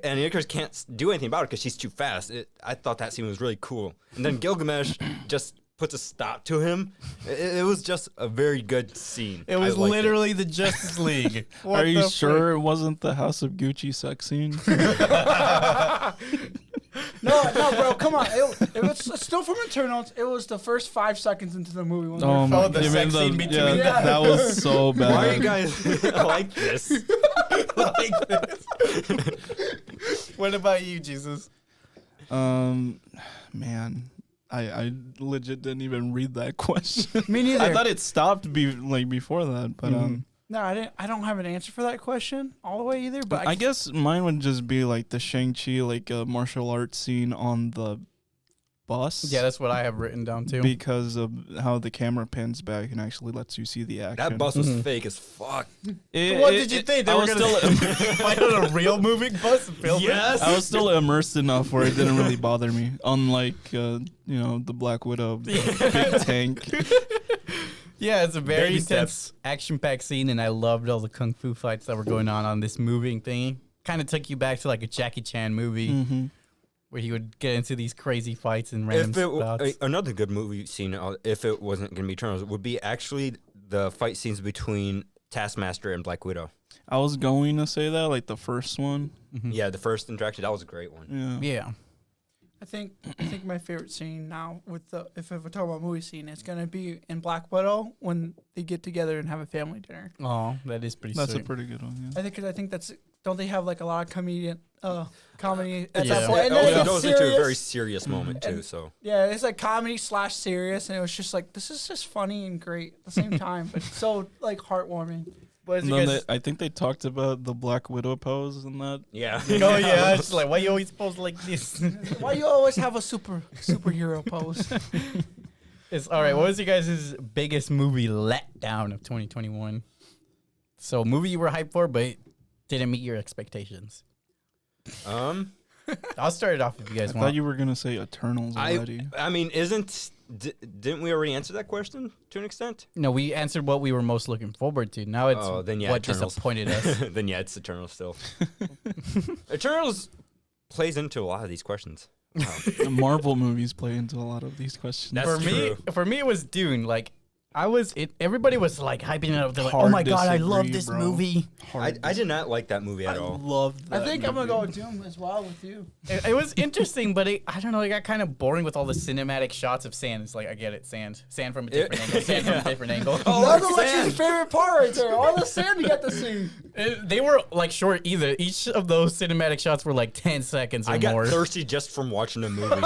and Icarus can't do anything about it because she's too fast. I thought that scene was really cool, and then Gilgamesh just puts a stop to him. It was just a very good scene. it was I liked literally the Justice League. What Are you the sure it wasn't the House of Gucci sex scene? No, bro, come on. It was still from Eternals. It was the first 5 seconds into the movie. When they were Oh my Oh, the god! sex scene between Yeah, them. that was so bad. Why are you guys like this? like this. What about you, Jesus? Man, I legit didn't even read that question. Me neither. I thought it stopped before that, but No, I don't have an answer for that question all the way either. But I guess mine would just be like the Shang-Chi like martial arts scene on the bus. Yeah, that's what I have written down too. because of how the camera pans back and actually lets you see the action. That bus was fake as fuck. What did you think? They I were was gonna still fight on a real moving bus and film Yes. I was still immersed enough where it didn't really bother me. Unlike the Black Widow big tank. Yeah, it's a very Baby intense, action-packed scene, and I loved all the kung fu fights that were going on this moving thing. Kind of took you back to like a Jackie Chan movie Mm-hmm. where he would get into these crazy fights and random spots. Another good movie scene, if it wasn't going to be Eternals, would be actually the fight scenes between Taskmaster and Black Widow. I was going to say that, like the first one. Yeah, the first interaction, that was a great one. Yeah. Yeah. I think my favorite scene now if we're talking about movie scene, it's gonna be in Black Widow when they get together and have a family dinner. Oh, that is pretty That's sweet. a pretty good one. Yeah. I think that's don't they have like a lot of comedy at Yeah. that point? And Oh, then it it goes gets into a serious. very serious moment, too, And- so. Yeah, it's like comedy / serious, and it was just like this is just funny and great at the same time, but so like heartwarming. What is And you then guys? I think they talked about the Black Widow pose and that. Yeah. Oh yeah, it's like why you always pose like this? Why you always have a superhero pose? It's all right. What was you guys' biggest movie letdown of 2021? So movie you were hyped for, but didn't meet your expectations. I'll start it off if you guys I want. thought you were gonna say Eternals already. I mean, didn't we already answer that question to an extent? No, we answered what we were most looking forward to. Now it's Oh, then yeah, what Eternals. disappointed us. Then yeah, it's Eternals still. Eternals plays into a lot of these questions. Wow. The Marvel movies play into a lot of these questions. That's true. For me, it was Dune. Like everybody was like hyping it up. They're like, Hard "Oh my god, I love disagree, this bro. movie." I did not like that movie at all. Love that. I think I'm gonna go with Doom as well with you. It was interesting, but I don't know. It got kind of boring with all the cinematic shots of sand. It's like I get it, sand from a different angle, sand from a different angle. That's Alexei's favorite part right there. All the sand you got to see. They were like short either. Each of those cinematic shots were like 10 seconds or I got more. thirsty just from watching the movie.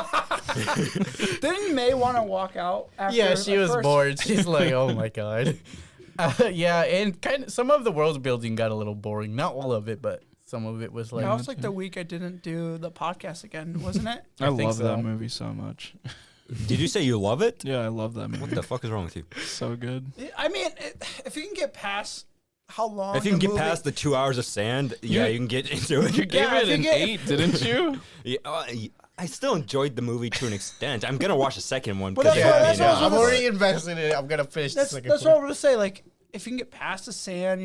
Didn't May want to walk out? After Yeah, she at was first? bored. She's like, "Oh my god." Yeah, and kind of some of the world building got a little boring. Not all of it, but some of it was like. That was like the week I didn't do the podcast again, wasn't it? I think love so. that movie so much. Did you say you love it? Yeah, I love that movie. What the fuck is wrong with you? So good. I mean, if you can get past how long, If you can the get movie- past the 2 hours of sand, yeah, you can get into it. You gave Yeah, it if you an get- 8, didn't you? Yeah, I still enjoyed the movie to an extent. I'm gonna watch the second one. But because that's what I'm already invested in it. I'm gonna finish the That's second what one. I'm gonna say. Like, if you can get past the sand,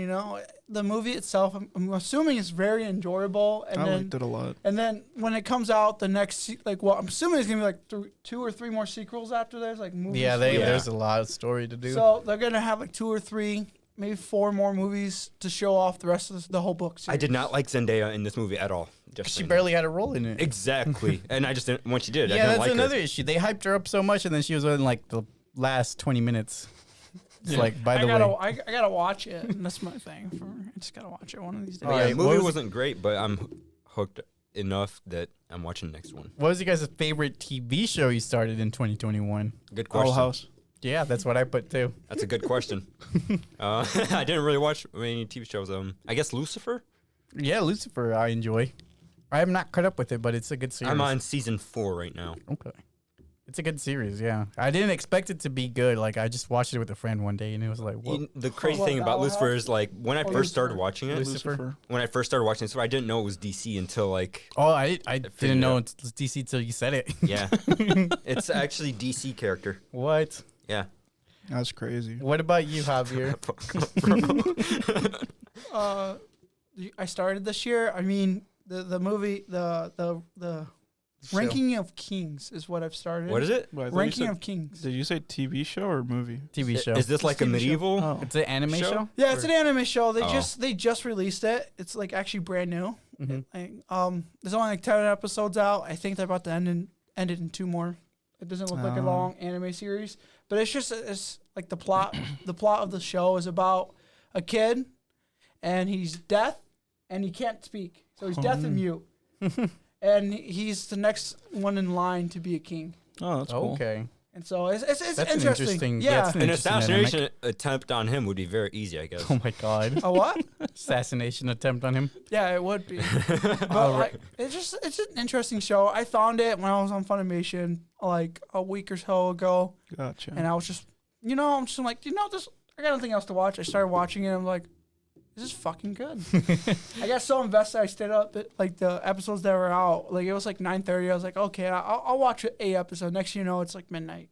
the movie itself, I'm assuming it's very enjoyable. And I then, liked it a lot. And then when it comes out, the next I'm assuming it's gonna be like 2 or 3 more sequels after there's like movies. Yeah, there's a lot of story to do. So they're gonna have like 2 or 3, maybe 4 more movies to show off the rest of the whole book series. I did not like Zendaya in this movie at all. Just She barely had a role in it. Exactly, and I just didn't. When she did, I Yeah, didn't that's like another her. issue. They hyped her up so much, and then she was in like the last 20 minutes. It's like, by the way. I gotta watch it. And that's my thing. I just gotta watch it one of these days. But yeah, Alright, the what movie was- wasn't great, but I'm hooked enough that I'm watching the next one. What was your guys' favorite TV show you started in 2021? Good Owl question. House. Yeah, that's what I put too. That's a good question. I didn't really watch many TV shows. I guess Lucifer. Yeah, Lucifer, I enjoy. I am not caught up with it, but it's a good series. I'm on season 4 right now. Okay. It's a good series, yeah. I didn't expect it to be good. Like, I just watched it with a friend one day, and it was like, whoa. The crazy what, thing about Owl Lucifer House? is like when I Or first started Lucifer? watching it. Lucifer. When I first started watching it, so I didn't know it was DC until like Oh, I figured didn't it know out. it was DC till you said it. yeah, it's actually DC character. What? Yeah. That's crazy. What about you, Javier? I started this year. I mean, the movie, the Ranking of Kings is what I've started. What is it? Wait, I thought you Ranking said- of Kings. Did you say TV show or movie? TV show. Is this like a TV show. medieval? Oh. It's an anime Show? show? Yeah, it's an anime show. They Oh. just released it. It's like actually brand new. Mhm. There's only like 10 episodes out. I think they're about to end it in 2 more. It doesn't look like a Oh. long anime series, but it's like the plot. The plot of the show is about a kid, and he's deaf, and he can't speak, so he's deaf and mute, and he's the next one in line to be a king. Oh, that's cool. Okay. And so it's That's an interesting. interesting- Yeah. that's an An interesting assassination dynamic. attempt on him would be very easy, I guess. Oh my god. A what? Assassination attempt on him. Yeah, it would be. But like, it's an interesting show. I found it when I was on Funimation like a week or so ago, Gotcha. and I was just, I'm just like, this. I got nothing else to watch. I started watching it. And I'm like, this is fucking good. I got so invested. I stayed up at, like the episodes that were out. Like it was like 9:30. I was like, okay, I'll watch a episode. Next, thing you know, it's like midnight.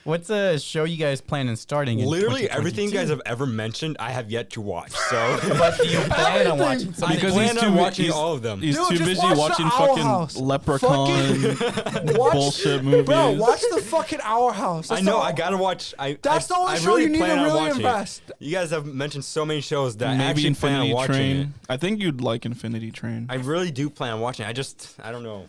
What's a show you guys plan on starting in Literally everything you 2022? guys have ever mentioned, I have yet to watch. So But do you plan on watching Everything. something? I Because plan he's on too- watching he's- all of them. He's Dude, too just busy watch the watching Owl fucking House. Leprechaun Watch- bullshit movies. Bro, watch the fucking Owl House. I That's know. the- I gotta watch. That's the only I show really you need to plan on really watching it. invest. You guys have mentioned so many shows that I Maybe actually plan on Infinity watching Train. it. I think you'd like Infinity Train. I really do plan on watching it. I don't know.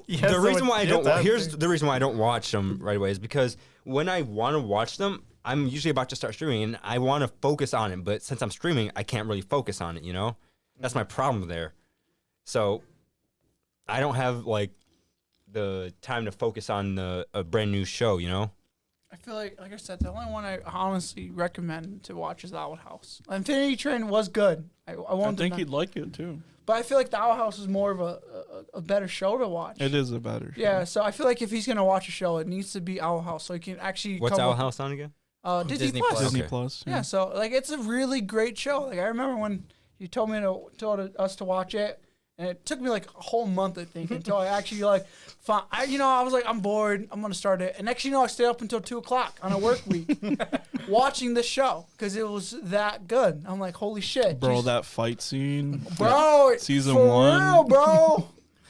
Yeah, The so reason it- why I yeah, don't that- here's the reason why I don't watch them right away is because when I want to watch them, I'm usually about to start streaming and I want to focus on it. But since I'm streaming, I can't really focus on it. That's my problem there. So I don't have like the time to focus on a brand new show. I feel like I said, the only one I honestly recommend to watch is the Owl House. Infinity Train was good. I I won't think deny- you'd like it too. But I feel like the Owl House is more of a better show to watch. It is a better show. Yeah, so I feel like if he's gonna watch a show, it needs to be Owl House, so he can actually. What's cover, Owl House on again? Disney Disney Plus. Plus. Disney Okay. Plus. Yeah, so like it's a really great show. Like I remember when you told us to watch it, and it took me like a whole month I think until I actually like, I was like I'm bored, I'm gonna start it, and next I stayed up until 2:00 on a work week watching the show because it was that good. I'm like holy shit, Bro, jeez. that fight scene. Bro, Season for 1. real, bro.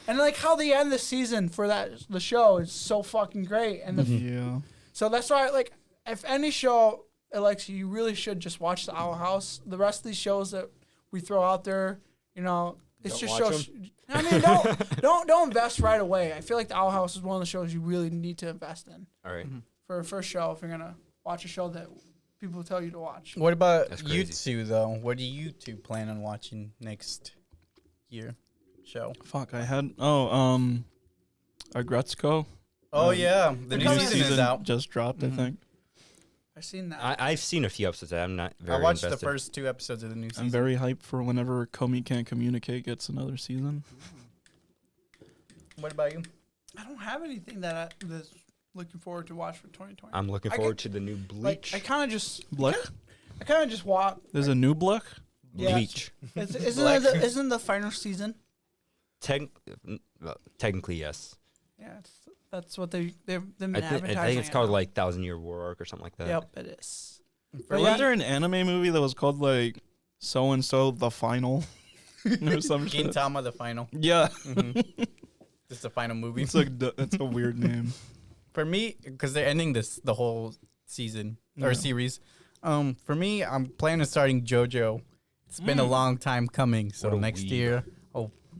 And like how they end the season for the show is so fucking great, and Yeah. so that's why like if any show, Aleksey, you really should just watch the Owl House. The rest of these shows that we throw out there, it's Don't just watch shows. I mean, don't invest right away. I feel like the Owl House is one of the shows you really need to invest in All right. for a first show if you're gonna watch a show that people tell you to watch. What about That's you crazy. two, though? What do you two plan on watching next year show? Fuck, I had. Agretzko. Oh, yeah. The The new coming season is out. just dropped, I think. I've seen that. I've seen a few episodes. I'm not very I watched invested. the first 2 episodes of the new season. I'm very hyped for whenever Comey Can't Communicate gets another season. What about you? I don't have anything that's looking forward to watch for 2020. I'm looking I forward get- to the new like Bleach. I kind of just Bleck? watch. There's a new Bleck? Yeah. Bleach. Isn't the final season? Technically, yes. Yeah, that's what they've been I advertising. think it's it called now. like 1,000-Year War Arc or something like that. Yep, it is. Wasn't there an anime movie that was called like so and so the final or some shit? Gintama the final. Yeah, It's the final movie. it's a weird name. For me, because they're ending the whole season or series. For me, I'm planning on starting JoJo. It's been a long time coming, so What a next weeb. year,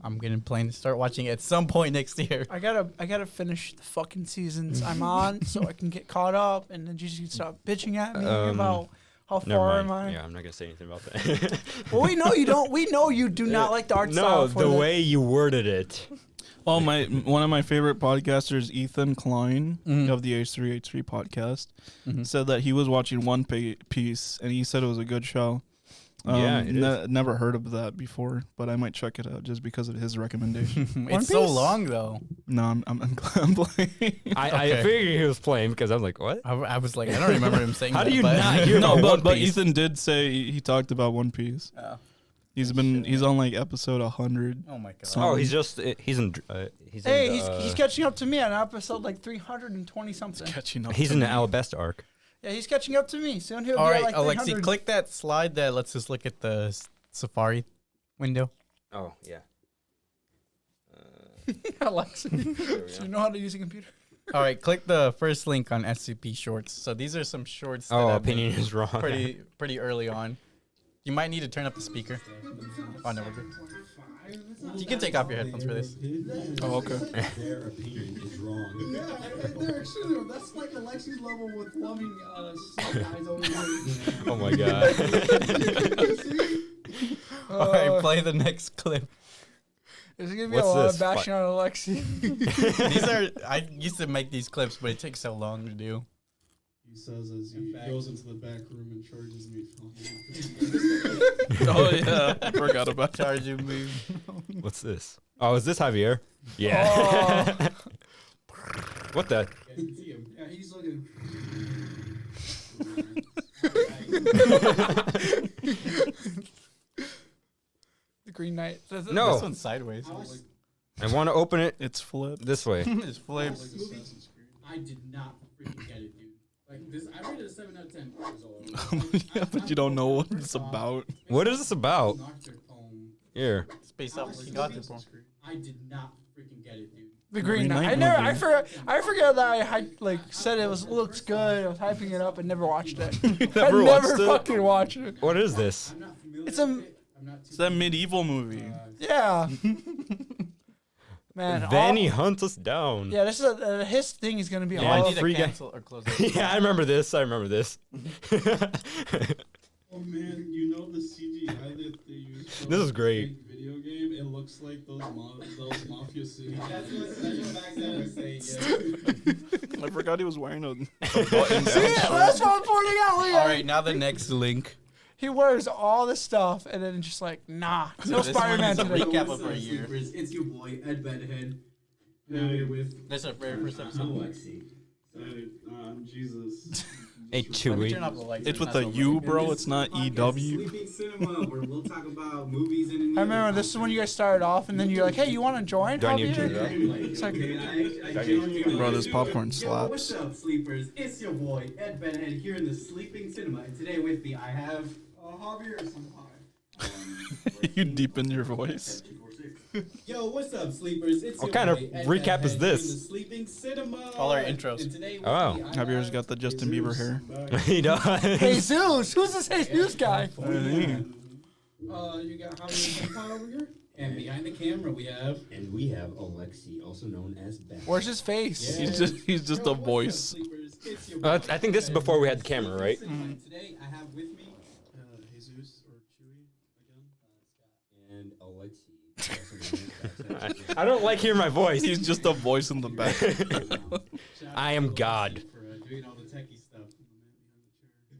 I'm gonna plan to start watching it at some point next year. I gotta finish the fucking seasons I'm on so I can get caught up, and then you can stop bitching at me about how Never far mind. am I. Yeah, I'm not gonna say anything about that. Well, we know you don't. We know you do not like the art style. No, For the way you worded it. Oh, one of my favorite podcasters, Ethan Klein of the H3H3 podcast, said that he was watching One Piece and he said it was a good show. Yeah, it is. Never heard of that before, but I might check it out just because of his recommendation. It's so long though. No, I'm playing. I figured he was playing because I was like, what? I was like, I don't remember him saying. How that, do you but- not hear No, about One but Piece? Ethan did say he talked about One Piece. Oh. He's on like episode 100. Oh my god. Oh, he's in. Hey, he's catching up to me on episode like 320 something. Catching up. He's to in the me. Alabasta arc. Yeah, he's catching up to me. Soon he'll All be right, at like Alexi, 300. click that slide that lets us look at the Safari window. Oh yeah. Alexi, do you know how to use a computer? All right, click the first link on SCP Shorts. So these are some shorts that Oh, have been opinion is wrong. pretty early on. You might need to turn up the speaker. Oh no, we're good. You can take off your headphones for this. Oh, okay. Their opinion is wrong. Yeah, they're extreme. That's like Alexi's level with loving snake eyes over here. Oh my god. All right, play the next clip. There's gonna be What's a lot this? of bashing on Alexi. These are I used to make these clips, but it takes so long to do. He says as he goes into the back room and charges me. Oh yeah, I forgot about that. Charge you move. What's this? Oh, is this Javier? Yeah. Oh. What the? Yeah, he's looking. The Green Knight. No. This one's sideways. I want to open it It's flipped. this way. It's flipped. I did not freaking get it, dude. Like this, I rated a 7 out of 10. That's all I was. Yeah, but you don't know what it's about. What is this about? Nocturne poem. Here. Space Opera. You got it, bro. I did not freaking get it, dude. The Green Green Knight. Knight I movie. forgot that I said it looks good. I was hyping it up and never watched it. Never I watched never it? fucking watched it. What is this? I'm not familiar It's a- with it. I'm not It's too. that medieval movie. Yeah. Man. Then he hunts us down. Yeah, this is his thing is gonna be Yeah, I all need to free guy. cancel or close it. Yeah, I remember this. Oh man, you know the CGI that they use for This is the great. fake video game? It looks like those Mafia City. That's what back then was saying, I forgot he was wearing a button See, that's what I'm pointing out. Look All at right, now the next link. He wears all this stuff and then just like, nah, no this Spider-Man one is a today. recap of our year. It's your boy, Eddbedhead. Now here with That's our very first episode. Aleksey. Jesus. Hey, Let me Chewy. turn off the lights. It's with the U, bro. It's not EW. Sleeping Cinema, where we'll talk about movies and I remember this is when you guys started off and then you're like, hey, you want to join? Do I need to Javier? turn it It's like, Bro, this popcorn What's slaps. up, sleepers? It's your boy, Eddbedhead, here in the Sleeping Cinema. And today with me, I have JavierSenpai. You deepen your voice. Yo, what's up, sleepers? It's What your kind of boy, recap is Eddbedhead, this? here in the Sleeping Cinema. All our intros. And today with Oh. me, I Javier's have got the Justin Bieber hair. He does. Jesus, who's this Jesus guy? You got JavierSenpai over here. And behind the camera, we have. And we have Aleksey, also known as Beth. Where's his face? He's just Yo, a what's up, voice. sleepers? It's your I boy, think this is Eddbedhead, before we had the here in camera, right? Sleeping Cinema. And today, I have with me. Jesus or Chewy again. And Aleksey, also known as Beth. I don't like hearing my voice. He's just a voice in the back. Shout I out am to God. Aleksey for doing all the techie stuff.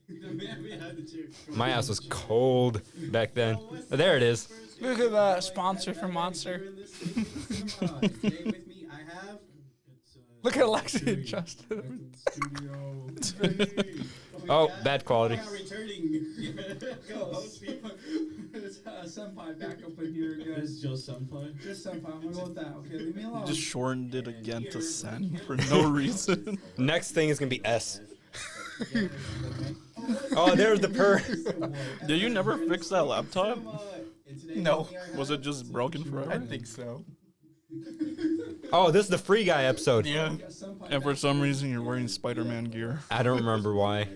The man behind the chair. My ass was cold back then. Oh, there it is. Look at that sponsor for Monster. Here in the Sleeping Cinema. Today with me, I have. Look at Alexi and Justin. Oh, bad quality. Returning co-host it's Senpai back up in here again. It's just Senpai? Just Senpai. I'm gonna go with that. Okay, leave me alone. Just shortened it again to Sen for no reason. Next thing is gonna be S. Oh, there's the per. Did you never fix that laptop? No. Was it just broken forever? I think so. Oh, this is the Free Guy episode. Yeah. And for some reason, you're wearing Spider-Man gear. I don't remember why.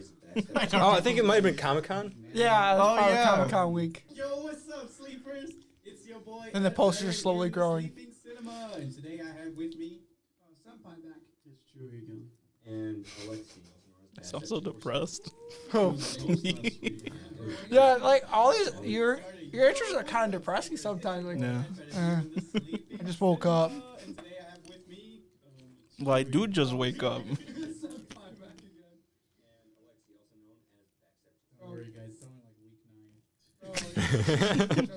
Oh, I think it might have been Comic-Con. Yeah, that's part yeah. of Comic-Con week. Yo, what's up, sleepers? It's your boy. And the posters are slowly growing. Sleeping Cinema, and today I have with me Senpai back. It's Chewy again. And Aleksey. I sound so depressed. Oh. Yeah, like all these your interests are kind of depressing sometimes. Like, Yeah. I just woke up. Well, I do just wake up. Don't worry, guys. It's only like week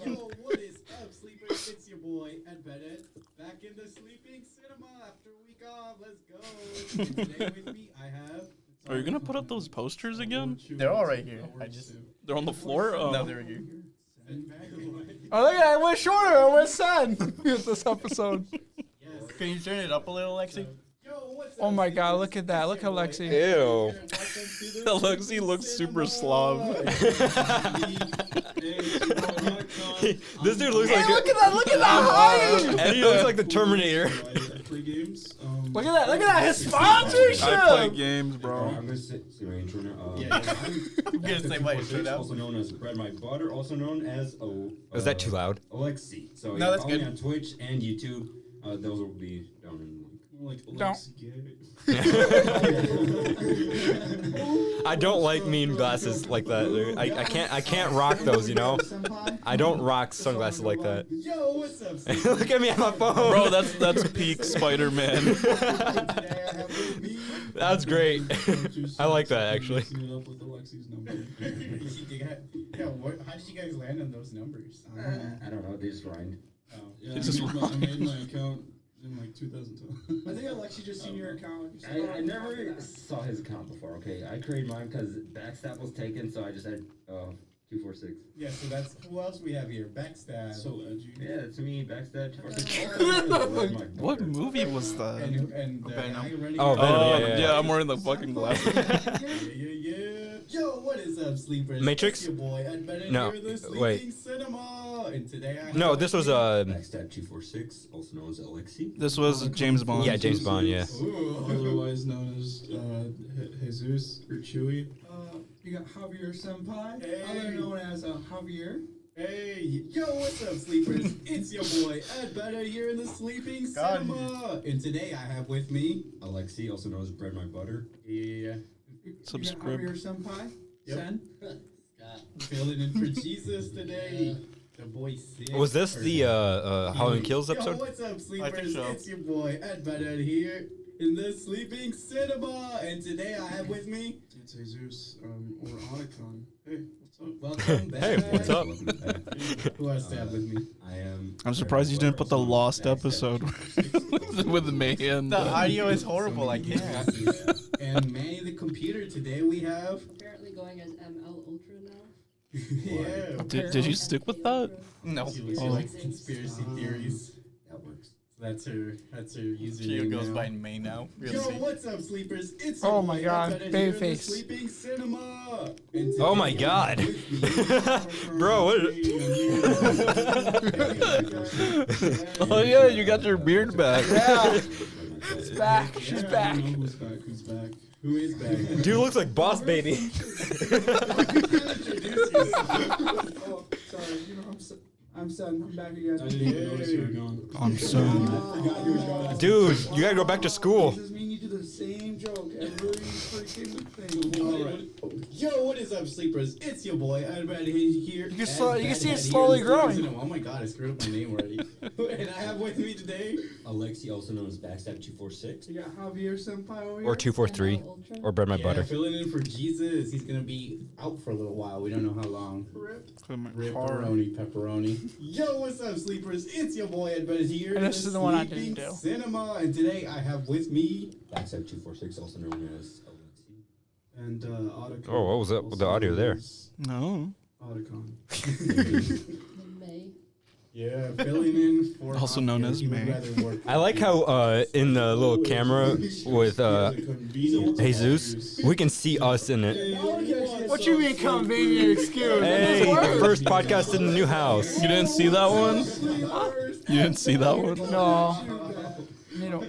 9. Yo, what is up, sleepers? It's your boy Eddbedhead back in the sleeping cinema after a week off. Let's go. And today with me, I have. Are you gonna put up those posters again? They're all right here. They're on the floor? Oh. No, they're here. Oh, look at that. I went shorter. I went sun. This episode. Can you turn it up a little, Lexi? Oh my God! Look at that. Look at Lexi. Ew. Alexi looks super Slav. This dude looks like. Hey, look at that! Look at that height! And he looks like the Terminator. Play games. Look at that! Look at that! His I play sponsorship. games, bro. I'm gonna say my intro now. I'm gonna say my intro now. Also known as Bread My Butter, also known as Was that too loud? Aleksey. So No, that's follow me good. on Twitch and YouTube. Those will be down in the link. Like Don't. I don't like mean glasses like that. I can't rock those, you know. I don't rock sunglasses like that. Yo, what's up, Look at me on my phone. Bro, that's peak Spider-Man. That's great. I like that actually. Mixing it up with Aleksey's number. How did you guys land on those numbers? I don't know. They just rhymed. Yeah, It's just I made my account in like 2012. I think Aleksey just seen your account. I never saw his account before. Okay, I created mine because Backstab was taken, so I just had 246. Yeah, so that's who else we have here? Backstab. So edgy. Yeah, that's me. Backstab 246. What movie was that? And Venom. now you're running. Oh, Venom, Oh, yeah. yeah, I'm wearing the fucking glasses. Yeah. Yo, what is up, sleepers? Matrix? It's your boy Eddbedhead No, here, the Sleeping wait. Cinema. And today I No, this was Backstab 246, also known as Aleksey. This was James Bond. Yeah, James Bond. Yeah. Otherwise known as Jesus or Chewy. You got Javier Senpai, other known as Javier. Hey, yo, what's up, sleepers? It's your boy Eddbedhead here in the Sleeping Cinema. And today I have with me Aleksey, also known as Bread My Butter. Yeah. Subscribe. Javier Senpai. Sen. Filling in for Jesus today. The boy sick. Was this the Halloween Kills episode? Yo, what's up, sleepers? I think so. It's your boy Eddbedhead here in the Sleeping Cinema, and today I have with me. It's Jesus or Otacon. Hey, what's up? Welcome back. Hey, what's up? Who else to have with me? I am. I'm surprised you didn't put the Lost episode with me and The audio is horrible. I can't. And Manny the computer. Today we have. Apparently going as ML Ultra now. Yeah. Did you stick with that? No. She likes conspiracy theories. That works. That's her username. She goes now. by May now. We'll Yo, see. what's up, sleepers? It's Oh your my boy God, Eddbedhead baby here in the face. Sleeping Cinema. And Oh my today God. with me- Bro, what? Oh yeah, you got your beard back. Yeah, it's back. She's Yeah, back. I don't know who's back? Who's back? Who is back? Dude looks like Boss Baby. Oh, sorry. I'm Sen. I'm back again. I didn't even notice you were gone. I'm so. Forgot you were gone. Dude, you gotta go back to school. Does this mean you do the same joke every freaking thing? All right. Yo, what is up, sleepers? It's your boy Eddbedhead here. You can see it Eddbedhead here slowly in the Sleeping growing. Cinema. Oh my God, I screwed up my name already. And I have with me today. Aleksey, also known as Backstab 246. You got Javier Senpai over Or 243. ML Ultra. Or Bread My Butter. Filling in for Jesus. He's gonna be out for a little while. We don't know how long. Pepperoni. Yo, what's up, sleepers? It's your boy Eddbedhead here. And in this is the one I Sleeping didn't do. Cinema, and today I have with me. Backstab 246, also known as Aleksey. And Oh, what was that with the audio there? No. Otacon. May. Yeah, filling in for Also known Javier. as He would May. rather work I like how in the little camera with Jesus, we can see us in it. What you mean convenient excuse? Hey, the first podcast in the new house. You didn't see that one? You didn't see that one? No. You know,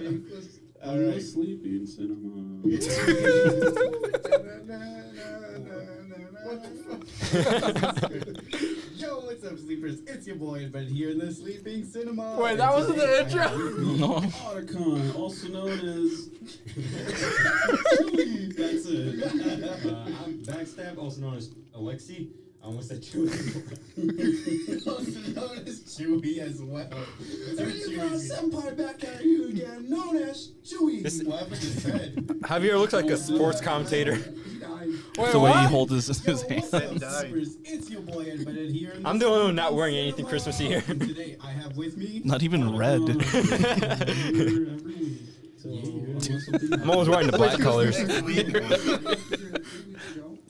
I'm right. Sleeping cinema. Yo, what's up, sleepers? It's your boy Eddbedhead here in the Sleeping Cinema. Wait, that wasn't the intro? No. Otacon, also known as. That's it. I'm Backstab, also known as Aleksey. I almost said Chewy. Also known as Chewy as well. So you got Senpai back at you again, known as Chewy. What happened to his head? Javier looks like a sports commentator. He died. It's the way he holds his Yo, hands. what's up, sleepers? It's your boy Eddbedhead here. in I'm the only one not Sleeping wearing anything Cinema. Christmassy here. And today I have with me. Not even red. Every week. So, I'm always wearing the black colors.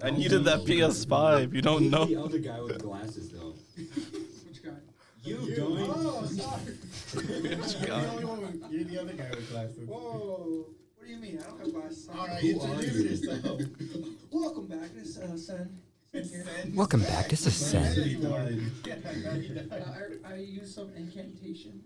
I needed that PS5. You don't know. The other guy with glasses, though. Which guy? You going? Oh, sorry. You're the other guy with glasses. Whoa. What do you mean? I don't have glasses. All right, introduce yourself. Welcome back. This is Sen. Welcome back. This is Sen. He died. I use some incantation.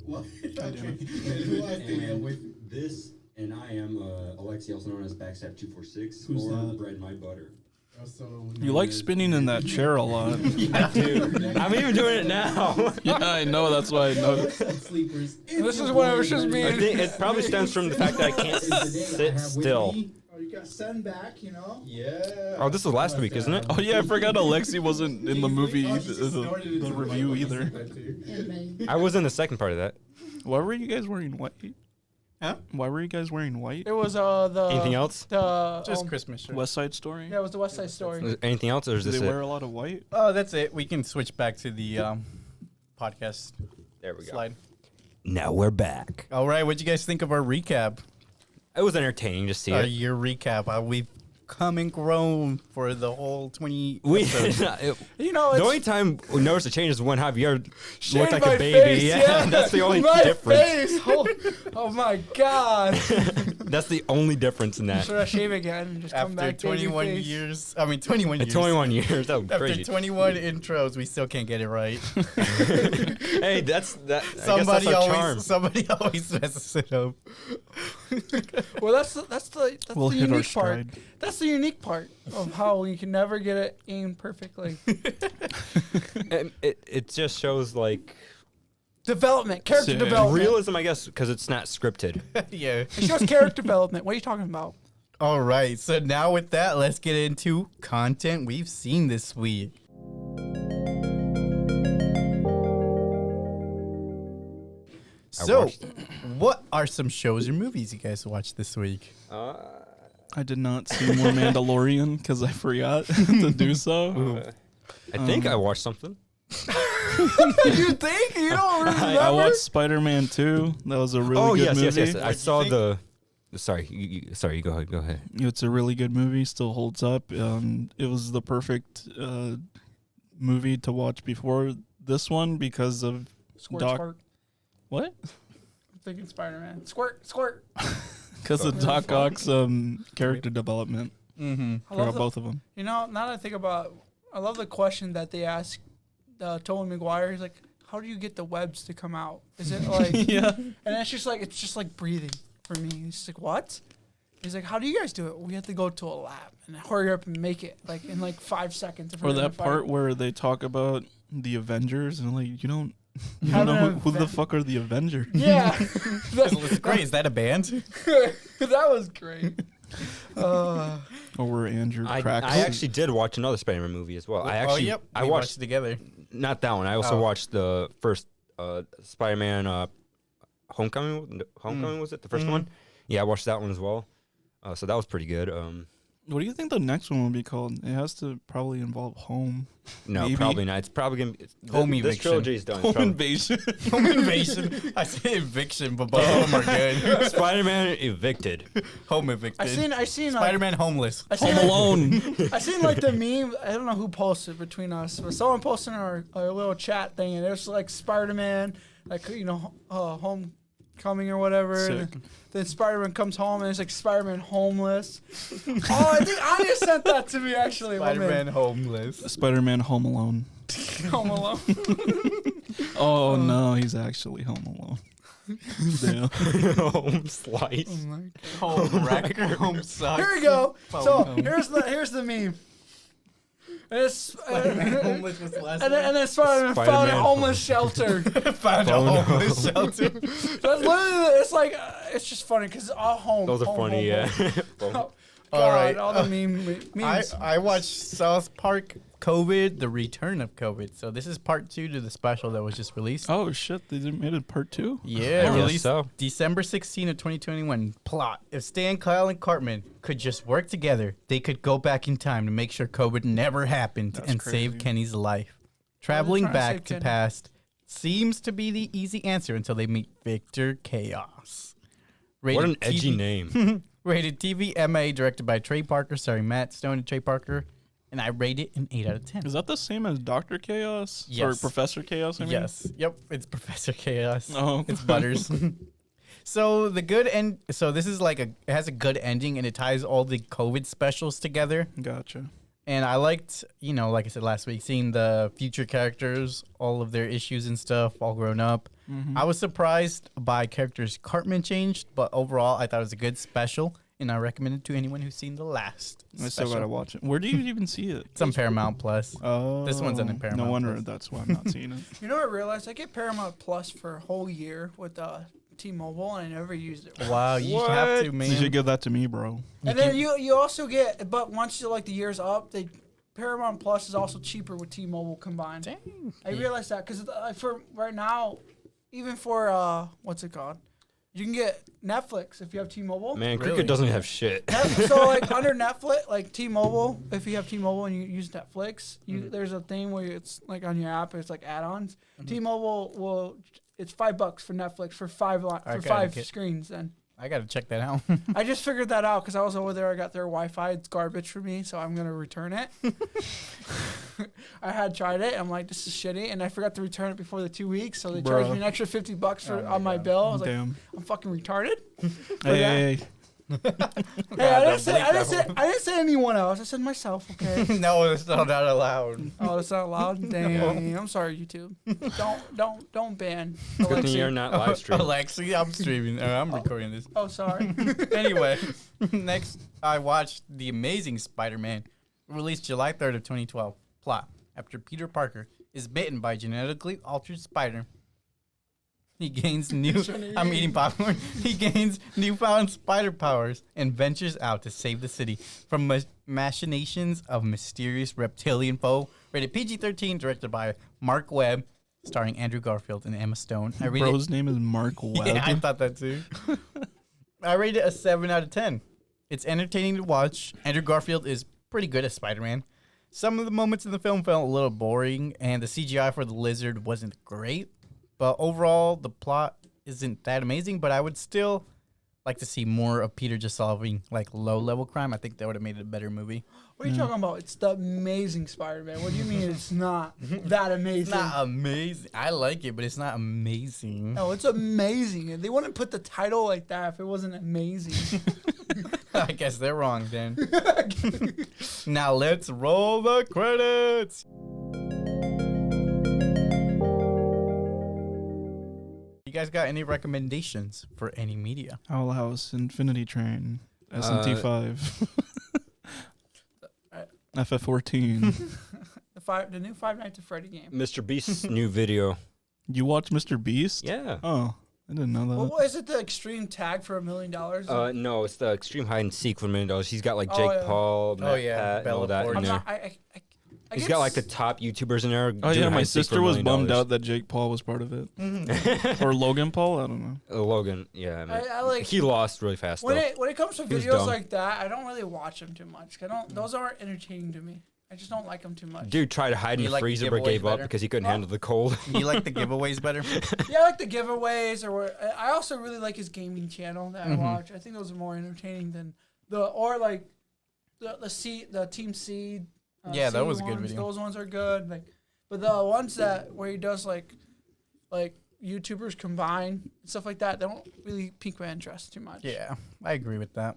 What? Okay. And who else do you have with you? This, and I am Aleksey, also known as Backstab 246, Who's or that? Bread My Butter. Also You like spinning in that chair a lot. I do. I'm even doing it now. Yeah, I know. That's why I noticed. What's up, sleepers? This is what I was just I being. think it probably stems from the fact that I can't sit still. Oh, you got Sen back, you know? Yeah. Oh, this was last week, isn't it? Oh yeah, I forgot Aleksey wasn't in the movie, the review either. In May. I was in the second part of that. Why were you guys wearing white? Huh? Why were you guys wearing white? It was the. Anything else? The Just Christmas shirt. West Side Story? Yeah, it was the West Side Story. Anything else, or is Do this they wear it? a lot of white? Oh, that's it. We can switch back to the podcast There we go. slide. Now we're back. All right, what'd you guys think of our recap? It was entertaining to see Our it. year recap. We've come and grown for the whole 20 We episodes. You know, the it's only time we noticed a change is when Javier looked Shaved like my a baby. face, Yeah, that's the only my difference. Face. Oh my god. That's the only difference in that. Should I shave again and just come after back 21 baby face? years. I mean, 21 At years. 21 years, that was After crazy. 21 intros, we still can't get it right. Hey, that's that. I guess that's our charm. Somebody always messes it up. Well, that's the We'll hit our unique part. stride. That's the unique part of how you can never get it aimed perfectly. And it just shows like Development, character Sick. development. realism, I guess, because it's not scripted. Yeah. It shows character development. What are you talking about? All right. So now with that, let's get into content we've seen this week. So, watched- what are some shows or movies you guys watched this week? I did not see more Mandalorian because I forgot to do so. I think I watched something. You think? You don't remember? I watched Spider-Man 2. That was a really Oh good yes, movie. yes, yes. I saw the. Sorry, sorry. Go ahead. Go ahead. It's a really good movie. Still holds up. It was the perfect movie to watch before this one because of Squirt, Doc. squirt. What? I'm thinking Spider-Man. Squirt, squirt. Because of Doc Ock's character development Mm-hmm. I for love both of them. You know, now that I think about, I love the question that they ask Tobey Maguire. He's like, "How do you get the webs to come out? Is it like?" Yeah. And it's just like breathing for me. He's just like, "What?" He's like, "How do you guys do it? We have to go to a lab and hurry up and make it like in like 5 seconds." if Or we're gonna that fight." part where they talk about the Avengers and like you don't Have know an who the event- fuck are the Avengers. Yeah, It's great. Is that a band? that was great. Or where Andrew I cracks. actually did watch another Spider-Man movie as well. I actually, yep. I we watched it together. not that one. I also Oh. watched the first Spider-Man Homecoming. Homecoming was it the 1st one? Yeah, I watched that one as well. So that was pretty good. What do you think the next one will be called? It has to probably involve home. No, Maybe. probably not. It's probably gonna be Home this eviction. trilogy's done. It's Home probably- invasion. Home invasion. I say eviction, but both of them are good. Spider-Man evicted. Home evicted. I seen like Spider-Man homeless. I seen Home like, Alone. I seen like the meme. I don't know who posted between us, but someone posted in our little chat thing, and there's like Spider-Man, like homecoming or whatever. Sick. And then Spider-Man comes home, and it's like Spider-Man homeless. Oh, I think Anya sent that to me actually. my man. Spider-Man homeless. Spider-Man Home Alone. Home Alone. Oh no, he's actually home alone. Damn. Home slice. Home wrecker. Home sucks. Here we go. Home So home. here's the meme. And it's Spider-Man homeless was the last and then Spider-Man found a Spider-Man homeless shelter. Found a Oh, no. homeless shelter. That's literally, it's like it's just funny because it's all home. Those are home, funny, home, yeah. home. Well, God, All right. all the memes. I watched South Park COVID, The Return of COVID. So this is part 2 to the special that was just released. Oh shit, they made it part 2? Yeah, I guess released so. December 16 of 2021. Plot. If Stan, Kyle, and Cartman could just work together, they could go back in time to make sure COVID never happened That's and crazy. save Kenny's life. Traveling trying to back save to Kenny. past seems to be the easy answer until they meet Victor Chaos. what an Rated edgy TV name. Rated TV MA, directed by Trey Parker, starring Matt Stone and Trey Parker. And I rate it an 8 out of 10. Is that the same as Dr. Chaos? Or Yes. Professor Chaos, I mean? Yes. Yep. It's Professor Chaos. Oh. It's Butters. So the good end. So this is like it has a good ending and it ties all the COVID specials together. Gotcha. And I liked, like I said last week, seeing the future characters, all of their issues and stuff, all grown up. Mm-hmm. I was surprised by characters Cartman changed, but overall I thought it was a good special, and I recommend it to anyone who's seen the last. I still special. gotta watch it. Where do you even see it? It's on Paramount Plus. Oh, This one's on the No Paramount wonder Plus. that's why I'm not seeing it. You know what I realized? I get Paramount Plus for a whole year with T-Mobile, and I never used it. Wow, you have to, man. You should give that to me, bro. And then you also get, but once the year's up, Paramount Plus is also cheaper with T-Mobile combined. Dang. I realized that because for right now, even for what's it called? You can get Netflix if you have T-Mobile. Man, Really? cricket doesn't have shit. So like under Netflix, like T-Mobile, if you have T-Mobile and you use Netflix, there's a thing where it's like on your app, it's like add-ons. T-Mobile it's $5 for Netflix for five gotta screens. Then I gotta check that out. I just figured that out because I was over there. I got their Wi-Fi. It's garbage for me, so I'm gonna return it. I had tried it. I'm like, this is shitty, and I forgot to return it before the 2 weeks. So they charged Bruh. me an extra $50 for Oh my on my God. bill. I was like, Damn. I'm fucking retarded. Hey, Hey, I didn't say anyone else. I said myself. Okay. No, it's not allowed. Oh, that's not loud. Dang. I'm sorry, YouTube. Don't ban. Good thing Alexi. you're not live streaming. Alexi, I'm streaming. I'm recording this. Oh, sorry. Anyway, next I watched The Amazing Spider-Man, released July 3rd of 2012. Plot: after Peter Parker is bitten by a genetically altered spider, he gains I'm eating popcorn. He gains newfound spider powers and ventures out to save the city from machinations of mysterious reptilian foe. Rated PG-13, directed by Mark Webb, starring Andrew Garfield and Emma Stone. I read bro's name is Mark Webb. Yeah, I thought that too. I rate it a 7 out of 10. It's entertaining to watch. Andrew Garfield is pretty good as Spider-Man. Some of the moments in the film felt a little boring, and the CGI for the lizard wasn't great. But overall, the plot isn't that amazing, but I would still like to see more of Peter just solving like low-level crime. I think that would have made it a better movie. What are you talking about? It's the Amazing Spider-Man. What do you mean it's not that amazing? It's not amazing. I like it, but it's not amazing. No, it's amazing. They wouldn't put the title like that if it wasn't amazing. I guess they're wrong then. Now let's roll the credits. You guys got any recommendations for any media? Owl House, Infinity Train, SMT5, FF14. The new Five Nights at Freddy game. Mr. Beast's new video. You watch Mr. Beast? Yeah. Oh, I didn't know that. What is it? The extreme tag for $1 million? No, it's the extreme hide and seek for $1 million. He's got like Oh, Jake yeah. Paul, Matt Oh, yeah, Pat, and Bella all that Thorne. in I'm there. not, He's got like the top YouTubers in there. Oh doing yeah, my hide and seek for sister $1 was million. bummed out that Jake Paul was part of it, or Logan Paul. I don't know. Logan, yeah, man. I like he lost really fast. when though. it comes to He was videos dumb. like that. I don't really watch them too much. Those aren't entertaining to me. I just don't like them too much. Dude tried to hide in You the like the freezer but giveaways gave up better? because he couldn't handle the cold. You like the giveaways better? Yeah, I like the giveaways, I also really like his gaming channel that I Mm-hmm. watch. I think those are more entertaining than the Team Seed. Yeah, that Seed was a good ones. video. Those ones are good. But the ones where he does like YouTubers combine stuff like that, they don't really pique my interest too much. Yeah, I agree with that.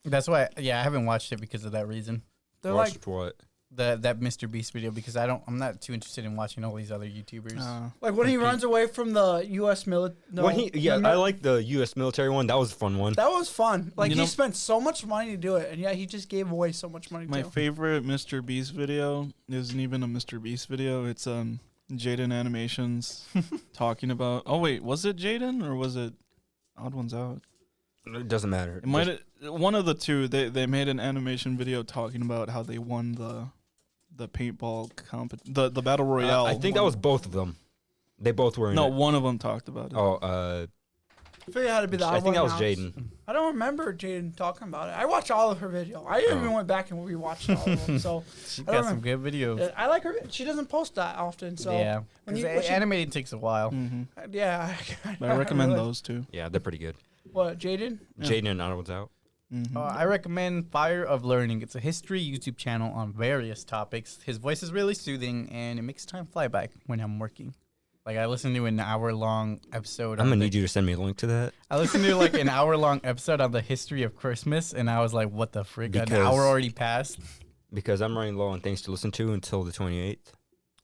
That's why. Yeah, I haven't watched it because of that reason. They're like Watched what? That Mr. Beast video because I'm not too interested in watching all these other YouTubers. when he runs away from the U.S. military. I like the U.S. military one. That was a fun one. That was fun. Like You he know- spent so much money to do it, and yet he just gave away so much money My too. favorite Mr. Beast video isn't even a Mr. Beast video. It's Jaden Animations talking about. Oh wait, was it Jaden or was it Odd Ones Out? It doesn't matter. It might one of the two. They made an animation video talking about how they won the paintball the battle royale. I think that was both of them. They both were in no. it. One of them talked about it. Oh, I figured it had to be the I think that was odd one out. Jaden. I don't remember Jaden talking about it. I watched all of her video. I even went back and rewatched all of them. So She I don't got some good videos. I like her. She doesn't post that often. So Yeah, when because you- when she- animating takes a while. Mhm. yeah. But I recommend really- those two. Yeah, they're pretty good. What, Jaden? Yeah. Jaden and Otto was out. Mhm. I recommend Fire of Learning. It's a history YouTube channel on various topics. His voice is really soothing, and it makes time fly by when I'm working. Like, I listened to an hour-long episode. I'm gonna need you to send me a link to that. I listened to, like, an hour-long episode on the history of Christmas, and I was like, what the frick? An Because- hour already passed? Because I'm running low on things to listen to until the 28th.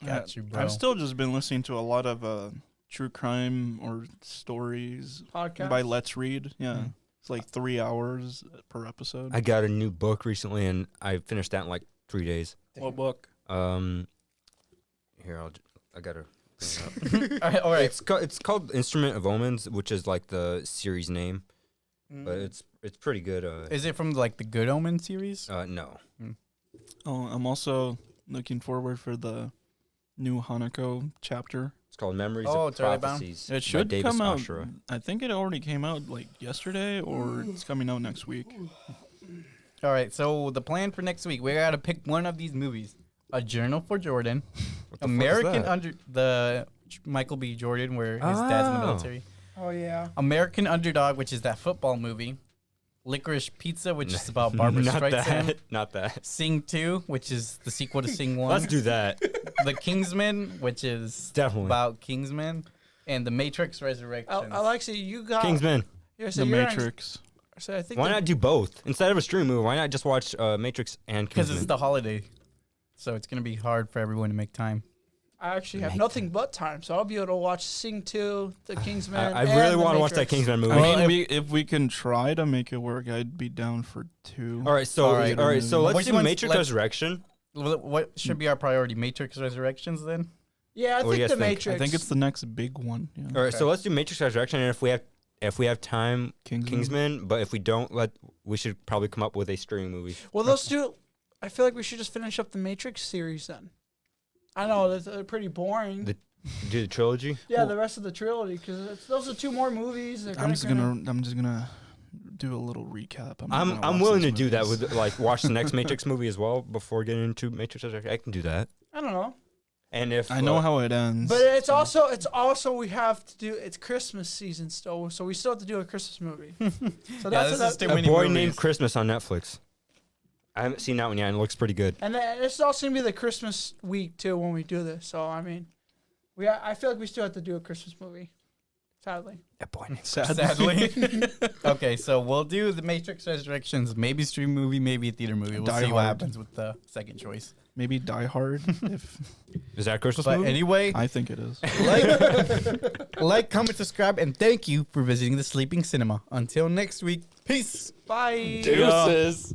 Got you, bro. I've still just been listening to a lot of true crime or stories Podcast? by Let's Read. Yeah, it's like 3 hours per episode. I got a new book recently, and I finished that in like 3 days. What book? Here I gotta bring it up. all right. It's called Instrument of Omens, which is like the series name, but it's pretty good. Is it from, like, the Good Omen series? No. Oh, I'm also looking forward for the new Hanako chapter. It's called Memories Oh, of it's already bound? Prophecies. It by should Davis come out. Ashura. I think it already came out like yesterday, or it's coming out next week. All right, so the plan for next week, we got to pick one of these movies. A Journal for Jordan, What the fuck is American that? the Michael B. Jordan, where his dad's in the Oh. military. Oh, yeah. American Underdog, which is that football movie. Licorice Pizza, which is about Barbara Not Streisand. that. Not that. Sing 2, which is the sequel to Sing 1. Let's do that. The Kingsman, which is Definitely. about Kingsman. And The Matrix Resurrections. Alexei, you got Kingsman. Yeah, so The you're Matrix. So I think Why the- not do both instead of a stream movie? Why not just watch Matrix and Because Kingsman? it's the holiday. So it's going to be hard for everyone to make time. I actually have nothing but time, so I'll be able to watch Sing 2, The Kingsman. I really want to watch that Kingsman movie. I mean, if we can try to make it work, I'd be down for 2. all right, so All right. so let's Which do ones- Matrix let's- Resurrection. What should be our priority? Matrix Resurrections then? Yeah, I What do you think The guys think? Matrix. I think it's the next big one. Yeah. All right, so let's do Matrix Resurrection, and if we have time, Kingsman. But if we don't, we should probably come up with a streaming movie. Well, let's do. I feel like we should just finish up the Matrix series then. I know that's pretty boring. Do the trilogy. Yeah, the rest of the trilogy, because those are 2 more movies. They're I'm just gonna do a little recap. not gonna I'm watch willing those to do that movies. with like watch the next Matrix movie as well before getting into Matrix Resurrection. I can do that. I don't know. And if I know how it ends. But it's also we have to do. It's Christmas season still, so we still have to do a Christmas movie. So Yeah, that's this is too A many Boy movies. Named Christmas on Netflix. I haven't seen that one yet, and it looks pretty good. And then it's also gonna be the Christmas week too when we do this. So I mean, I feel like we still have to do a Christmas movie. Sadly. A Boy Named Sadly. Okay, so we'll do the Matrix Resurrections, maybe stream movie, maybe a theater movie. We'll Die see what Hard. happens with the second choice. Maybe Die Hard. If Is that a Christmas But movie? anyway, I think it is. like, comment, subscribe, and thank you for visiting the Sleeping Cinema. Until next week, peace. Bye. Deuces.